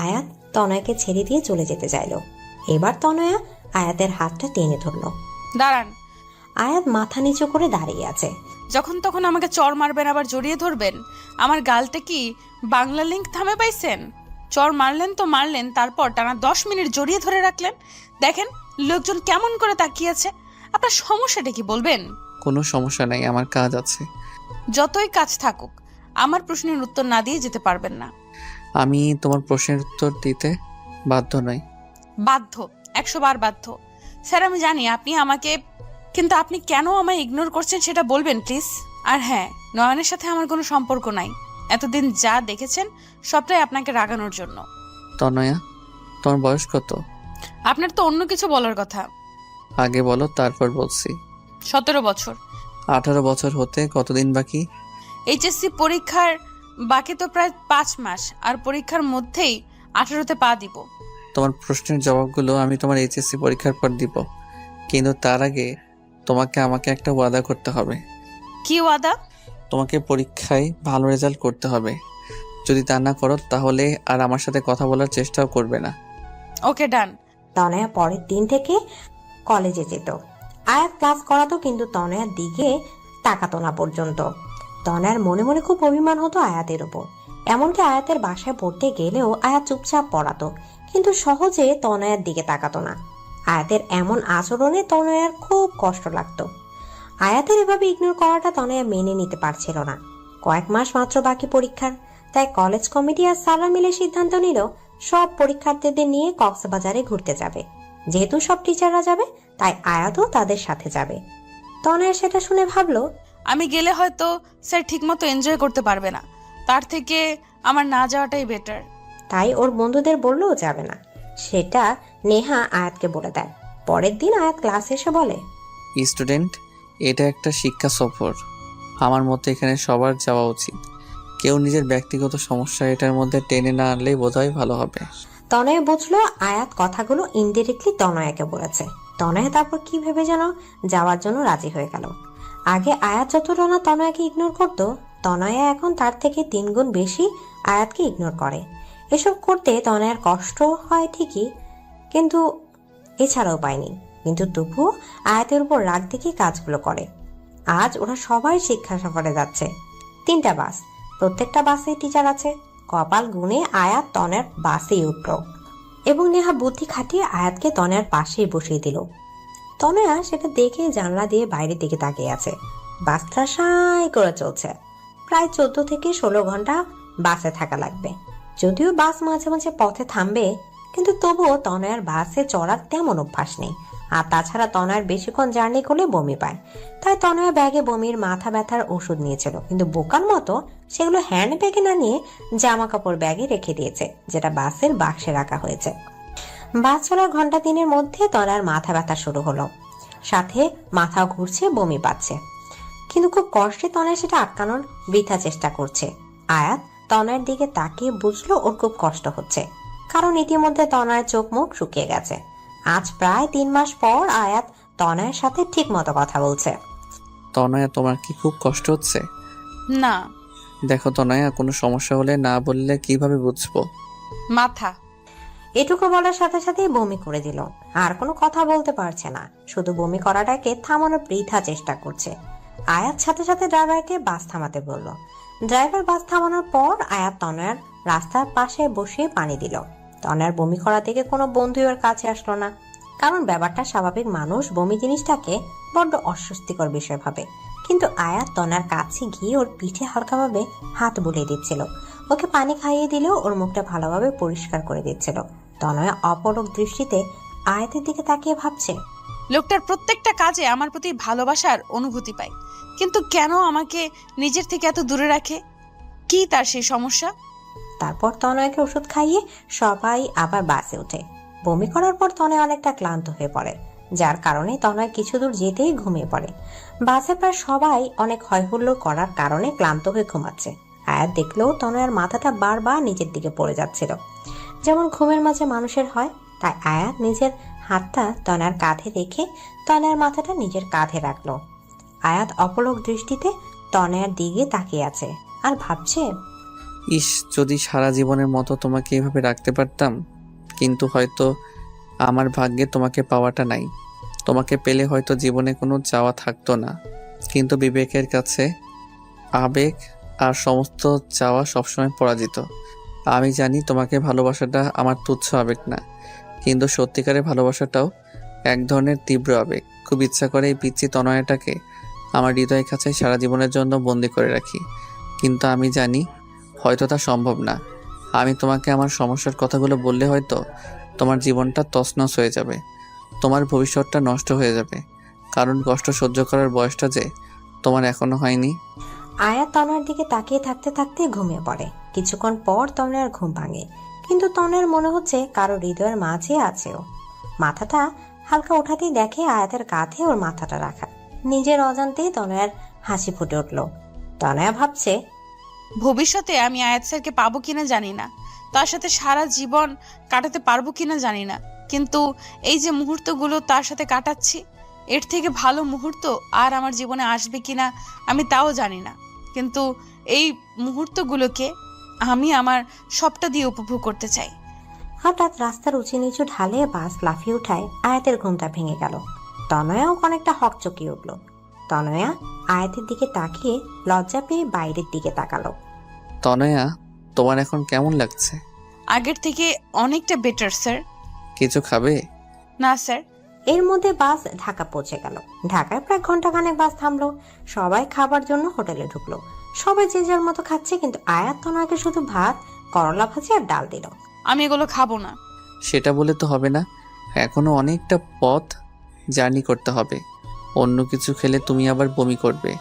Speaker 1: আয়াত তনয়াকে ছেড়ে দিয়ে চলে যেতে চাইল। এবার তনয়া আয়াতের হাতটা টেনে ধরলো।
Speaker 3: দাঁড়ান!
Speaker 1: আয়াত মাথা নিচু করে দাঁড়িয়ে আছে।
Speaker 3: যখন তখন আমাকে চড় মারবেন, আবার জড়িয়ে ধরবেন। আমার গালটা কি বাংলা লিঙ্ক থামে পাইছেন? চড় মারলেন তো মারলেন, তারপর টানা 10 মিনিট জড়িয়ে ধরে রাখলেন। দেখেন লোকজন কেমন করে তাকিয়েছে। আপনার সমস্যাটা কি বলবেন?
Speaker 2: কোনো সমস্যা নাই, আমার কাজ আছে।
Speaker 3: যতই কাজ থাকুক, আমার প্রশ্নের উত্তর না দিয়ে যেতে পারবেন না।
Speaker 2: আমি তোমার প্রশ্নের উত্তর দিতে বাধ্য নই।
Speaker 3: বাধ্য, 100 বার বাধ্য। স্যার আমি জানি আপনি আমাকে, কিন্তু আপনি কেন আমায় ইগনোর করছেন সেটা বলবেন প্লিজ। আর হ্যাঁ, নয়নের সাথে আমার কোনো সম্পর্ক নাই। এতদিন যা দেখেছেন সবটাই আপনাকে রাগানোর জন্য।
Speaker 2: তনয়া, তোমার বয়স কত?
Speaker 3: আপনার তো অন্য কিছু বলার কথা।
Speaker 2: আগে বলো, তারপর বলছি।
Speaker 3: 17 বছর।
Speaker 2: 18 বছর হতে কতদিন বাকি?
Speaker 3: এইচএসসি পরীক্ষার বাকি তো প্রায় 5 মাস, আর পরীক্ষার মধ্যেই 18তে পা দিব।
Speaker 2: তোমার প্রশ্নের জবাবগুলো আমি তোমার এইচএসসি পরীক্ষার পর দিব, কিন্তু তার আগে তোমাকে আমাকে একটা ওয়াদা করতে হবে।
Speaker 3: কি ওয়াদা?
Speaker 2: তোমাকে পরীক্ষায় ভালো রেজাল্ট করতে হবে। যদি তা না করো তাহলে আর আমার সাথে কথা বলার চেষ্টাও করবে না।
Speaker 3: ওকে, ডান।
Speaker 1: তনয়া পরের দিন থেকে কলেজে যেত। আয়াত ক্লাস করাতো, কিন্তু তনয়ার দিকে তাকাতো না পর্যন্ত। তনয়ার মনে মনে খুব অভিমান হতো আয়াতের উপর। এমনকি আয়াতের বাসায় পড়তে গেলেও আয়াত চুপচাপ পড়াতো, কিন্তু সহজে তনয়ার দিকে তাকাতো না। আয়াতের এমন আচরণে তনয়ার খুব কষ্ট লাগতো। আয়াতের এভাবে ইগনোর করাটা তনয়া মেনে নিতে পারছিল না। কয়েক মাস মাত্র বাকি পরীক্ষার, তাই কলেজ কমিটি আর সারা মিলে সিদ্ধান্ত নিল সব পরীক্ষার্থীদের নিয়ে কক্সবাজারে ঘুরতে যাবে। যেহেতু সব টিচাররা যাবে, তাই আয়াতও তাদের সাথে যাবে। তনয়া সেটা শুনে ভাবলো,
Speaker 3: আমি গেলে হয়তো স্যার ঠিকমতো এনজয় করতে পারবে না, তার থেকে আমার না যাওয়াটাই বেটার।
Speaker 1: তাই ওর বন্ধুদের বললেও যাবে না। সেটা নেহা আয়াতকে বলে দেয়। পরের দিন আয়াত ক্লাসে এসে বলে,
Speaker 2: স্টুডেন্ট, এটা একটা শিক্ষা সফর। আমার মতে এখানে সবার যাওয়া উচিত। কেউ নিজের ব্যক্তিগত সমস্যা এটার মধ্যে টেনে না আনলেই বোধহয় ভালো হবে।
Speaker 1: তনয়া বুঝলো আয়াত কথাগুলো ইনডিরেক্টলি তনয়াকে বলেছে। তনয়া তারপর কি ভেবে যেন যাওয়ার জন্য রাজি হয়ে গেল। আগে আয়াত যতটা না তনয়াকে ইগনোর করতো, তনয়া এখন তার থেকে 3 গুণ বেশি আয়াতকে ইগনোর করে। এসব করতে তনয়ার কষ্ট হয় ঠিকই, কিন্তু এছাড়াও পায়নি। কিন্তু তবুও আয়াতের উপর রাগ দেখে কাজগুলো করে। আজ ওরা সবাই শিক্ষা সফরে যাচ্ছে। 3টা বাস, প্রত্যেকটা বাসে টিচার আছে। কপাল গুনে আয়াত তনের বাসেই উঠল এবং নেহা বুদ্ধি খাটিয়ে আয়াতকে তনের পাশেই বসিয়ে দিল। তনয়া সেটা দেখে জানলা দিয়ে বাইরের দিকে তাকিয়ে আছে। বাসটা সাই করে চলছে। প্রায় 14 থেকে 16 ঘন্টা বাসে থাকা লাগবে। যদিও বাস মাঝে মাঝে পথে থামবে, কিন্তু তবুও তনয়ার বাসে চড়ার তেমন অভ্যাস নেই। আর তাছাড়া তনয়ার বেশিক্ষণ জার্নি করলে বমি পায়। তাই তনয়া ব্যাগে বমির মাথা ব্যথার ওষুধ নিয়েছিল, কিন্তু বোকার মতো সেগুলো হ্যান্ড ব্যাগে না নিয়ে জামা কাপড় ব্যাগে রেখে দিয়েছে, যেটা বাসের বাক্সে রাখা হয়েছে। বাস চলার ঘন্টা 3-এর মধ্যে তনয়ার মাথা ব্যথা শুরু হলো, সাথে মাথা ঘুরছে, বমি পাচ্ছে। কিন্তু খুব কষ্টে তনয়া সেটা আটকানোর বৃথা চেষ্টা করছে। আয়াত তনয়ার দিকে তাকিয়ে বুঝলো ওর খুব কষ্ট হচ্ছে, কারণ ইতিমধ্যে তনয়ার চোখ মুখ শুকিয়ে গেছে। আজ প্রায় 3 মাস পর আয়াত তনয়ের সাথে ঠিক মতো কথা বলছে।
Speaker 2: তনয়া, তোমার কি খুব কষ্ট হচ্ছে?
Speaker 3: না।
Speaker 2: দেখো তনয়া, কোনো সমস্যা হলে না বললে কিভাবে বুঝবো?
Speaker 3: মাথা।
Speaker 1: এটুকু বলার সাথে সাথেই বমি করে দিল। আর কোনো কথা বলতে পারছে না, শুধু বমি করাটাকে থামানোর বৃথা চেষ্টা করছে। আয়াত সাথে সাথে ড্রাইভারকে বাস থামাতে বলল। ড্রাইভার বাস থামানোর পর আয়াত তনয়ার রাস্তার পাশে বসিয়ে পানি দিল। তনয়ার বমি করা থেকে কোনো বন্ধু ওর কাছে আসলো না, কারণ ব্যাপারটা স্বাভাবিক। মানুষ বমি জিনিসটাকে বড্ড অস্বস্তিকর বিষয় ভাবে। কিন্তু আয়াত তনয়ার কাছে গিয়ে ওর পিঠে হালকাভাবে হাত বুলিয়ে দিচ্ছিল, ওকে পানি খাইয়ে দিলেও ওর মুখটা ভালোভাবে পরিষ্কার করে দিচ্ছিল। তনয়া অপলক দৃষ্টিতে আয়াতের দিকে তাকিয়ে ভাবছে,
Speaker 3: লোকটার প্রত্যেকটা কাজে আমার প্রতি ভালোবাসার অনুভূতি পাই, কিন্তু কেন আমাকে নিজের থেকে এত দূরে রাখে? কি তার সেই সমস্যা?
Speaker 1: তারপর তনয়াকে ওষুধ খাইয়ে সবাই আবার বাসে ওঠে। বমি করার পর তনয়া অনেকটা ক্লান্ত হয়ে পড়ে, যার কারণে তনয় কিছু দূর যেতেই ঘুমিয়ে পড়ে। বাসে প্রায় সবাই অনেক হইহুল্লোড় করার কারণে ক্লান্ত হয়ে ঘুমাচ্ছে। আয়াত দেখলেও তনয়ার মাথাটা বারবার নিচের দিকে পড়ে যাচ্ছিল, যেমন ঘুমের মাঝে মানুষের হয়। তাই আয়াত নিজের হাতটা তনয়ার কাঁধে রেখে তনয়ার মাথাটা নিজের কাঁধে রাখলো। আয়াত অপলক দৃষ্টিতে তনয়ার দিকে তাকিয়ে আছে আর ভাবছে,
Speaker 2: ইস, যদি সারা জীবনের মতো তোমাকে এভাবে রাখতে পারতাম। কিন্তু হয়তো আমার ভাগ্যে তোমাকে পাওয়াটা নাই। তোমাকে পেলে হয়তো জীবনে কোনো চাওয়া থাকতো না, কিন্তু বিবেকের কাছে আবেগ আর সমস্ত চাওয়া সবসময় পরাজিত। আমি জানি তোমাকে ভালোবাসাটা আমার তুচ্ছ আবেগ না, কিন্তু সত্যিকারের ভালোবাসাটাও এক ধরনের তীব্র আবেগ। খুব ইচ্ছা করে এই পিচ্চি তনয়াটাকে আমার হৃদয়ের কাছে সারা জীবনের জন্য বন্দি করে রাখি, কিন্তু আমি জানি হয়তো তা সম্ভব না। আমি তোমাকে আমার সমস্যার কথাগুলো বললে হয়তো তোমার জীবনটা তছনছ হয়ে যাবে, তোমার ভবিষ্যৎটা নষ্ট হয়ে যাবে, কারণ কষ্ট সহ্য করার বয়সটা যে তোমার এখনো হয়নি।
Speaker 1: আয়াত তনয়ার দিকে তাকিয়ে থাকতে থাকতে ঘুমিয়ে পড়ে। কিছুক্ষণ পর তনয়ার ঘুম ভাঙে, কিন্তু তনয়ার মনে হচ্ছে কারো হৃদয়ের মাঝে আছে ও। মাথাটা হালকা ওঠাতেই দেখে আয়াতের কাঁধে ওর মাথাটা রাখা। নিজের অজান্তেই তনয়ার হাসি ফুটে উঠল। তনয়া ভাবছে,
Speaker 3: ভবিষ্যতে আমি আয়াত স্যারকে পাবো কিনা জানি না, তার সাথে সারা জীবন কাটাতে পারবো কিনা জানি না, কিন্তু এই যে মুহূর্তগুলো তার সাথে কাটাচ্ছি, এর থেকে ভালো মুহূর্ত আর আমার জীবনে আসবে কিনা আমি তাও জানি না, কিন্তু এই মুহূর্তগুলোকে আমি আমার সবটা দিয়ে উপভোগ করতে চাই।
Speaker 1: হঠাৎ রাস্তার উঁচু নিচু ঢালে বাস লাফিয়ে উঠায় আয়াতের ঘুমটা ভেঙে গেল। তনয়াও অনেকটা হকচকিয়ে উঠল। তনয়া আয়াতের দিকে তাকিয়ে লজ্জা পেয়ে বাইরের দিকে তাকালো।
Speaker 2: তনয়া, তোমার এখন কেমন লাগছে?
Speaker 3: আগের থেকে অনেকটা বেটার স্যার।
Speaker 2: কিছু খাবে?
Speaker 3: না স্যার।
Speaker 1: এর মধ্যে বাস ঢাকা পৌঁছে গেল। ঢাকায় প্রায় ঘন্টাখানেক বাস থামলো। সবাই খাবার জন্য হোটেলে ঢুকলো। সবাই যে যার মতো খাচ্ছে, কিন্তু আয়াত তনয়াকে শুধু ভাত, করলা ভাজি আর ডাল দিল।
Speaker 3: আমি এগুলো খাবো না।
Speaker 2: সেটা বলে তো হবে না, এখনো অনেকটা পথ জার্নি করতে হবে। অন্য কিছু খেলে তুমি আবার বমি করবে।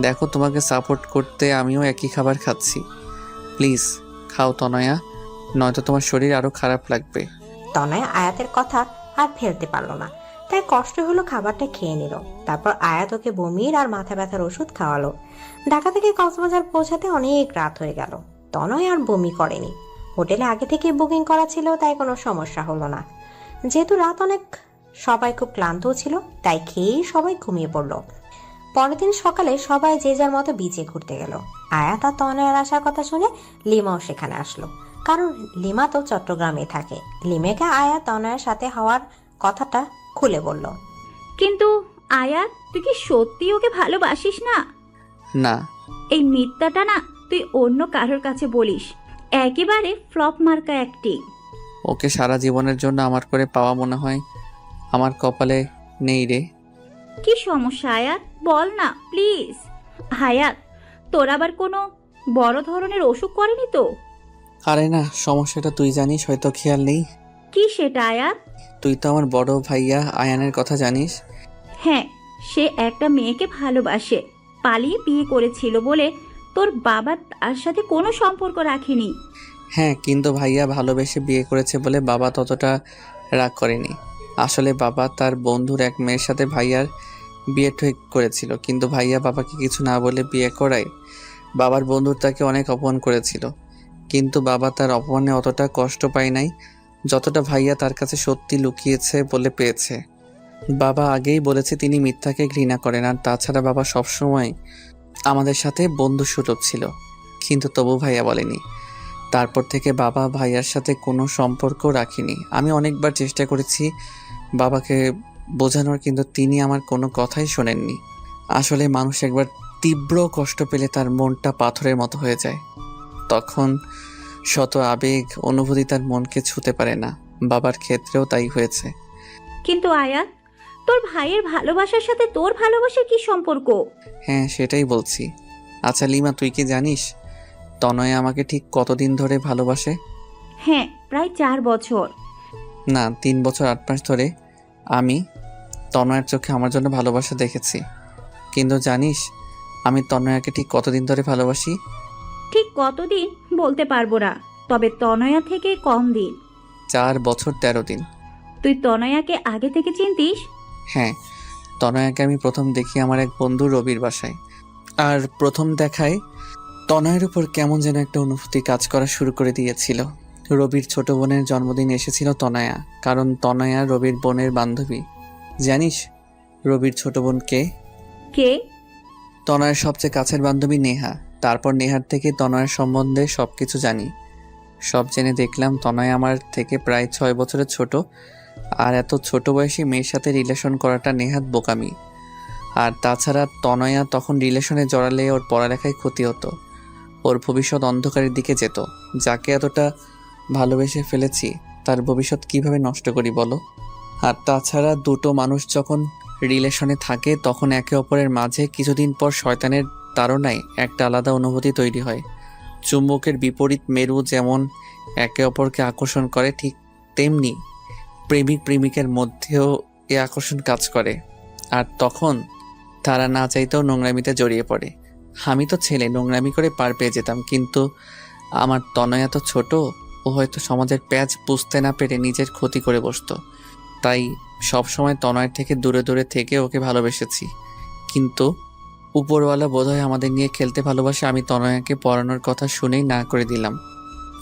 Speaker 2: দেখো, তোমাকে সাপোর্ট করতে আমিও একই খাবার খাচ্ছি। প্লিজ খাও তনয়া, নয়তো তোমার শরীর আরো খারাপ লাগবে।
Speaker 1: তনয়া আয়াতের কথা আর ফেলতে পারলো না, তাই কষ্ট হলো খাবারটা খেয়ে নিল। তারপর আয়াত ওকে বমির আর মাথা ব্যথার ওষুধ খাওয়ালো। ঢাকা থেকে কক্সবাজার পৌঁছাতে অনেক রাত হয়ে গেল। তনয় আর বমি করেনি, হোটেলে আগে থেকে বুকিং করা ছিল, তাই কোনো সমস্যা হলো না। যেহেতু রাত অনেক, সবাই খুব ক্লান্তও ছিল, তাই খেয়েই সবাই ঘুমিয়ে পড়লো। পরের দিন সকালে সবাই যে যার মতো বিচে ঘুরতে গেল। আয়াত আর তনয়ের আসার কথা শুনে লিমাও সেখানে আসলো, কারণ লিমা তো চট্টগ্রামে থাকে। লিমেকে আয়াত তনয়ের সাথে হওয়ার কথাটা খুলে বলল।
Speaker 9: কিন্তু আয়াত, তুই কি সত্যি ওকে ভালোবাসিস না?
Speaker 2: না।
Speaker 9: এই মিথ্যাটা না তুই অন্য কারোর কাছে বলিস, একেবারে ফ্লপ মার্কা অ্যাক্টিং।
Speaker 2: ওকে সারা জীবনের জন্য আমার করে পাওয়া মনে হয় আমার কপালে নেই রে।
Speaker 9: কি সমস্যা আয়াত, বল না প্লিজ। আয়াত, তোর আবার কোনো বড় ধরনের অসুখ করেনি তো?
Speaker 2: আরে না, সমস্যাটা তুই জানিস, হয়তো খেয়াল নেই।
Speaker 9: কি সেটা আয়াত?
Speaker 2: তুই তো আমার বড় ভাইয়া আয়ানের কথা জানিস।
Speaker 9: হ্যাঁ, সে একটা মেয়েকে ভালোবাসে, পালিয়ে বিয়ে করেছিল বলে তোর বাবা তার সাথে কোনো সম্পর্ক রাখেনি।
Speaker 2: হ্যাঁ, কিন্তু ভাইয়া ভালোবেসে বিয়ে করেছে বলে বাবা ততটা রাগ করেনি। আসলে বাবা তার বন্ধুর এক মেয়ের সাথে ভাইয়ার বিয়ে ঠিক করেছিল, কিন্তু ভাইয়া বাবাকে কিছু না বলে বিয়ে করায় বাবার বন্ধু তাকে অনেক অপমান করেছিল। কিন্তু বাবা তার অপমানে অতটা কষ্ট পায় নাই যতটা ভাইয়া তার কাছে সত্যি লুকিয়েছে বলে পেয়েছে। বাবা আগেই বলেছে তিনি মিথ্যাকে ঘৃণা করেন, আর তাছাড়া বাবা সবসময় আমাদের সাথে বন্ধুসুলভ ছিল, কিন্তু তবু ভাইয়া বলেনি। তারপর থেকে বাবা ভাইয়ার সাথে কোনো সম্পর্ক রাখেনি। আমি অনেকবার চেষ্টা করেছি বাবাকে বোঝানোর, কিন্তু তিনি আমার কোনো কথাই শোনেননি। আসলে মানুষ একবার তীব্র কষ্ট পেলে তার মনটা পাথরের মতো হয়ে যায়, তখন শত আবেগ অনুভূতি তার মনকে ছুঁতে পারে না। বাবার ক্ষেত্রেও তাই হয়েছে।
Speaker 9: কিন্তু আয়াত, তোর ভাইয়ের ভালোবাসার সাথে তোর ভালোবাসার কি সম্পর্ক?
Speaker 2: হ্যাঁ, সেটাই বলছি। আচ্ছা লিমা, তুই কি জানিস তনয় আমাকে ঠিক কতদিন ধরে ভালোবাসে?
Speaker 9: হ্যাঁ, প্রায় 4 বছর।
Speaker 2: না, 3 বছর 8 মাস ধরে আমি তনয়ের চোখে আমার জন্য ভালোবাসা দেখেছি। কিন্তু জানিস আমি তনয়াকে ঠিক কতদিন ধরে ভালোবাসি?
Speaker 9: ঠিক কতদিন বলতে পারবো না, তবে তনয়া থেকে কম দিন।
Speaker 2: 4 বছর 13 দিন।
Speaker 9: তুই তনয়াকে আগে থেকে চিনতিস?
Speaker 2: হ্যাঁ, তনয়াকে আমি প্রথম দেখি আমার এক বন্ধু রবির বাসায়। আর প্রথম দেখায় তনয়ের উপর কেমন যেন একটা অনুভূতি কাজ করা শুরু করে দিয়েছিল। রবির ছোট বোনের জন্মদিন এসেছিল তনয়া, কারণ তনয়া রবির বোনের বান্ধবী। জানিস রবির ছোট বোন কে?
Speaker 9: কে?
Speaker 2: তনয়ের সবচেয়ে কাছের বান্ধবী নেহা। তারপর নেহার থেকে তনয়ের সম্বন্ধে সবকিছু জানি। সব জেনে দেখলাম তনয় আমার থেকে প্রায় 6 বছরের ছোট, আর এত ছোট বয়সী মেয়ের সাথে রিলেশন করাটা নেহাত বোকামি। আর তাছাড়া তনয়া তখন রিলেশনে জড়ালে ওর পড়ালেখায় ক্ষতি হতো, ওর ভবিষ্যৎ অন্ধকারের দিকে যেত। যাকে এতটা ভালোবেসে ফেলেছি তার ভবিষ্যৎ কিভাবে নষ্ট করি বলো? আর তাছাড়া দুটো মানুষ যখন রিলেশনে থাকে তখন একে অপরের মাঝে কিছুদিন পর শয়তানের তাড়নায় একটা আলাদা অনুভূতি তৈরি হয়। চুম্বকের বিপরীত মেরু যেমন একে অপরকে আকর্ষণ করে, ঠিক তেমনি প্রেমিক প্রেমিকের মধ্যেও এ আকর্ষণ কাজ করে। আর তখন তারা না চাইতেও নোংরামিতে জড়িয়ে পড়ে। আমি তো ছেলে, নোংরামি করে পার পেয়ে যেতাম, কিন্তু আমার তনয়া তো ছোট, ও হয়তো সমাজের প্যাঁচ বুঝতে না পেরে নিজের ক্ষতি করে বসতো। তাই সবসময় তনয়ের থেকে দূরে দূরে থেকে ওকে ভালোবেসেছি। কিন্তু উপরওয়ালা বোধহয় আমাদের নিয়ে খেলতে ভালোবাসে। আমি তনয়াকে পড়ানোর কথা শুনেই না করে দিলাম,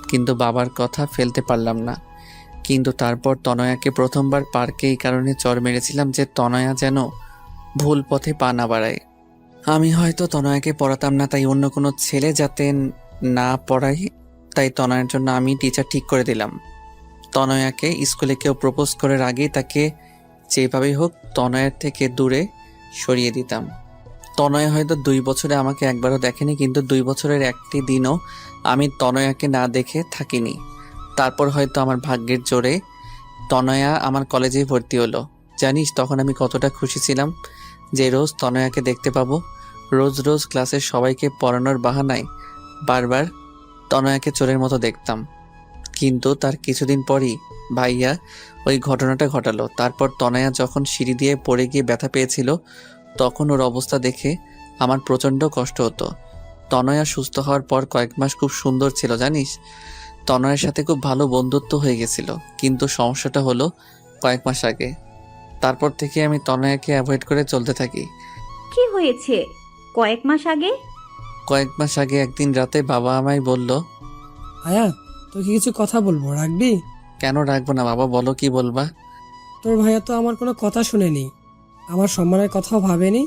Speaker 2: কিন্তু বাবার কথা ফেলতে পারলাম না। কিন্তু তারপর তনয়াকে প্রথমবার পার্কে এই কারণে চড় মেরেছিলাম যে তনয়া যেন ভুল পথে পা না বাড়ায়। আমি হয়তো তনয়াকে পড়াতাম না, তাই অন্য কোনো ছেলে যাতে না পড়াই, তাই তনয়ের জন্য আমি টিচার ঠিক করে দিলাম। তনয়াকে স্কুলে কেউ প্রপোজ করার আগেই তাকে যেভাবেই হোক তনয়ের থেকে দূরে সরিয়ে দিতাম। তনয় হয়তো 2 বছরে আমাকে একবারও দেখেনি, কিন্তু 2 বছরের একটি দিনও আমি তনয়াকে না দেখে থাকিনি। তারপর হয়তো আমার ভাগ্যের জোরে তনয়া আমার কলেজে ভর্তি হলো। জানিস তখন আমি কতটা খুশি ছিলাম যে রোজ তনয়াকে দেখতে পাবো। রোজ রোজ ক্লাসের সবাইকে পড়ানোর বাহানায় বারবার তনয়াকে চোরের মতো দেখতাম। কিন্তু তার কিছুদিন পরই ভাইয়া ওই ঘটনাটা ঘটালো। তারপর তনয়া যখন সিঁড়ি দিয়ে পড়ে গিয়ে ব্যথা পেয়েছিল তখন ওর অবস্থা দেখে আমার প্রচণ্ড কষ্ট হতো। তনয়া সুস্থ হওয়ার পর কয়েক মাস খুব সুন্দর ছিল জানিস। তনয়ের সাথে খুব ভালো বন্ধুত্ব হয়ে গেছিল, কিন্তু সমস্যাটা হলো কয়েক মাস আগে। তারপর থেকে আমি তনয়াকে অ্যাভয়েড করে চলতে থাকি।
Speaker 9: কি হয়েছে কয়েক মাস আগে?
Speaker 2: কয়েক মাস আগে একদিন রাতে বাবা আমায় বলল,
Speaker 8: আয়াত, তোকে কিছু কথা বলবো, রাখবি?
Speaker 2: কেন রাখবো না বাবা, বলো কি বলবা।
Speaker 8: তোর ভাইয়া তো আমার কোনো কথা শুনেনি, আমার সম্মানের কথাও ভাবেনি,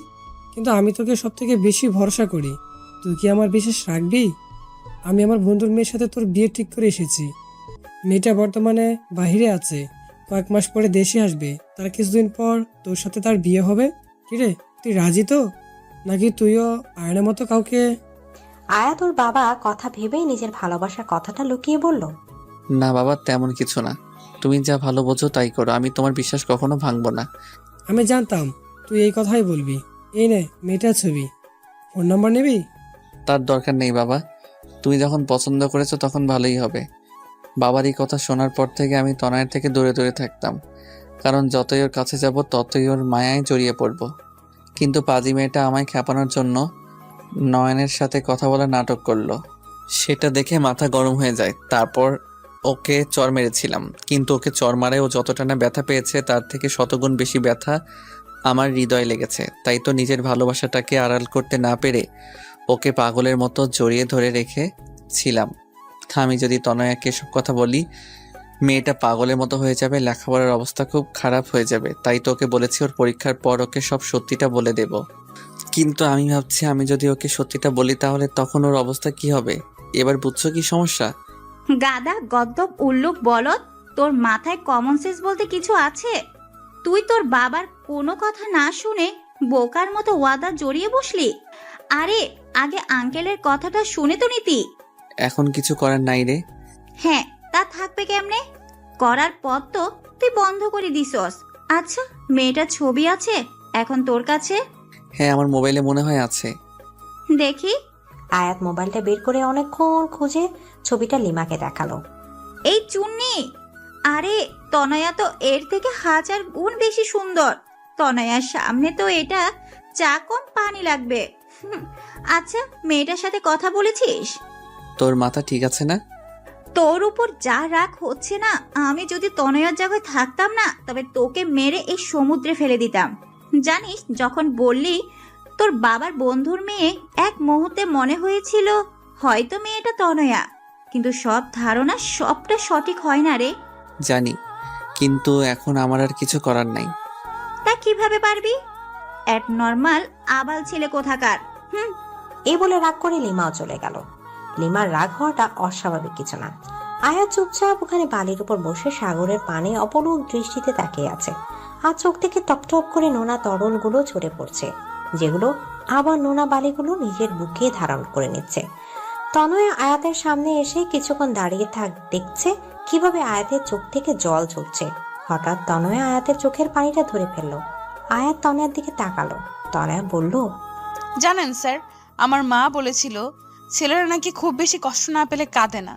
Speaker 8: কিন্তু আমি তোকে সব থেকে বেশি ভরসা করি। তুই কি আমার বিশ্বাস রাখবি? আমি আমার বন্ধুর মেয়ের সাথে তোর বিয়ে ঠিক করে এসেছি। মেয়েটা বর্তমানে বাইরে আছে, কয়েক মাস পরে দেশে আসবে, তার কিছুদিন পর তোর সাথে তার বিয়ে হবে। কিরে, তুই রাজি তো? নাকি তুইও আয়নের মতো কাউকে?
Speaker 1: আয়াত ওর বাবা কথা ভেবেই নিজের ভালোবাসার কথাটা লুকিয়ে বলল,
Speaker 2: না বাবা, তেমন কিছু না, তুমি যা ভালো বোঝো তাই করো, আমি তোমার বিশ্বাস কখনো ভাঙবো না।
Speaker 8: আমি জানতাম তুই এই কথাই বলবি। এই নে মেয়েটার ছবি, ফোন নাম্বার নিবি?
Speaker 2: তার দরকার নেই বাবা, তুমি যখন পছন্দ করেছো তখন ভালোই হবে। বাবার এই কথা শোনার পর থেকে আমি তনয়ের থেকে দূরে দূরে থাকতাম, কারণ যতই ওর কাছে যাব ততই ওর মায়ায় জড়িয়ে পড়ব। কিন্তু পাজি মেয়েটা আমায় খেপানোর জন্য নয়নের সাথে কথা বলার নাটক করলো। সেটা দেখে মাথা গরম হয়ে যায়। তারপর ওকে চর মেরেছিলাম, কিন্তু ওকে চর মারে ও যতটা না ব্যথা পেয়েছে তার থেকে শতগুণ বেশি ব্যথা আমার হৃদয়ে লেগেছে। তাই তো নিজের ভালোবাসাটাকে আড়াল করতে না পেরে ওকে পাগলের মতো জড়িয়ে ধরে রেখেছিলাম। আমি যদি তনয়াকে সব কথা বলি, মেয়েটা পাগলের মতো হয়ে যাবে, লেখাপড়ার অবস্থা খুব খারাপ হয়ে যাবে। তাই তো ওকে বলেছি ওর পরীক্ষার পর ওকে সব সত্যিটা বলে দেব। কিন্তু আমি ভাবছি আমি যদি ওকে সত্যিটা বলি তাহলে তখন ওর অবস্থা কি হবে। এবার বুঝছো কি সমস্যা?
Speaker 9: গাদা গদ্দপ উল্লুক বলদ, তোর মাথায় কমন সেন্স বলতে কিছু আছে? তুই তোর বাবার কোনো কথা না শুনে বোকার মতো ওয়াদা জড়িয়ে বসলি। আরে আগে আঙ্কেলের কথাটা শুনে তো নিতি।
Speaker 2: এখন কিছু করার নাই রে।
Speaker 9: হ্যাঁ, তা থাকবে কেমনে? করার পর তো তুই বন্ধ করে দিছস। আচ্ছা, মেয়েটার ছবি আছে এখন তোর কাছে?
Speaker 2: হ্যাঁ, আমার মোবাইলে মনে হয় আছে।
Speaker 9: দেখি।
Speaker 1: আয়াত মোবাইলটা বের করে অনেকক্ষণ খুঁজে ছবিটা লিমাকে দেখালো।
Speaker 9: এই চুন্নি, আরে তনয়া তো এর থেকে 1000 গুণ বেশি সুন্দর। তনয়ার সামনে তো এটা চা কম পানি লাগবে। আচ্ছা, মেয়েটার সাথে কথা বলেছিস?
Speaker 2: তোর মাথা ঠিক আছে না?
Speaker 9: তোর উপর যা রাগ হচ্ছে না, আমি যদি তনয়ার জায়গায় থাকতাম না তবে তোকে মেরে এই সমুদ্রে ফেলে দিতাম। জানিস, যখন বললি তোর বাবার বন্ধুর মেয়ে, এক মুহূর্তে মনে হয়েছিল হয়তো মেয়েটা তনয়া, কিন্তু সব ধারণা সবটা সঠিক হয় না রে।
Speaker 2: জানি, কিন্তু এখন আমার আর কিছু করার নাই।
Speaker 9: তা কিভাবে পারবি? এক নর্মাল আবাল ছেলে কোথাকার।
Speaker 1: এই বলে রাগ করে লিমাও চলে গেল। লিমার রাগ হওয়াটা অস্বাভাবিক কিছু না। আয়াত চুপচাপ ওখানে বালির উপর বসে সাগরের পানে অপলক দৃষ্টিতে তাকিয়ে আছে। আর চোখ থেকে টপটপ করে নোনা তরলগুলো ঝরে পড়ছে, যেগুলো আবার নোনা বালিগুলো নিজের বুকে ধারণ করে নিচ্ছে। তনয়া আয়াতের সামনে এসে কিছুক্ষণ দাঁড়িয়ে দেখছে কিভাবে আয়াতের চোখ থেকে জল ঝরছে। হঠাৎ তনয়া আয়াতের চোখের পানিটা ধরে ফেললো। আয়াত তনয়ার দিকে তাকালো। তনয়া বলল,
Speaker 3: জানেন স্যার, আমার মা বলেছিল ছেলেরা নাকি খুব বেশি কষ্ট না পেলে কাঁদে না,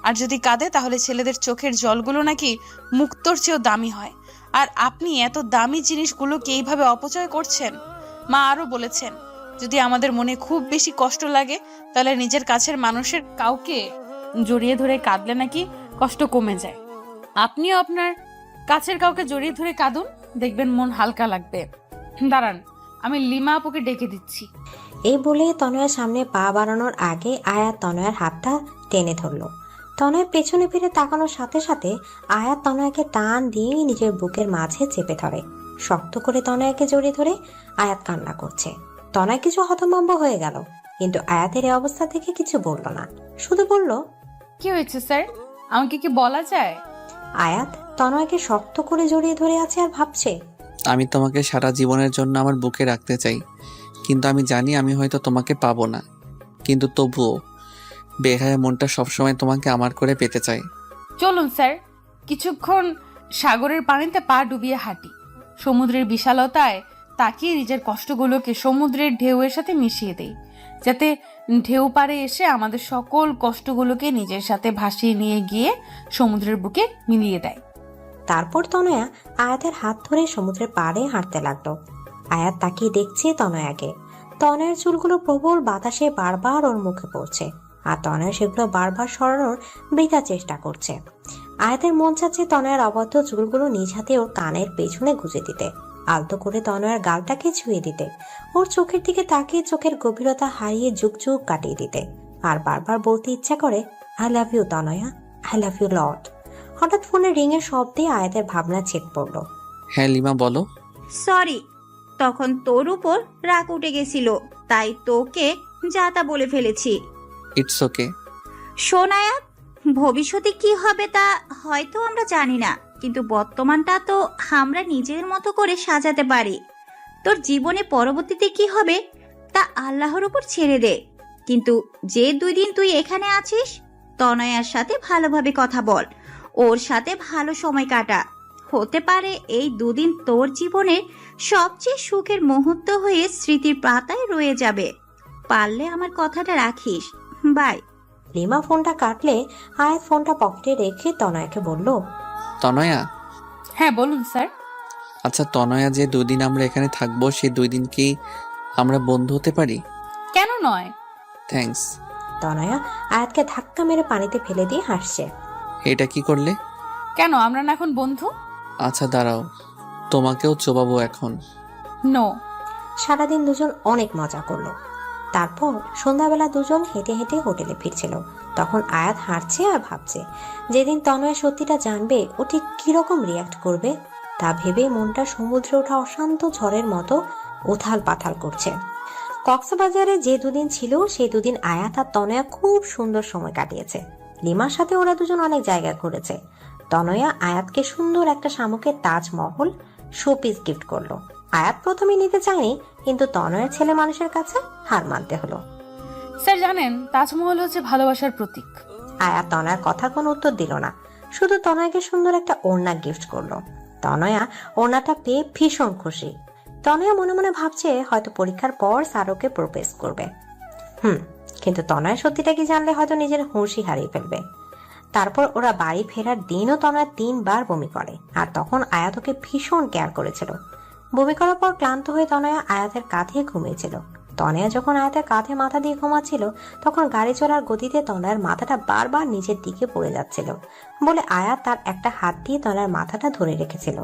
Speaker 3: আর যদি কাঁদে তাহলে ছেলেদের চোখের জলগুলো নাকি মুক্তোর চেয়েও দামি হয়। আর আপনি এত দামি জিনিসগুলোকে এইভাবে অপচয় করছেন। মা আরো বলেছেন, যদি আমাদের মনে খুব বেশি কষ্ট লাগে তাহলে নিজের কাছের মানুষের কাউকে জড়িয়ে ধরে কাঁদলে নাকি কষ্ট কমে যায়। আপনিও আপনার কাছের কাউকে জড়িয়ে ধরে কাঁদুন, দেখবেন মন হালকা লাগবে। দাঁড়ান, আমি লিমা আপুকে ডেকে দিচ্ছি।
Speaker 1: এই বলে তনয়ার সামনে পা বাড়ানোর আগে আয়াত তনয়ার হাতটা টেনে ধরলো। তনয় পেছনে ফিরে তাকানোর সাথে সাথে আয়াত তনয়াকে টান দিয়ে নিজের বুকের মাঝে চেপে ধরে। শক্ত করে তনয়াকে জড়িয়ে ধরে আয়াত কান্না করছে। তনয় কিছু হতভম্ব হয়ে গেল, কিন্তু আয়াতের এই অবস্থা থেকে কিছু বলল না, শুধু বলল,
Speaker 3: কি হয়েছে স্যার, আমাকে কি বলা যায়?
Speaker 1: আয়াত তনয়কে শক্ত করে জড়িয়ে ধরে আছে আর ভাবছে,
Speaker 2: আমি তোমাকে সারা জীবনের জন্য আমার বুকে রাখতে চাই, কিন্তু আমি জানি আমি হয়তো তোমাকে পাবো না। কিন্তু তবুও বেহায়া মনটা সবসময় তোমাকে আমার করে পেতে চাই।
Speaker 3: চলুন স্যার, কিছুক্ষণ সাগরের পানিতে পা ডুবিয়ে হাঁটি। সমুদ্রের বিশালতায় তাকিয়ে নিজের কষ্টগুলোকে সমুদ্রের ঢেউয়ের সাথে মিশিয়ে দেই, যাতে ঢেউ পাড়ে এসে আমাদের সকল কষ্টগুলোকে নিজের সাথে ভাসিয়ে নিয়ে গিয়ে সমুদ্রের বুকে মিলিয়ে দেয়।
Speaker 1: তারপর তনয়া আয়াতের হাত ধরে সমুদ্রের পাড়ে হাঁটতে লাগলো। আয়াত তাকিয়ে দেখছে তনয়াকে। তনয়ার চুলগুলো প্রবল বাতাসে বারবার ওর মুখে পড়ছে, আর তনয় সেগুলো বারবার সরানোর বৃথা চেষ্টা করছে। আয়াতের মন চাচ্ছে তনয়ের অবদ্ধ চুলগুলো নিজ হাতে ওর কানের পেছনে গুজে দিতে, আলতো করে তনয়ের গালটাকে ছুঁয়ে দিতে, ওর চোখের দিকে তাকিয়ে চোখের গভীরতা হারিয়ে যুগ যুগ কাটিয়ে দিতে, আর বারবার বলতে ইচ্ছা করে, I love you Tanaya, I love you lot. হঠাৎ ফোনের রিং এর শব্দে আয়াতের ভাবনা ছেদ পড়লো।
Speaker 2: হ্যাঁ লিমা বলো।
Speaker 9: সরি, তখন তোর উপর রাগ উঠে গেছিল, তাই তোকে যা তা বলে ফেলেছি।
Speaker 2: It's okay.
Speaker 9: শোন আয়াত, ভবিষ্যতে কি হবে তা হয়তো আমরা জানি না, কিন্তু বর্তমানটা তো আমরা নিজের মতো করে সাজাতে পারি। তোর জীবনে পরবর্তীতে কি হবে তা আল্লাহর উপর ছেড়ে দে, কিন্তু যে 2 দিন তুই এখানে আছিস তনয়ার সাথে ভালোভাবে কথা বল, ওর সাথে ভালো সময় কাটা। হতে পারে এই 2 দিন তোর জীবনের সবচেয়ে সুখের মুহূর্ত হয়ে স্মৃতির পাতায় রয়ে যাবে। পারলে আমার কথাটা রাখিস। বাই।
Speaker 1: লিমা ফোনটা কাটলে আয়াত ফোনটা পকেটে রেখে তনয়াকে বলল,
Speaker 2: তনয়া।
Speaker 3: হ্যাঁ বলুন স্যার।
Speaker 2: আচ্ছা তনয়া, যে 2 দিন আমরা এখানে থাকবো সেই 2 দিন কি আমরা বন্ধু হতে পারি?
Speaker 3: কেন নয়?
Speaker 2: থ্যাঙ্কস।
Speaker 1: তনয়া আয়াতকে ধাক্কা মেরে পানিতে ফেলে দিয়ে হাসছে।
Speaker 2: এটা কি করলে?
Speaker 3: কেন আমরা না এখন বন্ধু?
Speaker 2: আচ্ছা দাঁড়াও, তোমাকেও চোবাবো এখন।
Speaker 3: নো।
Speaker 1: সারাদিন দুজন অনেক মজা করলো। তারপর সন্ধ্যাবেলা দুজন হেঁটে হেঁটে হোটেলে ফিরছিল। তখন আয়াত হাঁটছে আর ভাবছে, যেদিন তনয় সত্যিটা জানবে ও ঠিক কিরকম রিয়াক্ট করবে তা ভেবে মনটা সমুদ্রে ওঠা অশান্ত ঝড়ের মতো উথাল পাথাল করছে। কক্সবাজারে যে 2 দিন ছিল সেই 2 দিন আয়াত আর তনয়া খুব সুন্দর সময় কাটিয়েছে। লিমার সাথে ওরা দুজন অনেক জায়গা ঘুরেছে। তনয়া আয়াতকে সুন্দর একটা শামুকের তাজমহল শোপিস গিফট করলো। আয়াত প্রথমে নিতে চায়নি, কিন্তু তনয়ের ছেলে মানুষের কাছে হার মানতে হলো।
Speaker 3: স্যার জানেন, তাজমহল হচ্ছে ভালোবাসার প্রতীক।
Speaker 1: আয়াত তনয়ার কথার কোনো উত্তর দিল না, শুধু তনয়াকে সুন্দর একটা ওড়না গিফট করলো। তনয়া ওড়নাটা পেয়ে ভীষণ খুশি। তনয়া মনে মনে ভাবছে হয়তো পরীক্ষার পর স্যার ওকে প্রপোজ করবে। কিন্তু তনয়া সত্যিটা কি জানলে হয়তো নিজের হুঁশই হারিয়ে ফেলবে। তারপর ওরা বাড়ি ফেরার দিনও তনয়া 3 বার বমি করে, আর তখন আয়াত ওকে ভীষণ কেয়ার করেছিল। বমি করার পর ক্লান্ত হয়ে তনয়া আয়াতের কাঁধে ঘুমিয়েছিল। তনয়া যখন আয়াতের কাঁধে মাথা দিয়ে ঘুমাচ্ছিল, তখন গাড়ি চলার গতিতে তনয়ার মাথাটা বারবার নিচের দিকে পড়ে যাচ্ছিল বলে আয়াত তার একটা হাত দিয়ে তনয়ার মাথাটা ধরে রেখেছিল।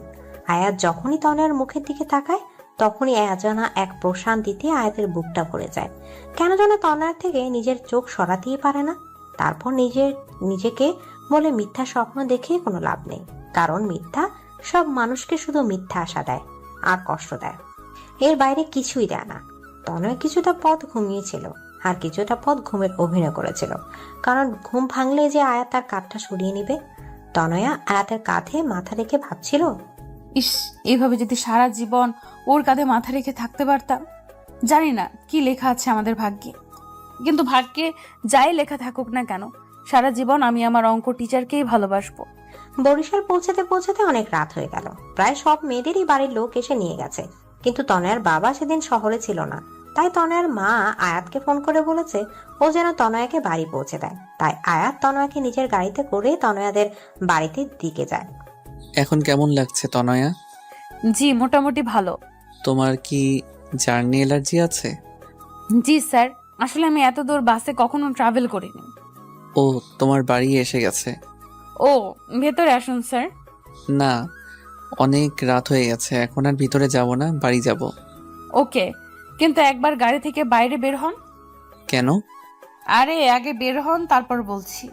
Speaker 1: আয়াত যখনই তনয়ার মুখের দিকে তাকায়, তখনই অজানা এক প্রশান্তিতে আয়াতের বুকটা ভরে যায়। কেন যেন তনয়ার থেকে নিজের চোখ সরাতেই পারে না। তারপর নিজেকে বলে মিথ্যা স্বপ্ন দেখে কোনো লাভ নেই, কারণ মিথ্যা সব মানুষকে শুধু মিথ্যা আশা দেয় আর কষ্ট দেয়, এর বাইরে কিছুই দেয় না। তনয় কিছুটা পথ ঘুমিয়েছিল আর কিছুটা পথ ঘুমের অভিনয় করেছিল, কারণ ঘুম ভাঙলে যে আয়াত তার কাঁধটা সরিয়ে নিবে। তনয়া আয়াতের কাঁধে মাথা রেখে ভাবছিল,
Speaker 3: ইস, এইভাবে যদি সারা জীবন ওর কাঁধে মাথা রেখে থাকতে পারতাম। জানি না কি লেখা আছে আমাদের ভাগ্যে, কিন্তু ভাগ্যে যাই লেখা থাকুক না কেন, সারা জীবন আমি আমার অঙ্ক টিচারকেই ভালোবাসবো।
Speaker 1: বরিশাল পৌঁছাতে পৌঁছাতে অনেক রাত হয়ে গেল। প্রায় সব মেয়েদেরই বাড়ির লোক এসে নিয়ে গেছে, কিন্তু তনয়ার বাবা সেদিন শহরে ছিল না। তাই তনয়ার মা আয়াতকে ফোন করে বলেছে ও যেন তনয়াকে বাড়ি পৌঁছে দেয়। তাই আয়াত তনয়াকে নিজের গাড়িতে করে তনয়াদের বাড়িতে দিকে যায়।
Speaker 2: এখন কেমন লাগছে তনয়া?
Speaker 3: জি মোটামুটি ভালো।
Speaker 2: তোমার কি জার্নি অ্যালার্জি আছে?
Speaker 3: জি স্যার, আসলে আমি এত দূর বাসে কখনো ট্রাভেল করিনি।
Speaker 2: ও, তোমার বাড়ি এসে গেছে?
Speaker 3: ও, ভেতরে আসুন স্যার।
Speaker 2: না, অনেক রাত হয়ে গেছে, এখন আর ভিতরে যাব না, বাড়ি যাব।
Speaker 3: ওকে, কিন্তু একবার গাড়ি থেকে বাইরে বের হন।
Speaker 2: কেন?
Speaker 3: আরে আগে বের হন, তারপর বলছি।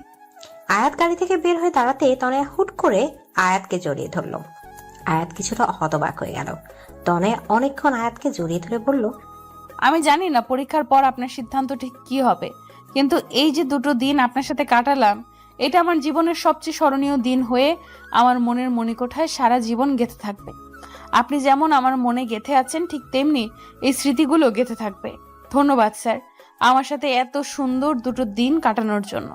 Speaker 1: আয়াত গাড়ি থেকে বের হয়ে দাঁড়াতে তনয়া হুট করে আয়াতকে জড়িয়ে ধরলো। আয়াত কিছুটা হতবাক হয়ে গেল। তনয়া অনেকক্ষণ আয়াতকে জড়িয়ে ধরে বলল,
Speaker 3: আমি জানি না পরীক্ষার পর আপনার সিদ্ধান্ত ঠিক কি হবে, কিন্তু এই যে 2 দিন আপনার সাথে কাটালাম, এটা আমার জীবনের সবচেয়ে স্মরণীয় দিন হয়ে আমার মনের মণিকোঠায় সারা জীবন গেঁথে থাকবে। আপনি যেমন আমার মনে গেঁথে আছেন, ঠিক তেমনি এই স্মৃতিগুলো গেঁথে থাকবে। ধন্যবাদ স্যার, আমার সাথে এত সুন্দর 2 দিন কাটানোর জন্য।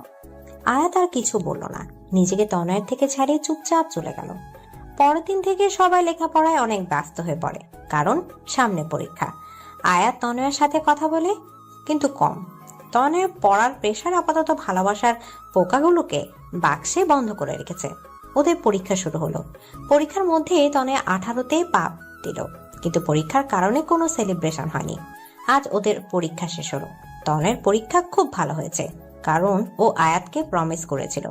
Speaker 1: আয়াত আর কিছু বলল না, নিজেকে তনয়ের থেকে ছাড়িয়ে চুপচাপ চলে গেল। পরের দিন থেকে সবাই লেখাপড়ায় অনেক ব্যস্ত হয়ে পড়ে, কারণ সামনে পরীক্ষা। আয়াত তনয়ের সাথে কথা বলে, কিন্তু কম। তনয় পড়ার প্রেশার আপাতত ভালোবাসার পোকাগুলোকে বাক্সে বন্ধ করে রেখেছে। ওদের পরীক্ষা শুরু হলো। পরীক্ষার মধ্যে তনয় 18তে পা দিল, কিন্তু পরীক্ষার কারণে কোনো সেলিব্রেশন হয়নি। আজ ওদের পরীক্ষা শেষ হলো। তনয়ের পরীক্ষা খুব ভালো হয়েছে। কারণ ও আয়াতকে প্রমিস করেছিল।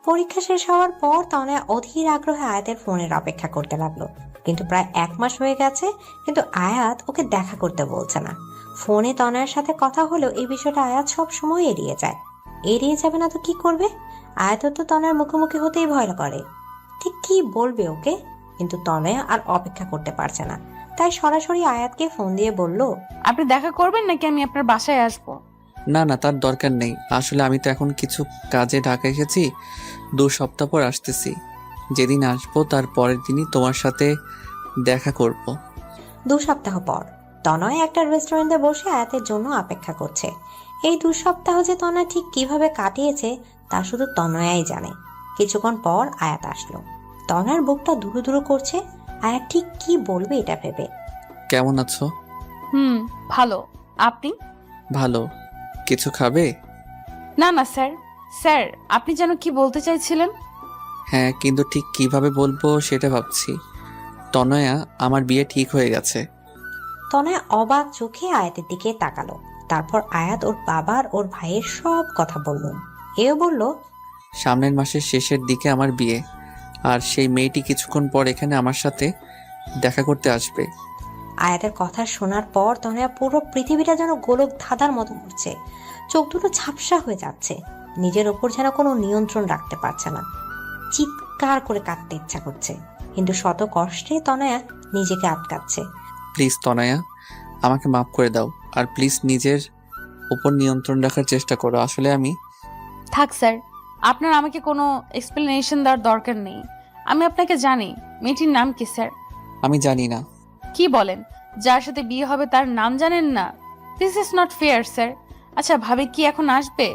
Speaker 1: পরীক্ষা শেষ হওয়ার পর তনয়া অধীর আগ্রহে আয়াতের ফোনের অপেক্ষা করতে লাগলো, কিন্তু প্রায় 1 মাস হয়ে গেছে, কিন্তু আয়াত ওকে দেখা করতে বলছে না। ফোনে তনয়ার সাথে কথা হলেও এই বিষয়টা আয়াত সব সময় এড়িয়ে যায়। এড়িয়ে যাবে না তো কি করবে? আয়াত তো তনয়ার মুখোমুখি হতেই ভয় করে, ঠিক কি বলবে ওকে। কিন্তু তনয়া আর অপেক্ষা করতে পারছে না, তাই সরাসরি আয়াতকে ফোন দিয়ে বলল,
Speaker 3: আপনি দেখা করবেন নাকি আমি আপনার বাসায় আসবো?
Speaker 2: না না, তার দরকার নেই। আসলে আমি তো এখন কিছু কাজে ঢাকা এসেছি, 2 সপ্তাহ পর আসতেছি। যেদিন আসবো তার পরের দিনই তোমার সাথে দেখা করব।
Speaker 1: 2 সপ্তাহ পর তনয় একটা রেস্টুরেন্টে বসে আয়াতের জন্য অপেক্ষা করছে। এই 2 সপ্তাহ যে তনয় ঠিক কিভাবে কাটিয়েছে তা শুধু তনয়াই জানে। কিছুক্ষণ পর আয়াত আসলো। তনয়ার বুকটা দুরু দুরু করছে, আয়াত ঠিক কি বলবে এটা ভেবে।
Speaker 2: কেমন আছো?
Speaker 3: ভালো। আপনি?
Speaker 2: ভালো। কিছু খাবে?
Speaker 3: না না স্যার। স্যার, আপনি যেন কি বলতে চাইছিলেন?
Speaker 2: হ্যাঁ, কিন্তু ঠিক কিভাবে বলবো সেটা ভাবছি। তনয়া, আমার বিয়ে ঠিক হয়ে গেছে।
Speaker 1: তনয় অবাক চোখে আয়াতের দিকে তাকালো। তারপর আয়াত ওর বাবার ওর ভাইয়ের সব কথা বলল। এও বলল,
Speaker 2: সামনের মাসের শেষের দিকে আমার বিয়ে, আর সেই মেয়েটি কিছুক্ষণ পর এখানে আমার সাথে দেখা করতে আসবে।
Speaker 1: আয়াতের কথা শোনার পর তনয়া পুরো পৃথিবীটা যেন গোলক ধাঁধার মতো ঘুরছে। চোখ দুটো ঝাপসা হয়ে যাচ্ছে, নিজের ওপর যেন কোনো নিয়ন্ত্রণ রাখতে পারছে না। চিৎকার করে কাঁদতে ইচ্ছা করছে, কিন্তু শত কষ্টে তনয়া নিজেকে আটকাচ্ছে।
Speaker 2: প্লিজ তনয়া, আমাকে মাফ করে দাও, আর প্লিজ নিজের উপর নিয়ন্ত্রণ রাখার চেষ্টা করো। আসলে আমি
Speaker 3: থাক স্যার, আপনার আমাকে কোনো এক্সপ্লেনেশন দেওয়ার দরকার নেই। আমি আপনাকে জানি। মেয়েটির নাম কি স্যার?
Speaker 2: আমি জানি না।
Speaker 3: কি বলেন? যার সাথে বিয়ে হবে তার নাম জানেন না? This is not fair sir. আচ্ছা, ভাবি কি এখন আসবে?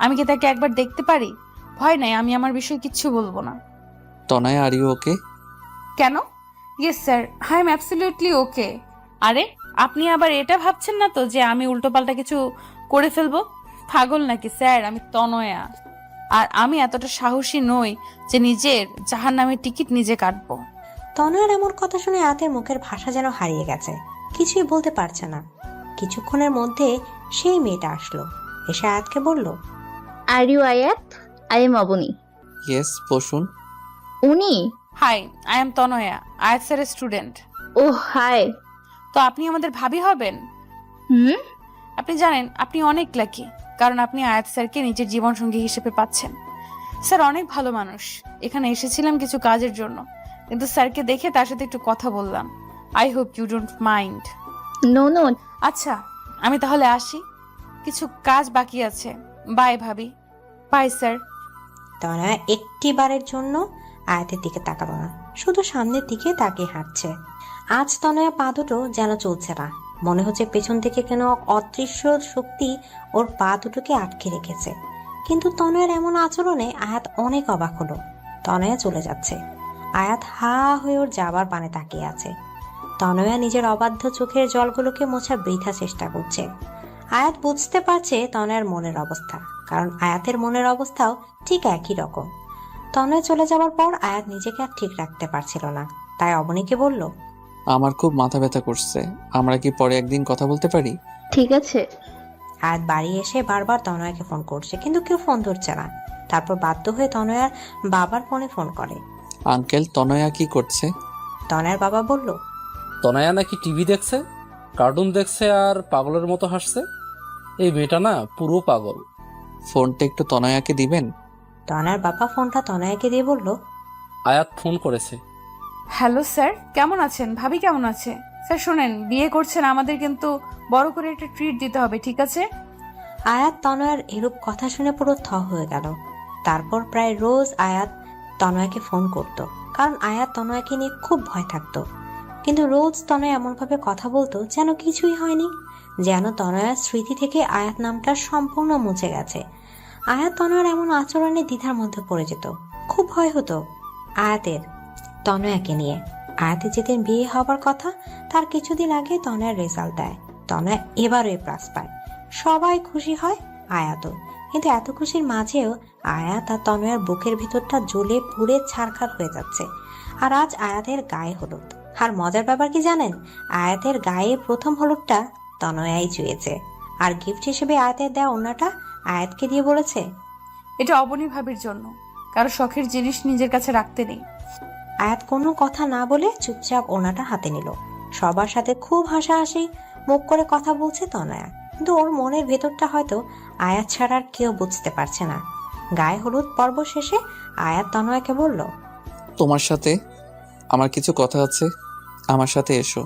Speaker 3: আমি কি তাকে একবার দেখতে পারি? ভয় নাই, আমি আমার বিষয়ে কিচ্ছু বলবো না।
Speaker 2: তনয়া, আর ইউ ওকে?
Speaker 3: কেন? Yes sir, I am absolutely ওকে। আরে, আপনি আবার এটা ভাবছেন না তো যে আমি উল্টোপাল্টা কিছু করে ফেলবো? পাগল নাকি স্যার? আমি তনয়া, আর আমি এতটা সাহসী নই যে নিজের জাহান্নামের টিকিট নিজে কাটবো।
Speaker 1: তনয়ার এমন কথা শুনে আয়াতের মুখের ভাষা যেন হারিয়ে গেছে, কিছুই বলতে পারছে না। কিছুক্ষণের মধ্যে সেই মেয়েটা আসলো, এসে আয়াতকে বলল,
Speaker 11: are you Ayat? I am Abani.
Speaker 2: Yes, বসুন।
Speaker 11: উনি?
Speaker 3: হাই, আই এম তনয়া, আয়াত স্যারের স্টুডেন্ট।
Speaker 11: ও হাই।
Speaker 3: তো আপনি আমাদের ভাবি হবেন?
Speaker 11: হুম।
Speaker 3: আপনি জানেন আপনি অনেক লাকি, কারণ আপনি আয়াত স্যারকে নিজের জীবনসঙ্গী হিসেবে পাচ্ছেন। স্যার অনেক ভালো মানুষ। এখানে এসেছিলাম কিছু কাজের জন্য, কিন্তু স্যারকে দেখে তার সাথে একটু কথা বললাম। I hope you don't mind.
Speaker 11: No no.
Speaker 3: আচ্ছা, আমি তাহলে আসি, কিছু কাজ বাকি আছে। বাই ভাবি। By sir.
Speaker 1: তনয়া একটিবারের জন্য আয়াতের দিকে তাকালো না, শুধু সামনের দিকে তাকিয়ে হাঁটছে। আজ তনয়া পা দুটো যেন চলছে না, মনে হচ্ছে পেছন থেকে কেন অদৃশ্য শক্তি ওর পা দুটোকে আটকে রেখেছে। কিন্তু তনয়ার এমন আচরণে আয়াত অনেক অবাক হলো। তনয়া চলে যাচ্ছে, আয়াত হা হয়ে ওর যাবার পানে তাকিয়ে আছে। তনয়া নিজের অবাধ্য চোখের জলগুলোকে মোছার বৃথা চেষ্টা করছে। আয়াত বুঝতে পারছে তনয়ার মনের অবস্থা, কারণ আয়াতের মনের অবস্থাও ঠিক একই রকম। তনয়া চলে যাওয়ার পর আয়াত নিজেকে আর ঠিক রাখতে পারছিল না, তাই অবনীকে বলল,
Speaker 2: আমার খুব মাথা ব্যথা করছে, আমরা কি পরে একদিন কথা বলতে পারি?
Speaker 11: ঠিক আছে।
Speaker 1: আয়াত বাড়ি এসে বারবার তনয়াকে ফোন করছে, কিন্তু কেউ ফোন ধরছে না। তারপর বাধ্য হয়ে তনয়ার বাবার ফোনে ফোন করে।
Speaker 2: আঙ্কেল, তনয়া কি করছে?
Speaker 1: তনয়ার বাবা বলল,
Speaker 5: তনয়া নাকি টিভি দেখছে, কার্টুন দেখছে আর পাগলের মতো হাসছে। এই মেয়েটা না পুরো পাগল।
Speaker 2: ফোনটা একটু তনয়াকে দিবেন?
Speaker 1: তনয়ার বাবা ফোনটা তনয়াকে দিয়ে বলল,
Speaker 5: আয়াত ফোন করেছে।
Speaker 3: হ্যালো স্যার, কেমন আছেন? ভাবি কেমন আছে? স্যার শোনেন, বিয়ে করছেন, আমাদের কিন্তু বড় করে একটা ট্রিট দিতে হবে, ঠিক আছে?
Speaker 1: আয়াত তনয়ার এরূপ কথা শুনে পুরো থ হয়ে গেল। তারপর প্রায় রোজ আয়াত তনয়াকে ফোন করত, কারণ আয়াত তনয়াকে নিয়ে খুব ভয় থাকতো। কিন্তু রোজ তনয়া এমনভাবে কথা বলতো যেন কিছুই হয়নি, যেন তনয়ার স্মৃতি থেকে আয়াত নামটা সম্পূর্ণ মুছে গেছে। আয়াত তনয়ার এমন আচরণে দ্বিধার মধ্যে পড়ে যেত। খুব ভয় হতো আয়াতের তনয়াকে নিয়ে। আয়াতের যেদিন বিয়ে হবার কথা তার কিছুদিন আগে তনয়ার রেজাল্ট দেয়। তনয়া এবারও প্লাস পায়, সবাই খুশি হয়, আয়াতও। কিন্তু এত খুশির মাঝেও আয়াত আর তনয়ার বুকের ভিতরটা জ্বলে পুড়ে ছারখার হয়ে যাচ্ছে। আর আজ আয়াতের গায়ে হলুদ। আর মজার ব্যাপার কি জানেন, আয়াতের গায়ে প্রথম হলুদটা তনয়াই চুয়েছে। আর গিফট হিসেবে আয়াতের দেওয়া ওড়নাটা আয়াতকে দিয়ে বলেছে,
Speaker 3: এটা অবনী ভাবির জন্য। কারো শখের জিনিস নিজের কাছে রাখতে নেই।
Speaker 1: আয়াত কোনো কথা না বলে চুপচাপ ওড়নাটা হাতে নিল। সবার সাথে খুব হাসাহাসি মুখ করে কথা বলছে তনয়া, কিন্তু ওর মনের ভেতরটা হয়তো আয়াত ছাড়া আর কেউ বুঝতে পারছে না। গায়ে হলুদ পর্ব শেষে আয়াত তনয়াকে বলল,
Speaker 2: তোমার সাথে আমার কিছু কথা আছে, আমার সাথে এসো।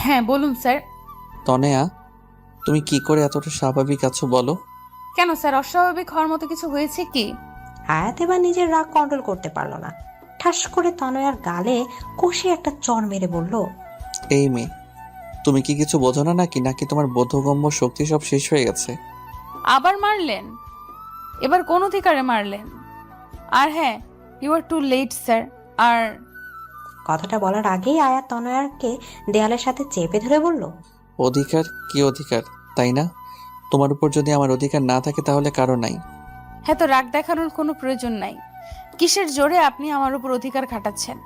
Speaker 3: হ্যাঁ বলুন স্যার।
Speaker 2: তনয়া, তুমি কি করে এতটা স্বাভাবিক আছো বলো?
Speaker 3: কেন স্যার, অস্বাভাবিক হওয়ার মতো কিছু হয়েছে কি?
Speaker 1: আয়াত এবার নিজের রাগ কন্ট্রোল করতে পারলো না। ঠাস করে তনয়ার গালে কষে একটা চড় মেরে বলল,
Speaker 2: এই মেয়ে, তুমি কি কিছু বোঝো না নাকি তোমার বোধগম্য শক্তি সব শেষ হয়ে গেছে?
Speaker 3: আবার মারলেন? এবার কোন অধিকারে মারলেন? আর হ্যাঁ, you are too late sir. আর
Speaker 1: কথাটা বলার আগেই আয়াত তনয়াকে দেয়ালের সাথে চেপে ধরে বলল,
Speaker 2: অধিকার? কি অধিকার, তাই না? তোমার উপর যদি আমার অধিকার না থাকে তাহলে কারো নাই।
Speaker 3: হ্যাঁ, তো রাগ দেখানোর কোনো প্রয়োজন নাই। কিসের জোরে আপনি আমার উপর অধিকার খাটাচ্ছেন?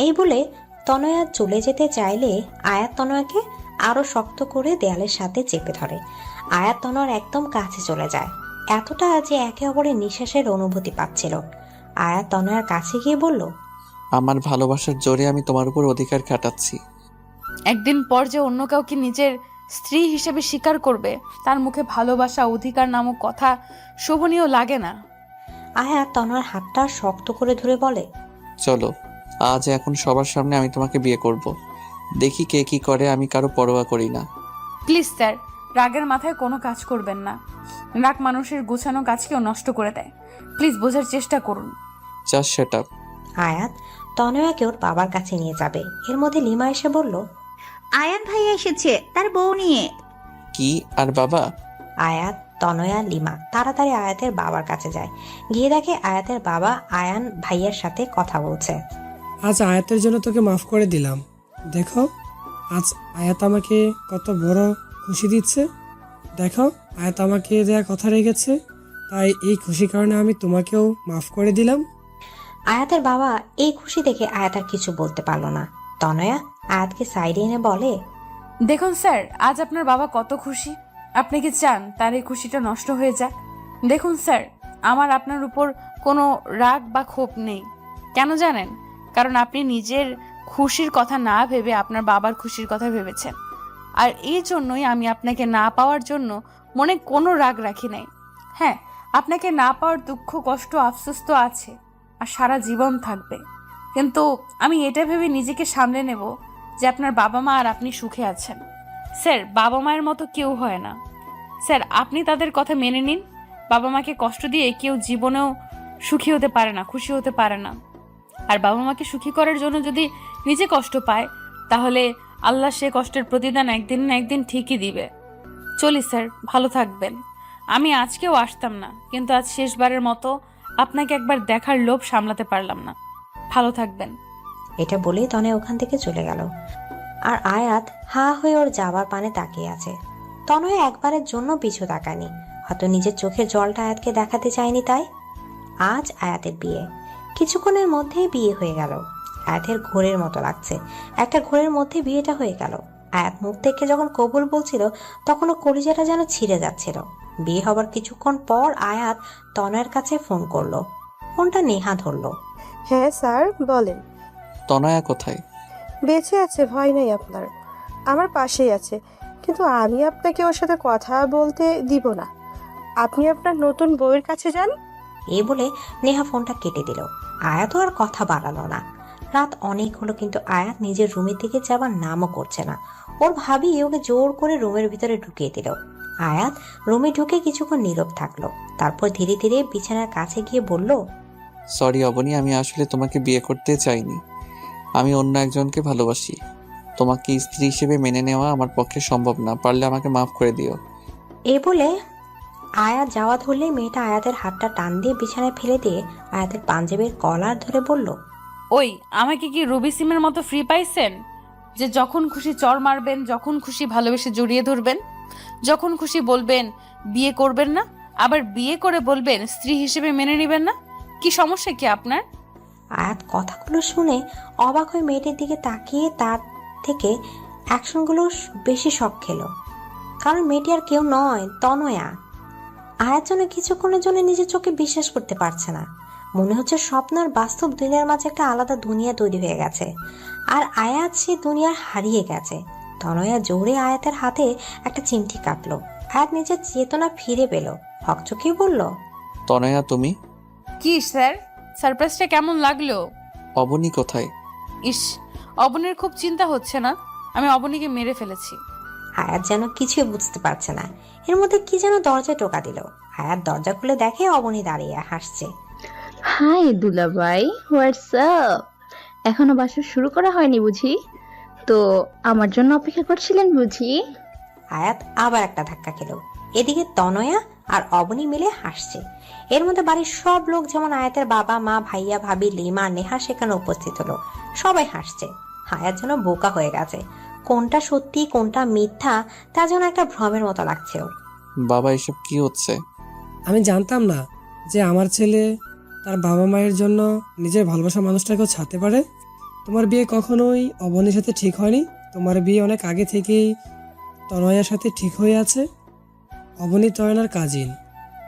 Speaker 1: এই বলে তনয়া চলে যেতে চাইলে আয়াত তনয়াকে আরো শক্ত করে দেয়ালের সাথে চেপে ধরে। আয়াত তনয়ার একদম কাছে চলে যায়, এতটা যে একে অপরের নিঃশ্বাসের অনুভূতি পাচ্ছিল। আয়াত তনয়ার কাছে গিয়ে বলল,
Speaker 2: আমার ভালোবাসার জোরে আমি তোমার উপর অধিকার খাটাচ্ছি।
Speaker 3: একদিন পর যে অন্য কাউকে নিজের স্ত্রী হিসেবে স্বীকার করবে, তার মুখে ভালোবাসা অধিকার নামক কথা শোভনীয় লাগে না।
Speaker 1: আয়াত তনয়ার হাতটা শক্ত করে ধরে বলে,
Speaker 2: চলো, আজ এখন সবার সামনে আমি তোমাকে বিয়ে করব। দেখি কে কি করে, আমি কারো পরোয়া করি না।
Speaker 3: প্লিজ স্যার, রাগের মাথায় কোনো কাজ করবেন না। রাগ মানুষের গোছানো কাজকেও নষ্ট করে দেয়। প্লিজ বোঝার চেষ্টা করুন।
Speaker 2: Just shut up.
Speaker 1: আয়াত তনয়াকে ওর বাবার কাছে নিয়ে যাবে, এর মধ্যে লিমা এসে বলল,
Speaker 9: আয়ান ভাইয়া এসেছে তার বউ নিয়ে।
Speaker 2: কি আর বাবা?
Speaker 1: আয়াত, তনয়া, লিমা তাড়াতাড়ি আয়াতের বাবার কাছে যায়। গিয়ে দেখে আয়াতের বাবা আয়ান ভাইয়ের সাথে কথা বলছে।
Speaker 8: আজ আয়াতের জন্য তোকে মাফ করে দিলাম। দেখো, আজ আয়াত আমাকে কত বড় খুশি দিচ্ছে। দেখো, আয়াত আমাকে দেয়া কথা রেখেছে, তাই এই খুশির কারণে আমি তোমাকেও মাফ করে দিলাম।
Speaker 1: আয়াতের বাবা এই খুশি দেখে আয়াত আর কিছু বলতে পারলো না। তনয়া আয়াতকে সাইডে এনে বলে,
Speaker 3: দেখুন স্যার, আজ আপনার বাবা কত খুশি। আপনি কি চান তার এই খুশিটা নষ্ট হয়ে যাক? দেখুন স্যার, আমার আপনার উপর কোনো রাগ বা ক্ষোভ নেই। কেন জানেন? কারণ আপনি নিজের খুশির কথা না ভেবে আপনার বাবার খুশির কথা ভেবেছেন। আর এই জন্যই আমি আপনাকে না পাওয়ার জন্য মনে কোনো রাগ রাখি নাই। হ্যাঁ, আপনাকে না পাওয়ার দুঃখ, কষ্ট, আফসোস তো আছে, আর সারা জীবন থাকবে। কিন্তু আমি এটা ভেবে নিজেকে সামলে নেব যে আপনার বাবা মা আর আপনি সুখে আছেন। স্যার, বাবা মায়ের মতো কেউ হয় না। স্যার, আপনি তাদের কথা মেনে নিন। বাবা মাকে কষ্ট দিয়ে কেউ জীবনেও সুখী হতে পারে না, খুশি হতে পারে না। আর বাবা মাকে সুখী করার জন্য যদি নিজে কষ্ট পায়, তাহলে আল্লাহ সে কষ্টের প্রতিদান একদিন না একদিন ঠিকই দিবে। চলি স্যার, ভালো থাকবেন। আমি আজকেও আসতাম না, কিন্তু আজ শেষবারের মতো আপনাকে একবার দেখার লোভ সামলাতে পারলাম না। ভালো থাকবেন।
Speaker 1: এটা বলেই তনয়া ওখান থেকে চলে গেল। আর আয়াত হা হয়ে ওর যাবার পানে তাকিয়ে আছে। তনয়া একবারের জন্য পিছু তাকায়নি, হয়তো নিজের চোখের জলটা আয়াতকে দেখাতে চায়নি তাই। আজ আয়াতের বিয়ে, কিছুক্ষণের মধ্যেই বিয়ে হয়ে গেল। আয়াতের ঘোরের মতো লাগছে, একটা ঘোরের মধ্যে বিয়েটা হয়ে গেল। আয়াত মুখ থেকে যখন কবুল বলছিল তখন ও কলিজাটা যেন ছিঁড়ে যাচ্ছিল। বিয়ে হবার কিছুক্ষণ পর আয়াত তনয়ের কাছে ফোন করলো। ফোনটা নেহা ধরলো।
Speaker 10: হ্যাঁ স্যার বলেন।
Speaker 2: তনয়া কোথায়?
Speaker 10: বেঁচে আছে, ভয় নেই আপনার, আমার পাশেই আছে। কিন্তু আমি আপনাকে ওর সাথে কথা বলতে দিব না। আপনি আপনার নতুন বউয়ের কাছে যান।
Speaker 1: এই বলে নেহা ফোনটা কেটে দিল। আয়াত আর কথা বাড়ালো না। রাত অনেক হলো, কিন্তু আয়াত নিজের রুমের দিকে যাবার নামও করছে না। ওর ভাবি ওকে জোর করে রুমের ভিতরে ঢুকিয়ে দিল। আয়াত রুমে ঢুকে কিছুক্ষণ নীরব থাকলো, তারপর ধীরে ধীরে বিছানার কাছে গিয়ে বলল,
Speaker 2: সরি অবনী, আমি আসলে তোমাকে বিয়ে করতে চাইনি। আমি অন্য একজনকে ভালোবাসি। তোমাকে স্ত্রী হিসেবে মেনে নেওয়া আমার পক্ষে সম্ভব না, পারলে আমাকে মাফ করে দিও।
Speaker 1: এই বলে আয়াত যাওয়া ধরলে মেয়েটা আয়াতের হাতটা টান দিয়ে বিছানায় ফেলে দিয়ে আয়াতের পাঞ্জাবির কলার ধরে বলল,
Speaker 3: ওই, আমাকে কি রবি সিমের মতো ফ্রি পাইছেন যে যখন খুশি চর মারবেন, যখন খুশি ভালোবেসে জড়িয়ে ধরবেন, যখন খুশি বলবেন বিয়ে করবেন না, আবার বিয়ে করে বলবেন স্ত্রী হিসেবে মেনে নেবেন না? কি সমস্যা কি আপনার?
Speaker 1: আয়াত কথাগুলো শুনে অবাক হয়ে মেয়েটির দিকে তাকিয়ে তার থেকে অ্যাকশনগুলো বেশি শখ খেলো। কারণ মেয়েটি আর কেউ নয়, তনয়া। আয়াত যেন কিছুক্ষণের জন্য নিজের চোখে বিশ্বাস করতে পারছে না। মনে হচ্ছে স্বপ্ন আর বাস্তব দুনিয়ার মাঝে একটা আলাদা দুনিয়া তৈরি হয়ে গেছে, আর আয়াত সে দুনিয়ার হারিয়ে গেছে। তনয়া জোরে আয়াতের হাতে একটা চিমটি কাটলো। আয়াত নিজের চেতনা ফিরে পেল, হকচকিয়ে বলল,
Speaker 2: তনয়া তুমি?
Speaker 3: কি স্যার, সারপ্রাইজটা কেমন লাগলো?
Speaker 2: অবনী কোথায়?
Speaker 3: ইস, অবনীর খুব চিন্তা হচ্ছে না? আমি অবনীকে মেরে ফেলেছি।
Speaker 1: আয়াত যেন কিছুই বুঝতে পারছে না। এর মধ্যে কি যেন দরজায় টোকা দিল। আয়াত দরজা খুলে দেখে অবনী দাঁড়িয়ে হাসছে।
Speaker 11: হাই দুলাভাই, হোয়াটসঅ্যাপ? এখনো বাসা শুরু করা হয়নি বুঝি? তো আমার জন্য অপেক্ষা করছিলেন বুঝি?
Speaker 1: আয়াত আবার একটা ধাক্কা খেল। এদিকে তনয়া আর অবনী মিলে হাসছে। এর মধ্যে বাড়ির সব লোক, যেমন আয়াতের বাবা মা, ভাইয়া ভাবি, লিমা, নেহা সেখানে উপস্থিত হলো। সবাই হাসছে। আয়াত যেন বোকা হয়ে গেছে। কোনটা সত্যি কোনটা মিথ্যা তা যেন একটা ভ্রমের মতো লাগছে ওর।
Speaker 2: বাবা, এসব কি হচ্ছে?
Speaker 8: আমি জানতাম না যে আমার ছেলে তার বাবা মায়ের জন্য নিজের ভালোবাসা মানুষটাকেও ছাড়তে পারে। তোমার বিয়ে কখনোই অবনীর সাথে ঠিক হয়নি। তোমার বিয়ে অনেক আগে থেকেই তনয়ার সাথে ঠিক হয়ে আছে। অবনী তয়নার কাজিন।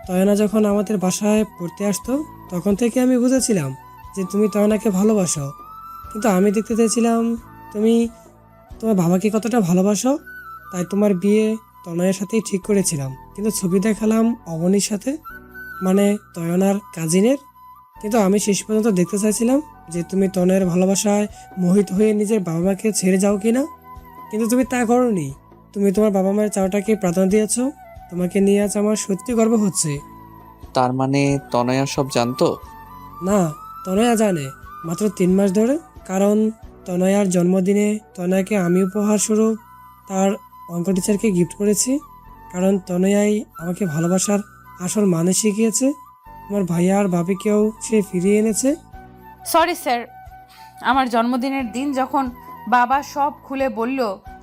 Speaker 8: তয়না যখন আমাদের বাসায় পড়তে আসতো তখন থেকে আমি বুঝেছিলাম যে তুমি তয়নাকে ভালোবাসো, কিন্তু আমি দেখতে চেয়েছিলাম তুমি তোমার বাবাকে কতটা ভালোবাসো। তাই তোমার বিয়ে তনয়ের সাথেই ঠিক করেছিলাম, কিন্তু ছবি দেখালাম অবনীর সাথে, মানে তয়নার কাজিনের। কিন্তু আমি শেষ পর্যন্ত দেখতে চাইছিলাম যে তুমি তনয়ের ভালোবাসায় মোহিত হয়ে নিজের বাবা মাকে ছেড়ে যাও কিনা, কিন্তু তুমি তা করোনি। তুমি তোমার বাবা মায়ের চাওয়াটাকে প্রাধান্য দিয়েছো। তোমাকে নিয়ে আজ আমার সত্যি গর্ব হচ্ছে।
Speaker 2: তার মানে তনয়া সব জানতো?
Speaker 8: না, তনয়া জানে, মাত্র 3 মাস ধরে। কারণ তনয়ার জন্মদিনে তনয়াকে আমি উপহার স্বরূপ তার অঙ্ক টিচারকে গিফট করেছি। কারণ তনয়াই আমাকে ভালোবাসার আসল মানে শিখিয়েছে। আমার ভাইয়া আর ভাবিকেও সে ফিরিয়ে এনেছে।
Speaker 3: সরি স্যার, আমার জন্মদিনের দিন যখন বাবা সব খুলে বলল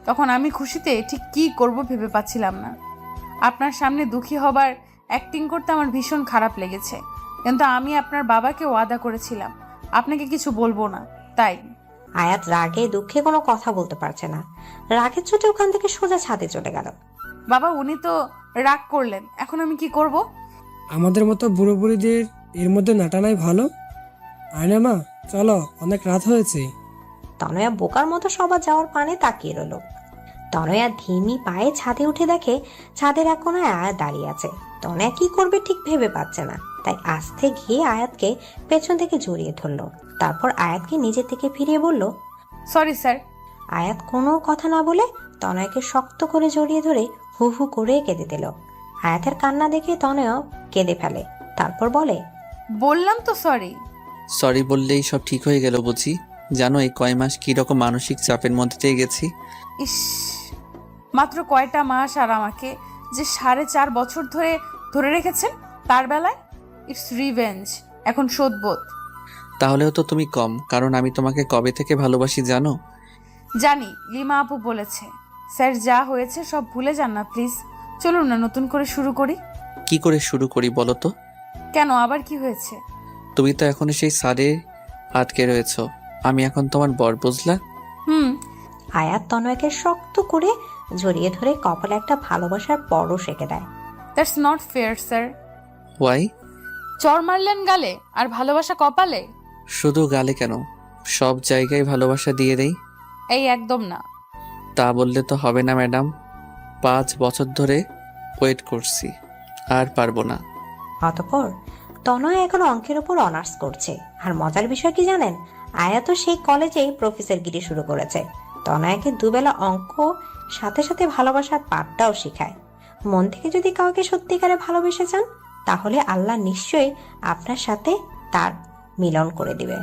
Speaker 3: তখন আমি খুশিতে ঠিক কী করব ভেবে পাচ্ছিলাম না। আপনার সামনে দুঃখী হবার অ্যাক্টিং করতে আমার ভীষণ খারাপ লেগেছে, কিন্তু আমি আপনার বাবাকে ওয়াদা করেছিলাম আপনাকে কিছু বলবো না, তাই।
Speaker 1: আয়াত রাগে দুঃখে কোনো কথা বলতে পারছে না। রাগের চোটে ওখান থেকে সোজা ছাদে চলে গেল।
Speaker 3: বাবা, উনি তো রাগ করলেন, এখন আমি কি করব?
Speaker 8: আমাদের মতো বুড়ো বুড়িদের এর মধ্যে নাটানাই ভালো। আয়না মা, চলো, অনেক রাত হয়েছে।
Speaker 1: তনয়া বোকার মতো সবার যাওয়ার পানে তাকিয়ে রইল। তনয়া ধীমি পায়ে ছাদে উঠে দেখে ছাদের এক কোনায় আয়াত দাঁড়িয়ে আছে। তনয়া কি করবে ঠিক ভেবে পাচ্ছে না, তাই আস্তে গিয়ে আয়াতকে পেছন থেকে জড়িয়ে ধরলো। তারপর আয়াতকে নিজের থেকে ফিরিয়ে বলল,
Speaker 3: সরি স্যার।
Speaker 1: আয়াত কোনো কথা না বলে তনয়াকে শক্ত করে জড়িয়ে ধরে হু হু করে কেঁদে দিল। আয়াতের কান্না দেখে তনয়া কেঁদে ফেলে, তারপর বলে,
Speaker 3: বললাম তো সরি।
Speaker 2: সরি বললেই সব ঠিক হয়ে গেল বুঝি? জানো এই কয় মাস কিরকম মানসিক চাপের মধ্যে দিয়ে গেছি।
Speaker 3: ইস, মাত্র কয়টা মাস, আর আমাকে যে 4.5 বছর ধরে ধরে রেখেছেন তার বেলায়। ইটস রিভেঞ্জ, এখন শোধবোধ।
Speaker 2: তাহলেও তো তুমি কম, কারণ আমি তোমাকে কবে থেকে ভালোবাসি জানো?
Speaker 3: জানি, লিমা আপু বলেছে। স্যার, যা হয়েছে সব ভুলে যান না প্লিজ। চলুন না নতুন করে শুরু করি।
Speaker 2: কি করে শুরু করি বলো তো?
Speaker 3: কেন, আবার কি হয়েছে?
Speaker 2: তুমি তো এখনো সেই সারে আটকে রয়েছো। আমি এখন তোমার বর, বুঝলা?
Speaker 1: আয়াত তনয়াকে শক্ত করে জড়িয়ে ধরে কপালে একটা ভালোবাসার পরশ এঁকে দেয়।
Speaker 3: That's not fair sir.
Speaker 2: Why?
Speaker 3: চর মারলেন গালে আর ভালোবাসা কপালে?
Speaker 2: শুধু গালে কেন, সব জায়গায় ভালোবাসা দিয়ে দেই।
Speaker 3: এই একদম না।
Speaker 2: তা বললে তো হবে না ম্যাডাম। 5 বছর ধরে ওয়েট করছি, আর পারবো না।
Speaker 1: অতঃপর তনয়া এখন অঙ্কের উপর অনার্স করছে। আর মজার বিষয় কি জানেন, আয়াত সেই কলেজেই প্রফেসরগিরি শুরু করেছে। তনয়াকে দুবেলা অঙ্ক, সাথে সাথে ভালোবাসার পাঠটাও শেখায়। মন থেকে যদি কাউকে সত্যিকারে ভালোবেসে চান, তাহলে আল্লাহ নিশ্চয়ই আপনার সাথে তার মিলন করে দিবে।